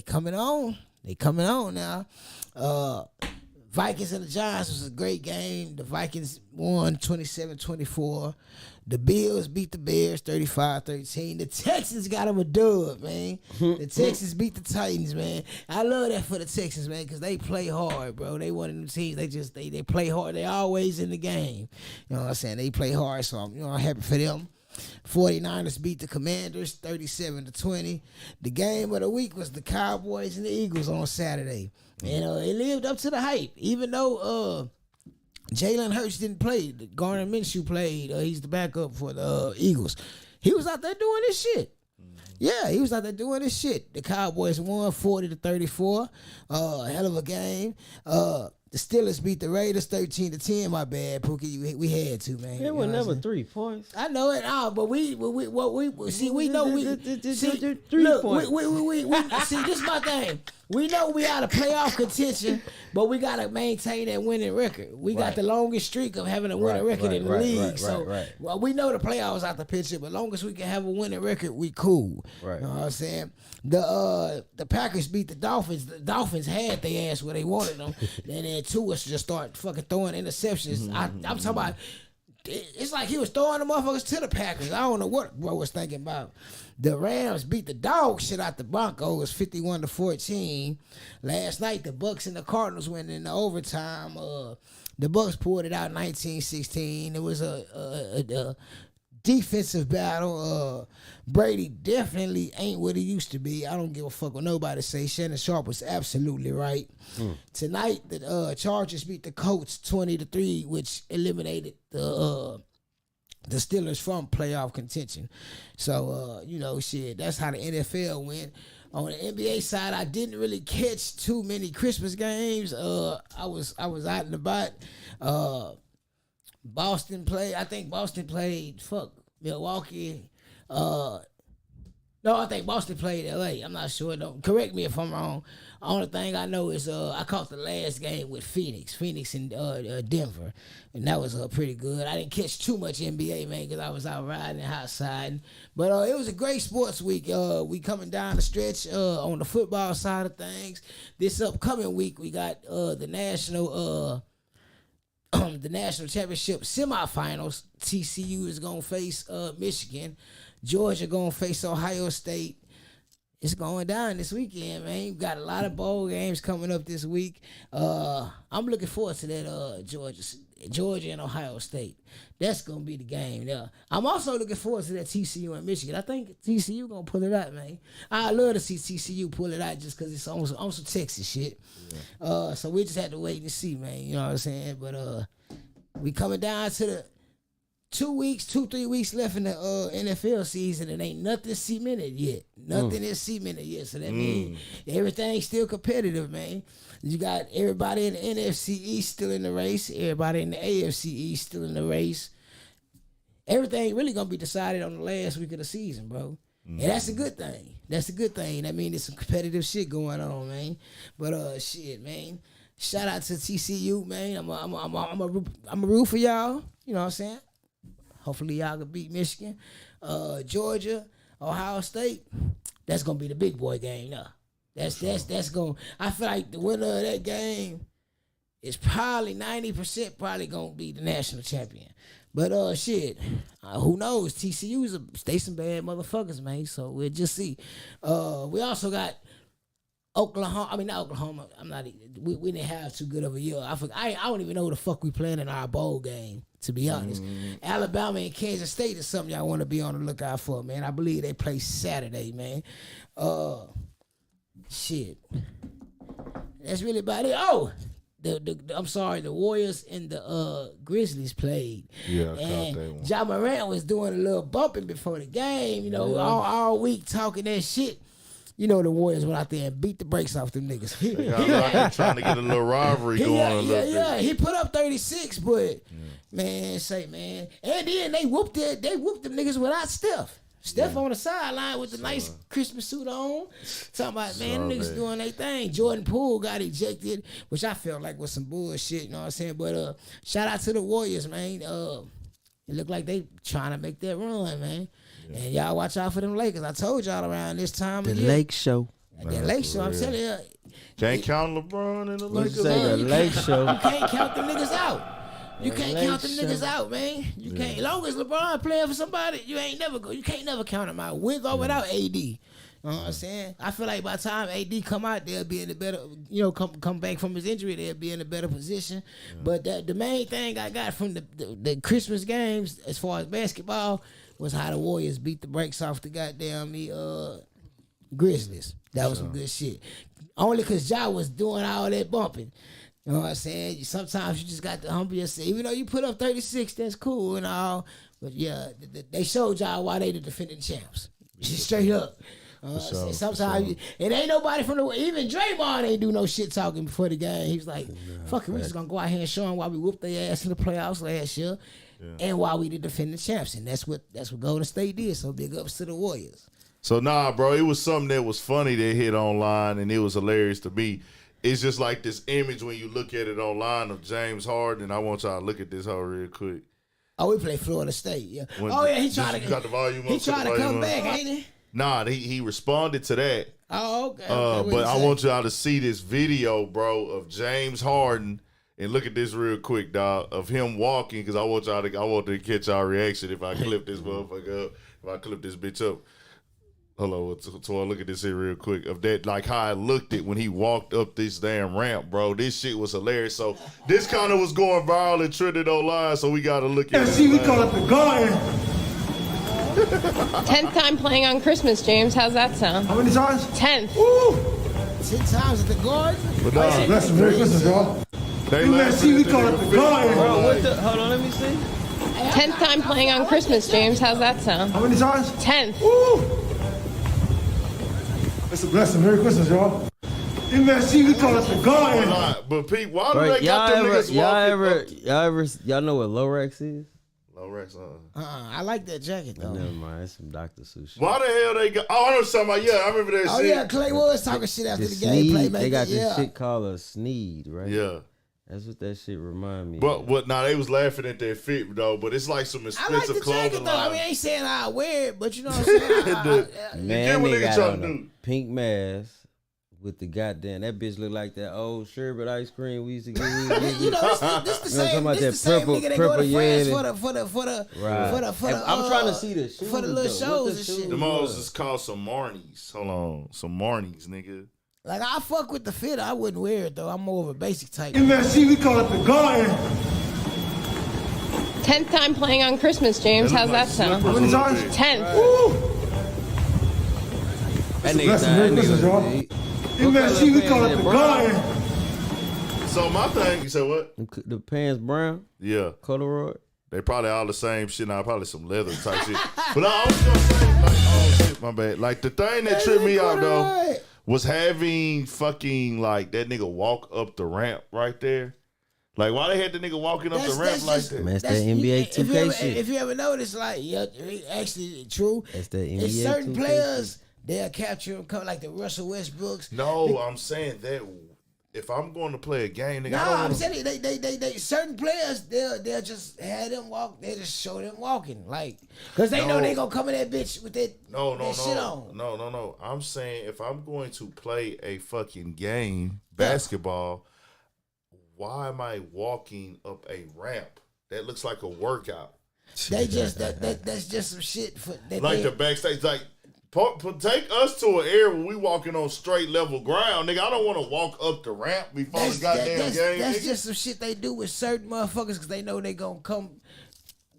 coming on. They coming on now. Vikings and the Giants was a great game. The Vikings won 27-24. The Bills beat the Bears 35-13. The Texans got them a dub, man. The Texans beat the Titans, man. I love that for the Texans, man, because they play hard, bro. They one of them teams. They play hard. They always in the game. You know what I'm saying? They play hard, so I'm happy for them. 49ers beat the Commanders 37-20. The game of the week was the Cowboys and the Eagles on Saturday. And it lived up to the hype. Even though Jalen Hurts didn't play, Garner Minshew played. He's the backup for the Eagles. He was out there doing his shit. Yeah, he was out there doing his shit. The Cowboys won 40-34. Hell of a game. The Steelers beat the Raiders 13-10. My bad, Pookie. We had to, man. It was never 3 points. I know it, but we know we see. 3 Look, points. we see. This is my thing. We know we out of playoff contention, but we gotta maintain that winning record. We got the longest streak of having a winning record in the league. Well, we know the playoffs out the picture, but long as we can have a winning record, we cool. Right. You know what I'm saying? The Packers beat the Dolphins. The Dolphins had their ass where they wanted them, and then Tua just start fucking throwing interceptions. I'm talking about. It's like he was throwing the motherfuckers to the Packers. I don't know what bro was thinking about. The Rams beat the dog shit out the Broncos 51-14. Last night, the Bucks and the Cardinals went in the overtime. The Bucks pulled it out 19-16. It was a defensive battle. Brady definitely ain't what he used to be. I don't give a fuck what nobody say. Shannon Sharp was absolutely right. Tonight, the Chargers beat the Colts 20-3, which eliminated the Steelers from playoff contention. So, shit, that's how the NFL went. On the NBA side, I didn't really catch too many Christmas games. I was out and about. Boston played. I think Boston played. Milwaukee. No, I think Boston played LA. I'm not sure. Don't correct me if I'm wrong. Only thing I know is I caught the last game with Phoenix and Denver, and that was pretty good. I didn't catch too much NBA, man, because I was out riding and outside. But it was a great sports week. We coming down the stretch on the football side of things. This upcoming week, we got the national championship semifinals. TCU is gonna face Michigan. Georgia gonna face Ohio State. It's going down this weekend, man. We got a lot of bowl games coming up this week. I'm looking forward to that Georgia and Ohio State. That's gonna be the game there. I'm also looking forward to that TCU and Michigan. I think TCU gonna pull it out, man. I love to see TCU pull it out just because it's on some Texas shit. Yeah. So we just have to wait and see, man. You know what I'm saying? But we coming down to the 3 weeks left in the NFL season, and ain't nothing cemented yet. Nothing is cemented yet. So that means everything's still competitive, man. You got everybody in the NFC East still in the race. Everybody in the AFC East still in the race. Everything really gonna be decided on the last week of the season, bro. And that's a good thing. That's a good thing. That means there's some competitive shit going on, man. But shit, man. Shout out to TCU, man. I'm a root for y'all. You know what I'm saying? Hopefully y'all can beat Michigan. Georgia, Ohio State, that's gonna be the big boy game now. That's gonna, I feel like the winner of that game is probably 90% probably gonna be the national champion. But shit, who knows? TCU's they some bad motherfuckers, man. So we'll just see. We also got Oklahoma. I mean, not Oklahoma. We didn't have too good of a year. I don't even know who the fuck we playing in our bowl game, to be honest. Alabama and Kansas State is something y'all want to be on the lookout for, man. I believe they play Saturday, man. Shit. That's really about it. Oh, I'm sorry, the Warriors and the Grizzlies played. Yeah, I and caught that one. Ja Morant was doing a little bumping before the game, all week talking that shit. The Warriors went out there and beat the brakes off them niggas. They trying to get a little rivalry going a little bit. Yeah. He put up 36, but man. And then they whooped them niggas without Steph. Steph on the sideline with the nice Christmas suit on. Talking about, man, niggas doing their thing. Jordan Poole got ejected, which I felt like was some bullshit, you know what I'm saying? But shout out to the Warriors, man. It looked like they trying to make that run, man. Yeah. And y'all watch out for them Lakers. I told y'all around this time of year. The Lake Show. The Lake Show, I'm telling you. Can't count LeBron and the Lakers. The Lake Show. You can't count them niggas out. You can't count them niggas out, man. You can't. As long as LeBron playing for somebody, you can't never count them out with or without AD. You know what I'm saying? I feel like by the time AD come out, they'll be in a better, come back from his injury, they'll be in a better position. Yeah. But the main thing I got from the Christmas games, as far as basketball, was how the Warriors beat the brakes off the goddamn Grizzlies. That was some good shit. Only because Ja was doing all that bumping. You know what I'm saying? Sometimes you just got to humble yourself. Even though you put up 36, that's cool and all. But yeah, they showed y'all why they the defending champs. Just straight up. Sometimes it ain't nobody from the, even Draymond ain't do no shit talking before the game. He was like, fuck it, we just gonna go out here and show them why we whooped their ass in the playoffs last year. Yeah. And why we the defending champs. And that's what Golden State did. So big ups to the Warriors. So nah, bro, it was something that was funny that hit online and it was hilarious to me. It's just like this image when you look at it online of James Harden. And I want y'all to look at this whole real quick. Oh, we play Florida State, yeah. He tried to, got the volume up, he tried to come back, ain't he? Nah, he responded to that. Oh, okay. But I want y'all to see this video, bro, of James Harden. And look at this real quick, dog, of him walking, because I want to catch y'all reaction if I clip this motherfucker up, if I clip this bitch up. Hello, so I look at this here real quick of that, like how I looked at when he walked up this damn ramp, bro. This shit was hilarious. So this kind of was going viral and trending online, so we got to look at it. See, we call it the garden. 10th time playing on Christmas, James. How's that sound? How many times? 10th. Woo! 10 times at the Garden. But nah, Bless Merry Christmas, y'all. they You man, see, we call it the Garden. Bro, what the? Hold on, let me see. 10th time playing on Christmas, James. How's that sound? How many times? 10th. Woo! It's a blessing. Merry Christmas, y'all. You man, see, we call it the Garden. But Pete, why do Bro, they got them niggas y'all know what Lorex is? Lorex, I like that jacket though. Never mind, it's some Dr. Sushi. Why the hell they got? Oh, I know something about. Yeah, I remember that Oh shit. yeah, Clay was talking shit after the game. Sneed, Playmaker, they got this yeah. shit called a Sneed, right? Yeah. That's what that shit remind me. But of. what? Nah, they was laughing at their fit though. But it's like some I like expensive the clothing jacket though. I line. mean, I ain't saying I wear it, but you know what I'm saying. Man, what they nigga got tryna on a do. pink mask with the goddamn. That bitch look like that old sherbet ice cream we used to get. You know, this the same. about This that the same purple- nigga that go purple, to France yeah, for the. I'm trying to see the shoes. for the little though. shows What and the shit. shoes Them was? hoes is called some Marnies. Hold on, some Marnies, nigga. Like I fuck with the fit. I wouldn't wear it though. I'm more of a basic type. You man, see, we call it the Garden. 10th time playing on Christmas, James. How's that sound? How many times? 10th. Woo! That It's a blessing. Merry Christmas, y'all. You man, see, we call it the Garden. So my thing, you said what? The pants brown, Yeah, corduroy. they probably all the same shit now. Probably some leather type shit. But I was gonna say, like, oh shit, my bad. Like the thing that tripped me out though was having fucking like that nigga walk up the ramp right there. Like why they had the nigga walking up the ramp like that? Man, it's that NBA 2K shit. If you ever notice, like, yeah, actually true. That's that NBA It's certain 2K players they'll capture them, come like the Russell Westbrooks. No, I'm saying that if I'm going to play a game, nigga, No, I don't I'm wanna... saying they certain players they'll just have them walk. They just show them walking, like, cause they know they gonna come in that bitch with that shit on. No. I'm saying if I'm going to play a fucking game, basketball, why am I walking up a ramp? That looks like a workout. They just that's just some shit for that Like the backstage, like take us to an area where we walking on straight level ground, nigga. I don't want to walk up the ramp before the goddamn game. That's nigga. just some shit they do with certain motherfuckers because they know they gonna come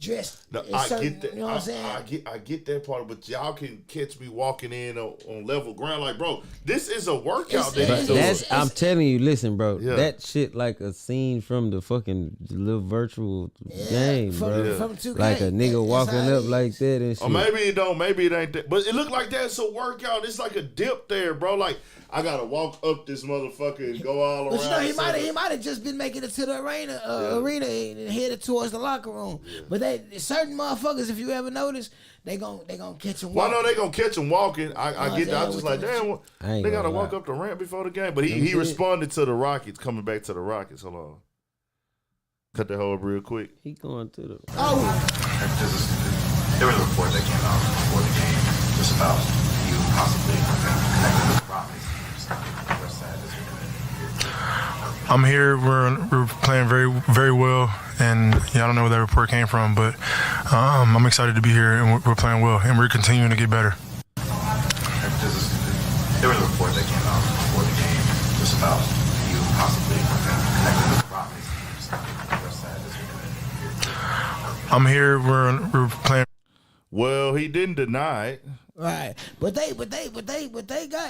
dressed. No, in I certain, get that. You know what I'm saying? I get that part, but y'all can catch me walking in on level ground. Like, bro, this is a workout. I'm telling you, listen, bro. Yeah. That shit like a scene from the fucking little virtual game, bro. From 2K. Like a nigga walking up like that and shit. Or maybe it don't. Maybe it ain't that. But it looked like that's a workout. It's like a dip there, bro. Like I gotta walk up this motherfucker and go all around. But you know, he might have just been making it to the arena and headed towards the locker room. Yeah. But certain motherfuckers, if you ever notice, they gonna catch him walking. Well, I know they gonna catch him walking. I get that. I was just like, damn, they gotta walk up the ramp before the game. But he responded to the Rockets, coming back to the Rockets. Hold on. Cut that hole up real quick. He going to the... Oh. There was a report that came out before the game just about you possibly connecting with the Rockets. I'm here. We're playing very, very well, and I don't know where that report came from, but I'm excited to be here, and we're playing well, and we're continuing to get better. There was a report that came out before the game just about you possibly connecting with the Rockets. I'm here. We're playing. Well, he didn't deny it. Right, but they got.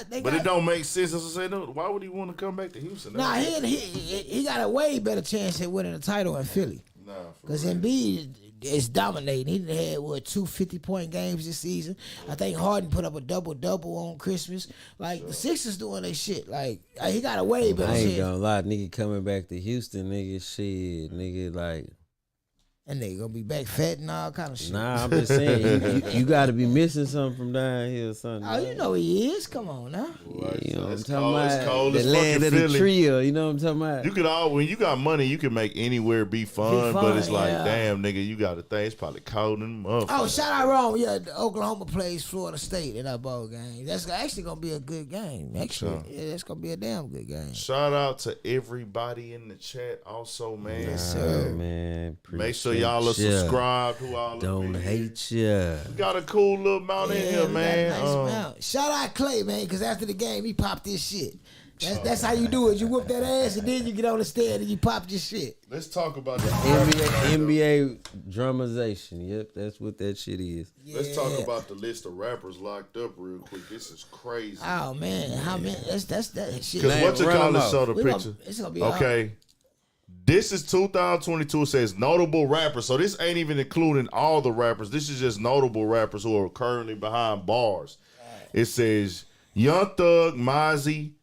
But it don't make sense. As I say, no. Why would he want to come back to Houston? Nah, he got a way better chance at winning a title in Philly. Nah, because Embiid is dominating. He had 2 50-point games this season. I think Harden put up a double on Christmas. Like the Sixers doing their shit. Like he got a way better chance. I ain't gonna lie, nigga coming back to Houston, nigga, shit, nigga, like. And they gonna be back fat and all kind of shit. Nah, I'm just saying, you got to be missing something from down here or something. Oh, you know he is. Come on now. You know what I'm talking it's cold about? as The land of the Philly. trio, you know what I'm talking about? You could when you got money, you can make anywhere be fun, but it's like, yeah. damn, nigga, you got to think it's probably cold in the motherfucker. Oh, shout out Rome. Yeah, Oklahoma plays Florida State in that ball game. That's actually gonna be a good game. Actually, yeah, that's gonna be a damn good game. Shout out to everybody in the chat, also, man. Yes, sir. Man, make sure y'all are subscribed. Who all don't hate ya. We got a cool little mount in here, man. Nice mount. Shout out Clay, man, because after the game he popped this shit. That's how you do it. You whoop that ass and then you get on the stand and you pop your shit. Let's talk about the NBA dramatization. Yep, that's what that shit is. Yeah. Let's talk about the list of rappers locked up real quick. This is crazy. Oh man, how many? That's that shit. Because what you run call them it? out. Show the We picture. it's gonna be Okay. This is 2022. It says notable rappers. So this ain't even including all the rappers. This is just notable rappers who are currently behind bars. It says Young Thug, Mozzie,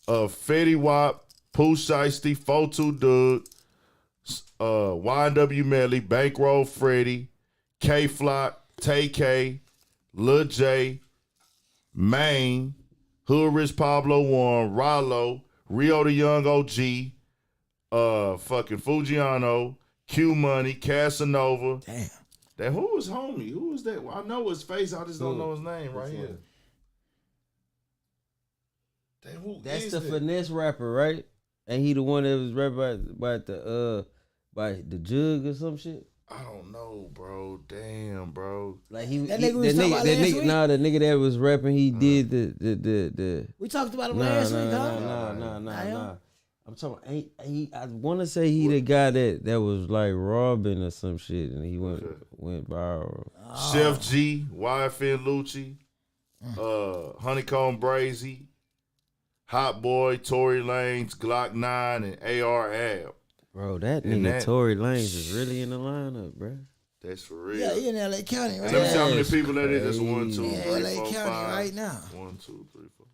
Fetty Wap, Pooh Shiesty, 42 Doug, YNW Melly, Bankroll Freddie, K Flock, Tay K, Lil J, Maine, Hood Rich Pablo Warren, Rollo, Rio the Young OG, fucking Fujiano, Q Money, Casanova. Damn. That who was homie? Who was that? Well, I know his face. I just don't know his name right here. Damn, who That's is the that? finesse rapper, right? And he the one that was rapping about the jug or some shit. I don't know, bro. Damn, bro. Like he, That he- nigga we was talking about last week? nah, the nigga that was rapping, he did the. We talked about him last week, huh? Nah. I'm talking. I want to say he the guy that was like robbing or some shit, and he went viral. Chef G, YFN Lucci, Honeycomb Brazy, Hot Boy, Tory Lanez, Glock 9, and AR Ab. Bro, that And nigga that- Tory Lanez is really in the lineup, bro. That's for real. Yeah, he in LA County right Let me see how now. many people that is. That's 1, 2, Yeah, 3, LA 4, County 5. right now. 1, 2, 3, 4.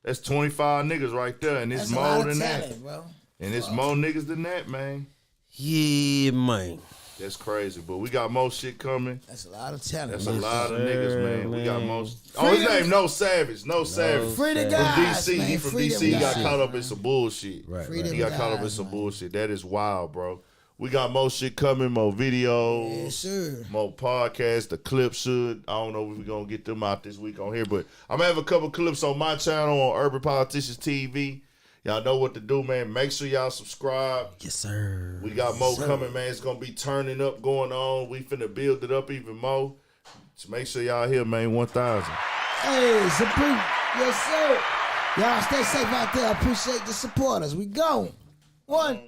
That's 25 niggas right there, and it's That's a more lot than of that. talent, bro. And it's more niggas than that, man. Yeah, man. That's crazy. But we got more shit coming. That's a lot of talent. That's man. a lot of niggas, man. We got man. most. Oh, his name No Savage. No Savage. Free the From guys, From DC. man. He from Free DC. them He got guys, caught up man. in some bullshit. Right. Free them He got caught up in guys, some man. bullshit. That is wild, bro. We got more shit coming, more videos, Yes, sir. more podcasts. The clips should. I don't know if we're going to get them out this week on here, but I'm going to have a couple clips on my channel on Urban Politicians TV. Y'all know what to do, man. Make sure y'all subscribe. Yes, sir. We got more coming, man. It's going to be turning up, going on. We finna build it up even more. So make sure y'all here, man. 1,000. Hey, Supreme. Yes, sir. Y'all stay safe out there. I appreciate the supporters. We go. 1.